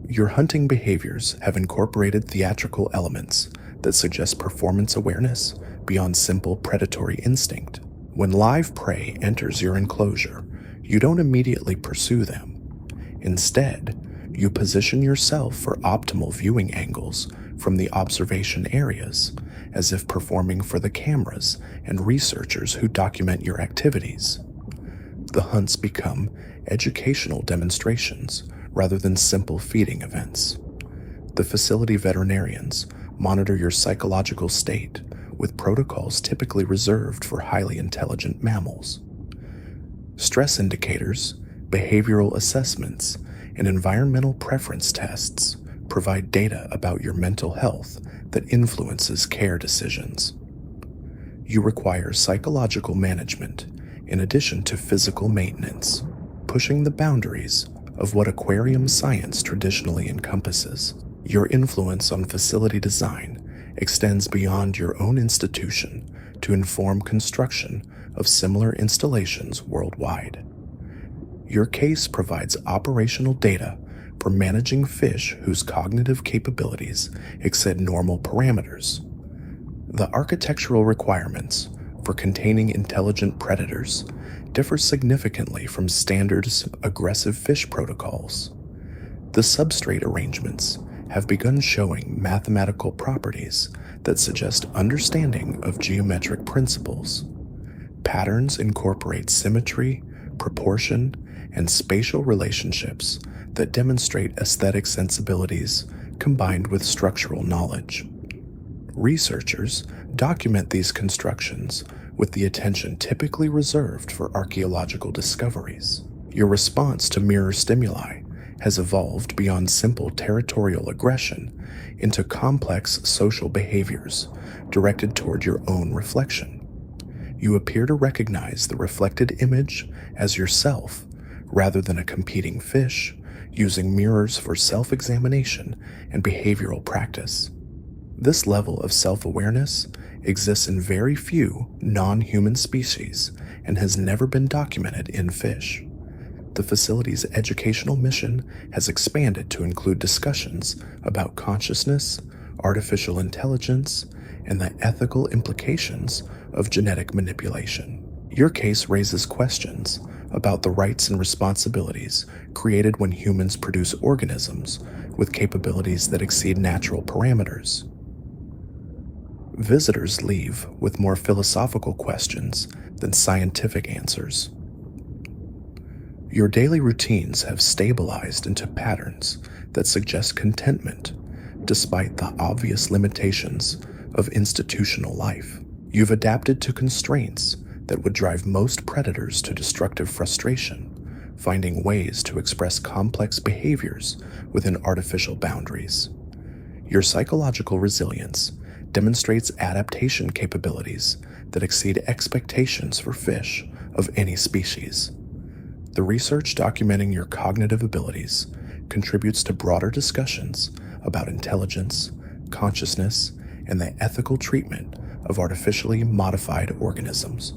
Your hunting behaviors have incorporated theatrical elements that suggest performance awareness beyond simple predatory instinct. When live prey enters your enclosure, you don't immediately pursue them. Instead, you position yourself for optimal viewing angles from the observation areas, as if performing for the cameras and researchers who document your activities. The hunts become educational demonstrations rather than simple feeding events. The facility veterinarians monitor your psychological state with protocols typically reserved for highly intelligent mammals. Stress indicators, behavioral assessments, and environmental preference tests provide data about your mental health that influences care decisions. You require psychological management in addition to physical maintenance, pushing the boundaries of what aquarium science traditionally encompasses. Your influence on facility design extends beyond your own institution to inform construction of similar installations worldwide. Your case provides operational data for managing fish whose cognitive capabilities exceed normal parameters. The architectural requirements for containing intelligent predators differ significantly from standards aggressive fish protocols. The substrate arrangements have begun showing mathematical properties that suggest understanding of geometric principles. Patterns incorporate symmetry, proportion, and spatial relationships that demonstrate aesthetic sensibilities combined with structural knowledge. Researchers document these constructions with the attention typically reserved for archaeological discoveries. Your response to mirror stimuli has evolved beyond simple territorial aggression into complex social behaviors directed toward your own reflection. You appear to recognize the reflected image as yourself rather than a competing fish, using mirrors for self-examination and behavioral practice. This level of self-awareness exists in very few non-human species and has never been documented in fish. The facility's educational mission has expanded to include discussions about consciousness, artificial intelligence, and the ethical implications of genetic manipulation. Your case raises questions about the rights and responsibilities created when humans produce organisms with capabilities that exceed natural parameters. Visitors leave with more philosophical questions than scientific answers. Your daily routines have stabilized into patterns that suggest contentment, despite the obvious limitations of institutional life. You've adapted to constraints that would drive most predators to destructive frustration, finding ways to express complex behaviors within artificial boundaries. Your psychological resilience demonstrates adaptation capabilities that exceed expectations for fish of any species. The research documenting your cognitive abilities contributes to broader discussions about intelligence, consciousness, and the ethical treatment of artificially modified organisms.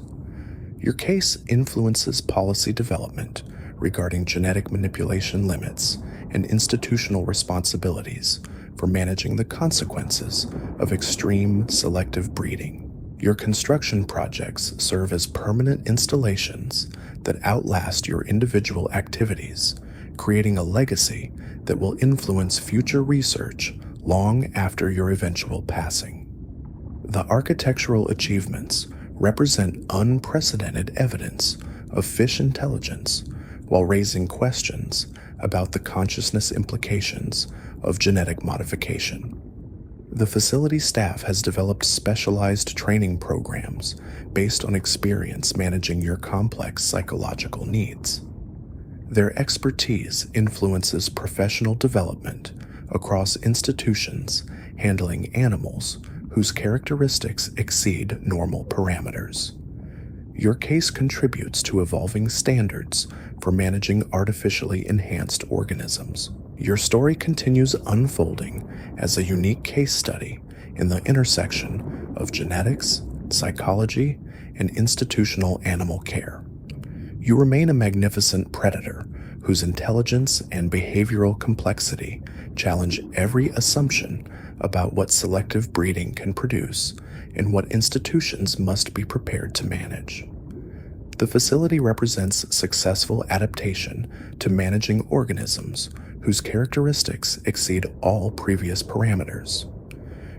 Your case influences policy development regarding genetic manipulation limits and institutional responsibilities for managing the consequences of extreme selective breeding. Your construction projects serve as permanent installations that outlast your individual activities, creating a legacy that will influence future research long after your eventual passing. The architectural achievements represent unprecedented evidence of fish intelligence while raising questions about the consciousness implications of genetic modification. The facility staff has developed specialized training programs based on experience managing your complex psychological needs. Their expertise influences professional development across institutions handling animals whose characteristics exceed normal parameters. Your case contributes to evolving standards for managing artificially enhanced organisms. Your story continues unfolding as a unique case study in the intersection of genetics, psychology, and institutional animal care. You remain a magnificent predator whose intelligence and behavioral complexity challenge every assumption about what selective breeding can produce and what institutions must be prepared to manage. The facility represents successful adaptation to managing organisms whose characteristics exceed all previous parameters.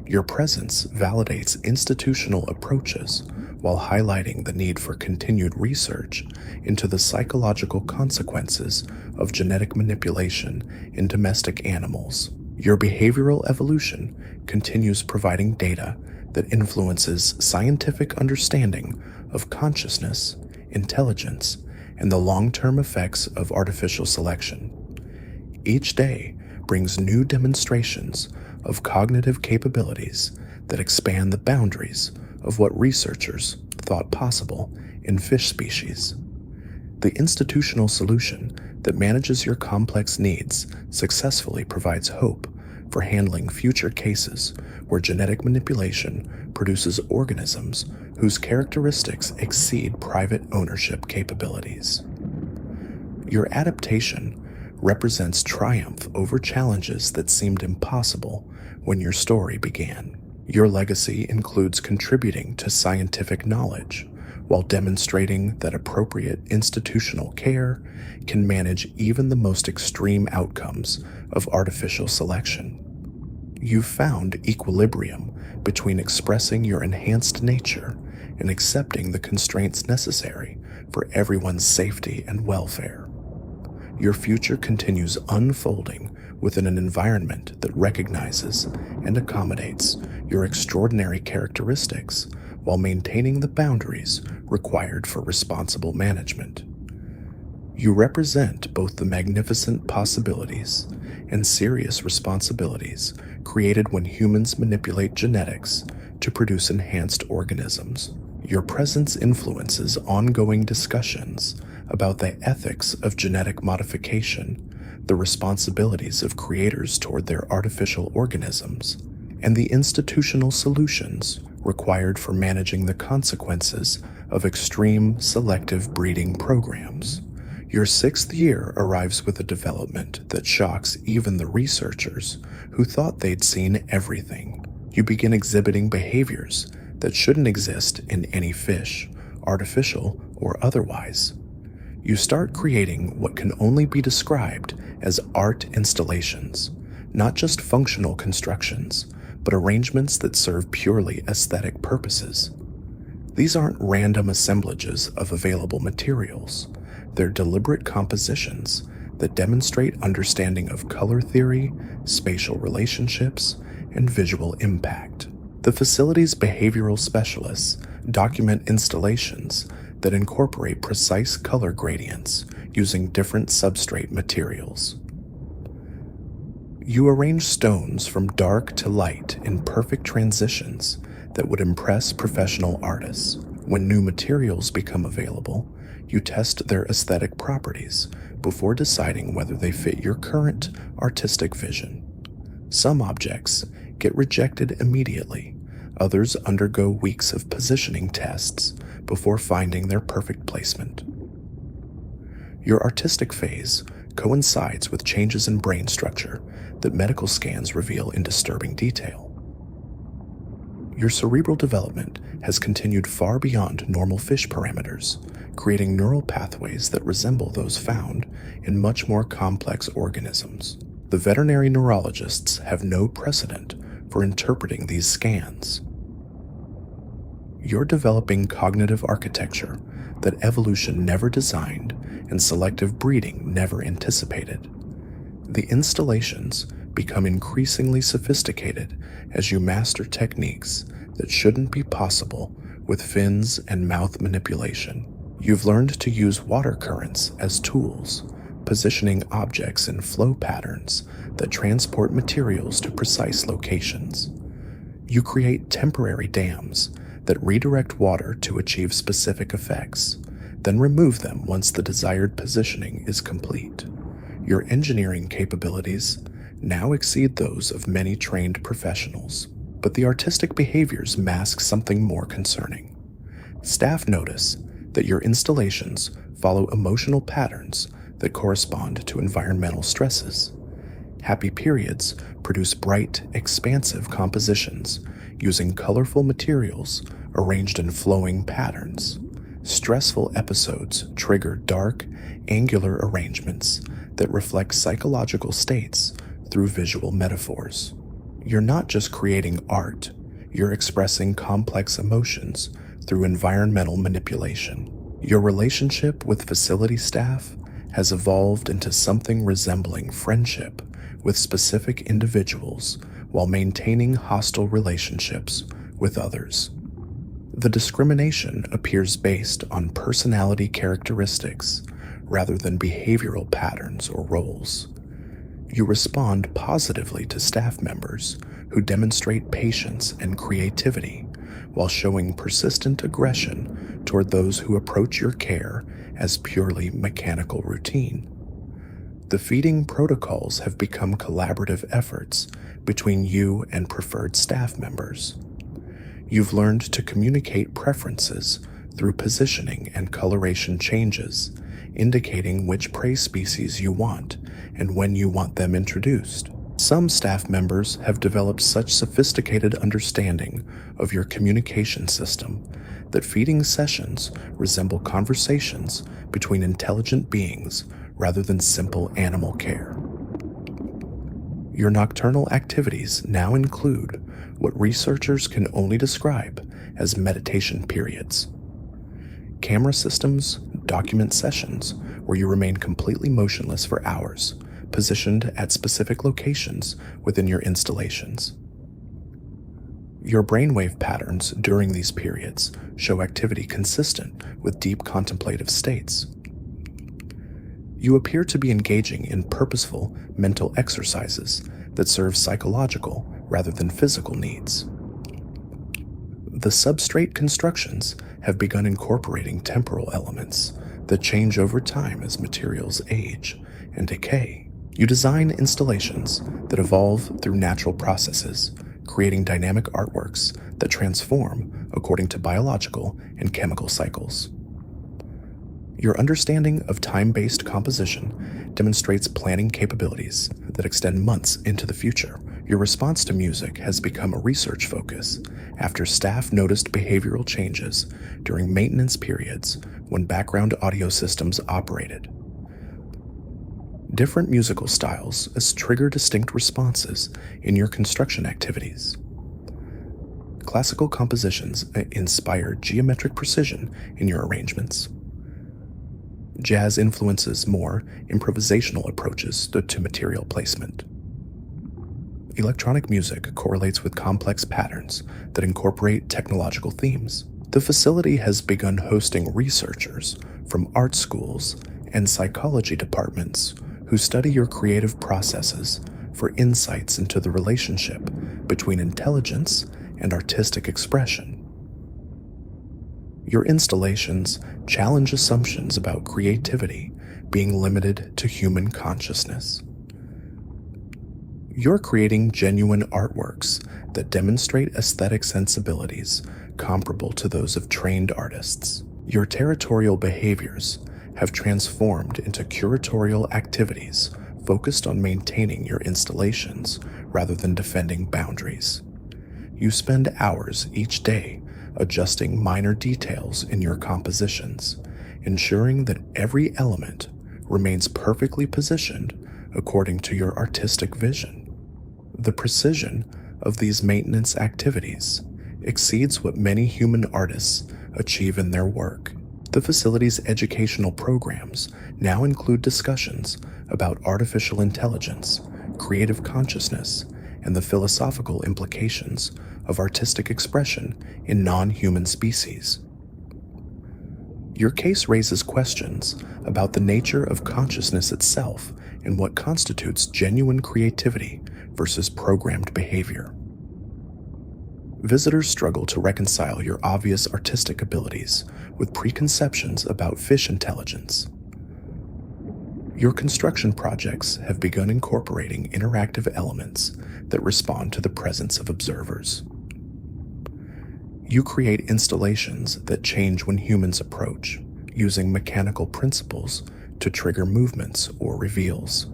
Your presence validates institutional approaches while highlighting the need for continued research into the psychological consequences of genetic manipulation in domestic animals. Your behavioral evolution continues providing data that influences scientific understanding of consciousness, intelligence, and the long-term effects of artificial selection. Each day brings new demonstrations of cognitive capabilities that expand the boundaries of what researchers thought possible in fish species. The institutional solution that manages your complex needs successfully provides hope for handling future cases where genetic manipulation produces organisms whose characteristics exceed private ownership capabilities. Your adaptation represents triumph over challenges that seemed impossible when your story began. Your legacy includes contributing to scientific knowledge while demonstrating that appropriate institutional care can manage even the most extreme outcomes of artificial selection. You've found equilibrium between expressing your enhanced nature and accepting the constraints necessary for everyone's safety and welfare. Your future continues unfolding within an environment that recognizes and accommodates your extraordinary characteristics while maintaining the boundaries required for responsible management. You represent both the magnificent possibilities and serious responsibilities created when humans manipulate genetics to produce enhanced organisms. Your presence influences ongoing discussions about the ethics of genetic modification, the responsibilities of creators toward their artificial organisms, and the institutional solutions required for managing the consequences of extreme selective breeding programs. Your 6th year arrives with a development that shocks even the researchers who thought they'd seen everything. You begin exhibiting behaviors that shouldn't exist in any fish, artificial or otherwise. You start creating what can only be described as art installations, not just functional constructions, but arrangements that serve purely aesthetic purposes. These aren't random assemblages of available materials. They're deliberate compositions that demonstrate understanding of color theory, spatial relationships, and visual impact. The facility's behavioral specialists document installations that incorporate precise color gradients using different substrate materials. You arrange stones from dark to light in perfect transitions that would impress professional artists. When new materials become available, you test their aesthetic properties before deciding whether they fit your current artistic vision. Some objects get rejected immediately, Others undergo weeks of positioning tests before finding their perfect placement. Your artistic phase coincides with changes in brain structure that medical scans reveal in disturbing detail. Your cerebral development has continued far beyond normal fish parameters, creating neural pathways that resemble those found in much more complex organisms. The veterinary neurologists have no precedent for interpreting these scans. You're developing cognitive architecture that evolution never designed and selective breeding never anticipated. The installations become increasingly sophisticated as you master techniques that shouldn't be possible with fins and mouth manipulation. You've learned to use water currents as tools, positioning objects in flow patterns that transport materials to precise locations. You create temporary dams that redirect water to achieve specific effects, then remove them once the desired positioning is complete. Your engineering capabilities now exceed those of many trained professionals, but the artistic behaviors mask something more concerning. Staff notice that your installations follow emotional patterns that correspond to environmental stresses. Happy periods produce bright, expansive compositions using colorful materials arranged in flowing patterns. Stressful episodes trigger dark, angular arrangements that reflect psychological states through visual metaphors. You're not just creating art, you're expressing complex emotions through environmental manipulation. Your relationship with facility staff has evolved into something resembling friendship with specific individuals while maintaining hostile relationships with others. The discrimination appears based on personality characteristics rather than behavioral patterns or roles. You respond positively to staff members who demonstrate patience and creativity while showing persistent aggression toward those who approach your care as purely mechanical routine. The feeding protocols have become collaborative efforts between you and preferred staff members. You've learned to communicate preferences through positioning and coloration changes, indicating which prey species you want and when you want them introduced. Some staff members have developed such sophisticated understanding of your communication system that feeding sessions resemble conversations between intelligent beings rather than simple animal care. Your nocturnal activities now include what researchers can only describe as meditation periods. Camera systems document sessions where you remain completely motionless for hours, positioned at specific locations within your installations. Your brainwave patterns during these periods show activity consistent with deep contemplative states. You appear to be engaging in purposeful mental exercises that serve psychological rather than physical needs. The substrate constructions have begun incorporating temporal elements that change over time as materials age and decay. You design installations that evolve through natural processes, creating dynamic artworks that transform according to biological and chemical cycles. Your understanding of time-based composition demonstrates planning capabilities that extend months into the future. Your response to music has become a research focus after staff noticed behavioral changes during maintenance periods when background audio systems operated. Different musical styles trigger distinct responses in your construction activities. Classical compositions inspire geometric precision in your arrangements. Jazz influences more improvisational approaches to material placement. Electronic music correlates with complex patterns that incorporate technological themes. The facility has begun hosting researchers from art schools and psychology departments who study your creative processes for insights into the relationship between intelligence and artistic expression. Your installations challenge assumptions about creativity being limited to human consciousness. You're creating genuine artworks that demonstrate aesthetic sensibilities comparable to those of trained artists. Your territorial behaviors have transformed into curatorial activities focused on maintaining your installations rather than defending boundaries. You spend hours each day adjusting minor details in your compositions, ensuring that every element remains perfectly positioned according to your artistic vision. The precision of these maintenance activities exceeds what many human artists achieve in their work. The facility's educational programs now include discussions about artificial intelligence, creative consciousness, and the philosophical implications of artistic expression in non-human species. Your case raises questions about the nature of consciousness itself and what constitutes genuine creativity versus programmed behavior. Visitors struggle to reconcile your obvious artistic abilities with preconceptions about fish intelligence. Your construction projects have begun incorporating interactive elements that respond to the presence of observers. You create installations that change when humans approach, using mechanical principles to trigger movements or reveals.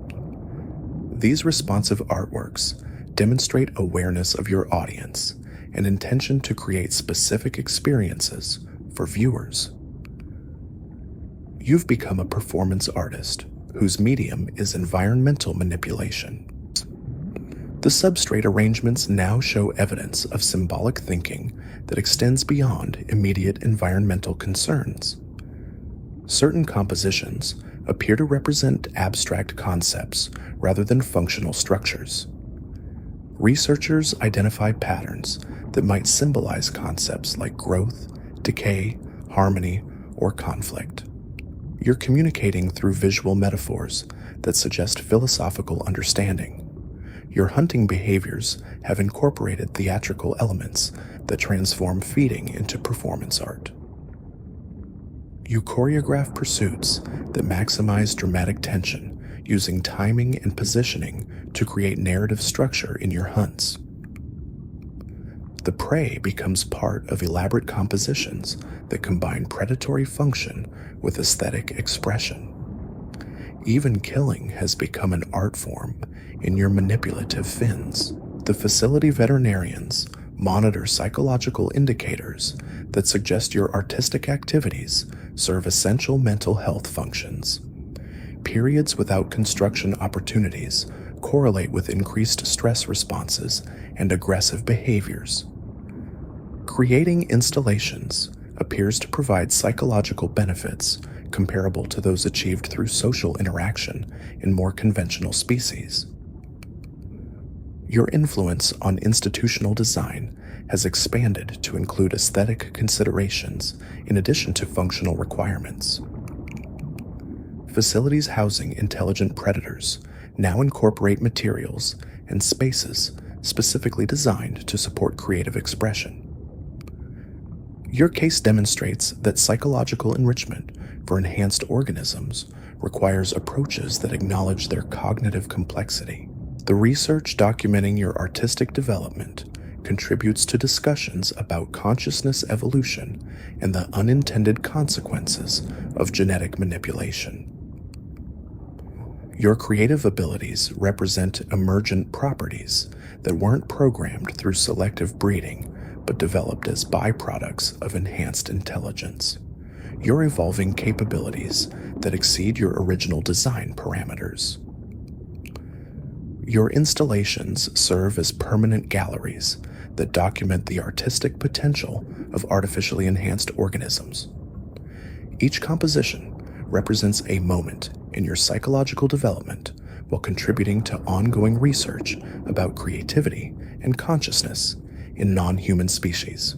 These responsive artworks demonstrate awareness of your audience and intention to create specific experiences for viewers. You've become a performance artist whose medium is environmental manipulation. The substrate arrangements now show evidence of symbolic thinking that extends beyond immediate environmental concerns. Certain compositions appear to represent abstract concepts rather than functional structures. Researchers identify patterns that might symbolize concepts like growth, decay, harmony, or conflict. You're communicating through visual metaphors that suggest philosophical understanding. Your hunting behaviors have incorporated theatrical elements that transform feeding into performance art. You choreograph pursuits that maximize dramatic tension using timing and positioning to create narrative structure in your hunts. The prey becomes part of elaborate compositions that combine predatory function with aesthetic expression. Even killing has become an art form in your manipulative fins. The facility veterinarians monitor psychological indicators that suggest your artistic activities serve essential mental health functions. Periods without construction opportunities correlate with increased stress responses and aggressive behaviors. Creating installations appears to provide psychological benefits comparable to those achieved through social interaction in more conventional species. Your influence on institutional design has expanded to include aesthetic considerations in addition to functional requirements. Facilities housing intelligent predators now incorporate materials and spaces specifically designed to support creative expression. Your case demonstrates that psychological enrichment for enhanced organisms requires approaches that acknowledge their cognitive complexity. The research documenting your artistic development contributes to discussions about consciousness evolution and the unintended consequences of genetic manipulation. Your creative abilities represent emergent properties that weren't programmed through selective breeding but developed as byproducts of enhanced intelligence. You're evolving capabilities that exceed your original design parameters. Your installations serve as permanent galleries that document the artistic potential of artificially enhanced organisms. Each composition represents a moment in your psychological development while contributing to ongoing research about creativity and consciousness in non-human species.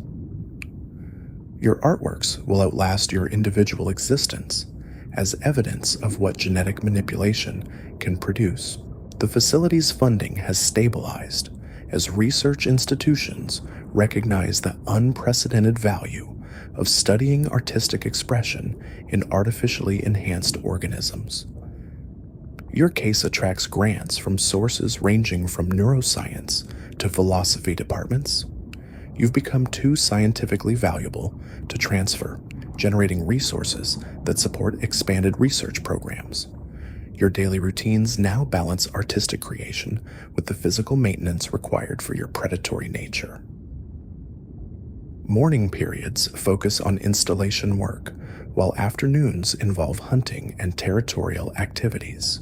Your artworks will outlast your individual existence as evidence of what genetic manipulation can produce. The facility's funding has stabilized as research institutions recognize the unprecedented value of studying artistic expression in artificially enhanced organisms. Your case attracts grants from sources ranging from neuroscience to philosophy departments. You've become too scientifically valuable to transfer, generating resources that support expanded research programs. Your daily routines now balance artistic creation with the physical maintenance required for your predatory nature. Morning periods focus on installation work, while afternoons involve hunting and territorial activities.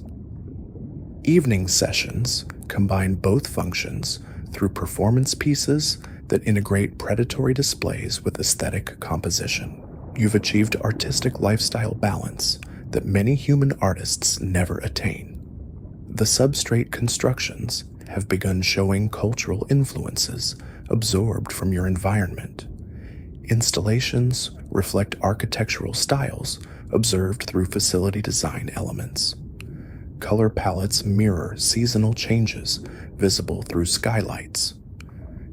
Evening sessions combine both functions through performance pieces that integrate predatory displays with aesthetic composition. You've achieved artistic lifestyle balance that many human artists never attain. The substrate constructions have begun showing cultural influences absorbed from your environment. Installations reflect architectural styles observed through facility design elements. Color palettes mirror seasonal changes visible through skylights.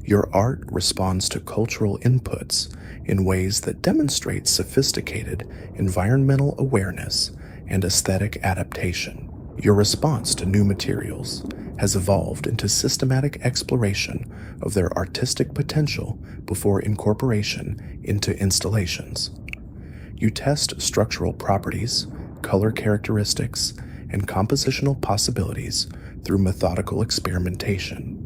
Your art responds to cultural inputs in ways that demonstrate sophisticated environmental awareness and aesthetic adaptation. Your response to new materials has evolved into systematic exploration of their artistic potential before incorporation into installations. You test structural properties, color characteristics, and compositional possibilities through methodical experimentation.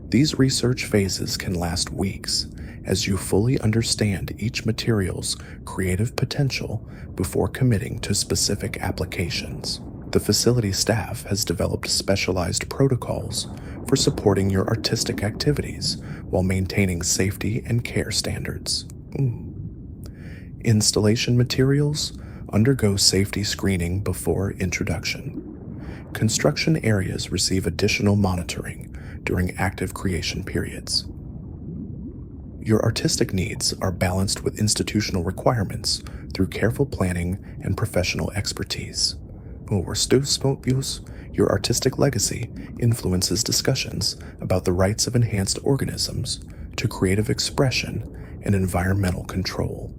These research phases can last weeks as you fully understand each material's creative potential before committing to specific applications. The facility staff has developed specialized protocols for supporting your artistic activities while maintaining safety and care standards. Installation materials undergo safety screening before introduction. Construction areas receive additional monitoring during active creation periods. Your artistic needs are balanced with institutional requirements through careful planning and professional expertise. Your artistic legacy influences discussions about the rights of enhanced organisms to creative expression and environmental control.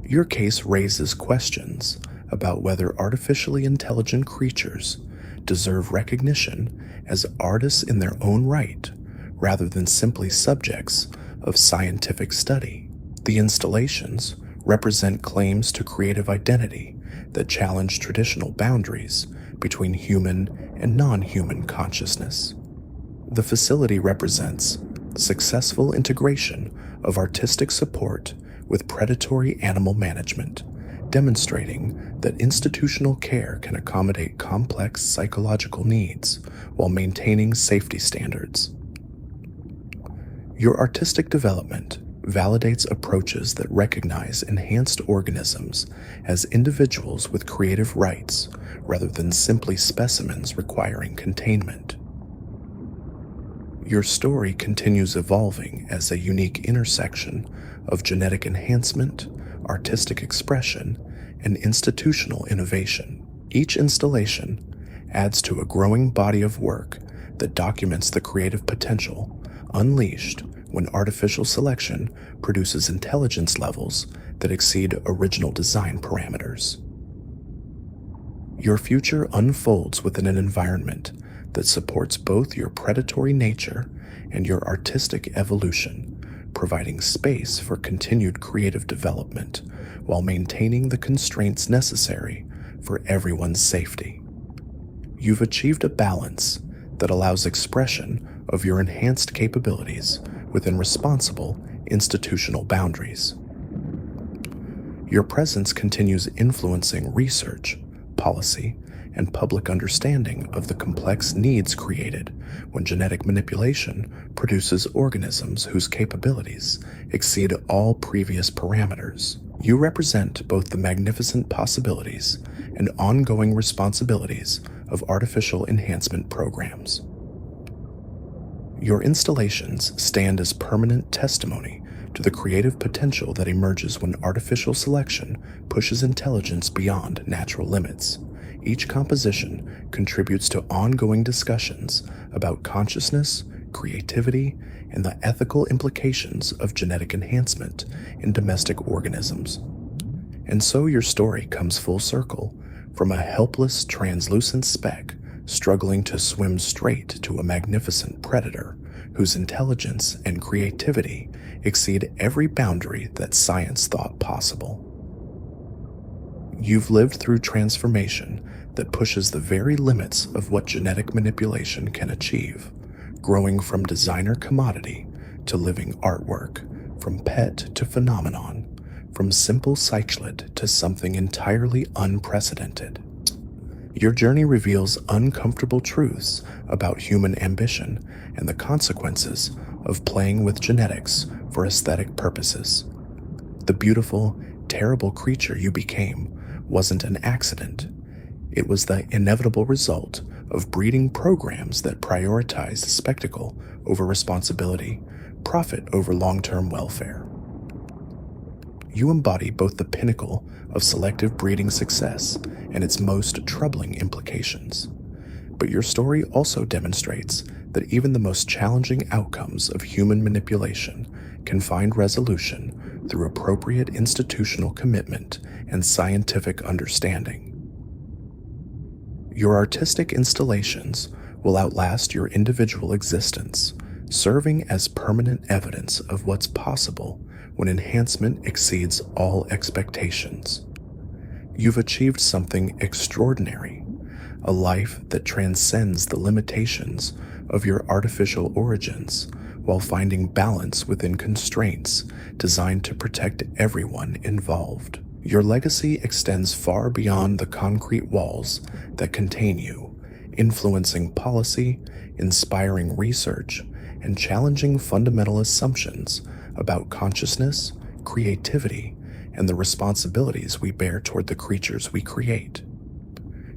Your case raises questions about whether artificially intelligent creatures deserve recognition as artists in their own right, rather than simply subjects of scientific study. The installations represent claims to creative identity that challenge traditional boundaries between human and non-human consciousness. The facility represents successful integration of artistic support with predatory animal management, demonstrating that institutional care can accommodate complex psychological needs while maintaining safety standards. Your artistic development validates approaches that recognize enhanced organisms as individuals with creative rights rather than simply specimens requiring containment. Your story continues evolving as a unique intersection of genetic enhancement, artistic expression, and institutional innovation. Each installation adds to a growing body of work that documents the creative potential unleashed when artificial selection produces intelligence levels that exceed original design parameters. Your future unfolds within an environment that supports both your predatory nature and your artistic evolution, providing space for continued creative development while maintaining the constraints necessary for everyone's safety. You've achieved a balance that allows expression of your enhanced capabilities within responsible institutional boundaries. Your presence continues influencing research, policy, and public understanding of the complex needs created when genetic manipulation produces organisms whose capabilities exceed all previous parameters. You represent both the magnificent possibilities and ongoing responsibilities of artificial enhancement programs. Your installations stand as permanent testimony to the creative potential that emerges when artificial selection pushes intelligence beyond natural limits. Each composition contributes to ongoing discussions about consciousness, creativity, and the ethical implications of genetic enhancement in domestic organisms. And so your story comes full circle, from a helpless, translucent speck struggling to swim straight to a magnificent predator whose intelligence and creativity exceed every boundary that science thought possible. You've lived through transformation that pushes the very limits of what genetic manipulation can achieve, growing from designer commodity to living artwork, from pet to phenomenon, from simple Cichlid to something entirely unprecedented. Your journey reveals uncomfortable truths about human ambition and the consequences of playing with genetics for aesthetic purposes. The beautiful, terrible creature you became wasn't an accident. It was the inevitable result of breeding programs that prioritized spectacle over responsibility, profit over long-term welfare. You embody both the pinnacle of selective breeding success and its most troubling implications. But your story also demonstrates that even the most challenging outcomes of human manipulation can find resolution through appropriate institutional commitment and scientific understanding. Your artistic installations will outlast your individual existence, serving as permanent evidence of what's possible when enhancement exceeds all expectations. You've achieved something extraordinary, a life that transcends the limitations of your artificial origins while finding balance within constraints designed to protect everyone involved. Your legacy extends far beyond the concrete walls that contain you, influencing policy, inspiring research, and challenging fundamental assumptions about consciousness, creativity, and the responsibilities we bear toward the creatures we create.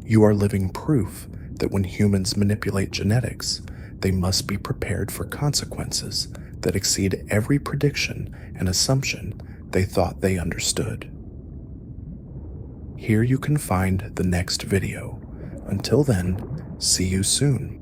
You are living proof that when humans manipulate genetics, they must be prepared for consequences that exceed every prediction and assumption they thought they understood. Here you can find the next video. Until then, see you soon.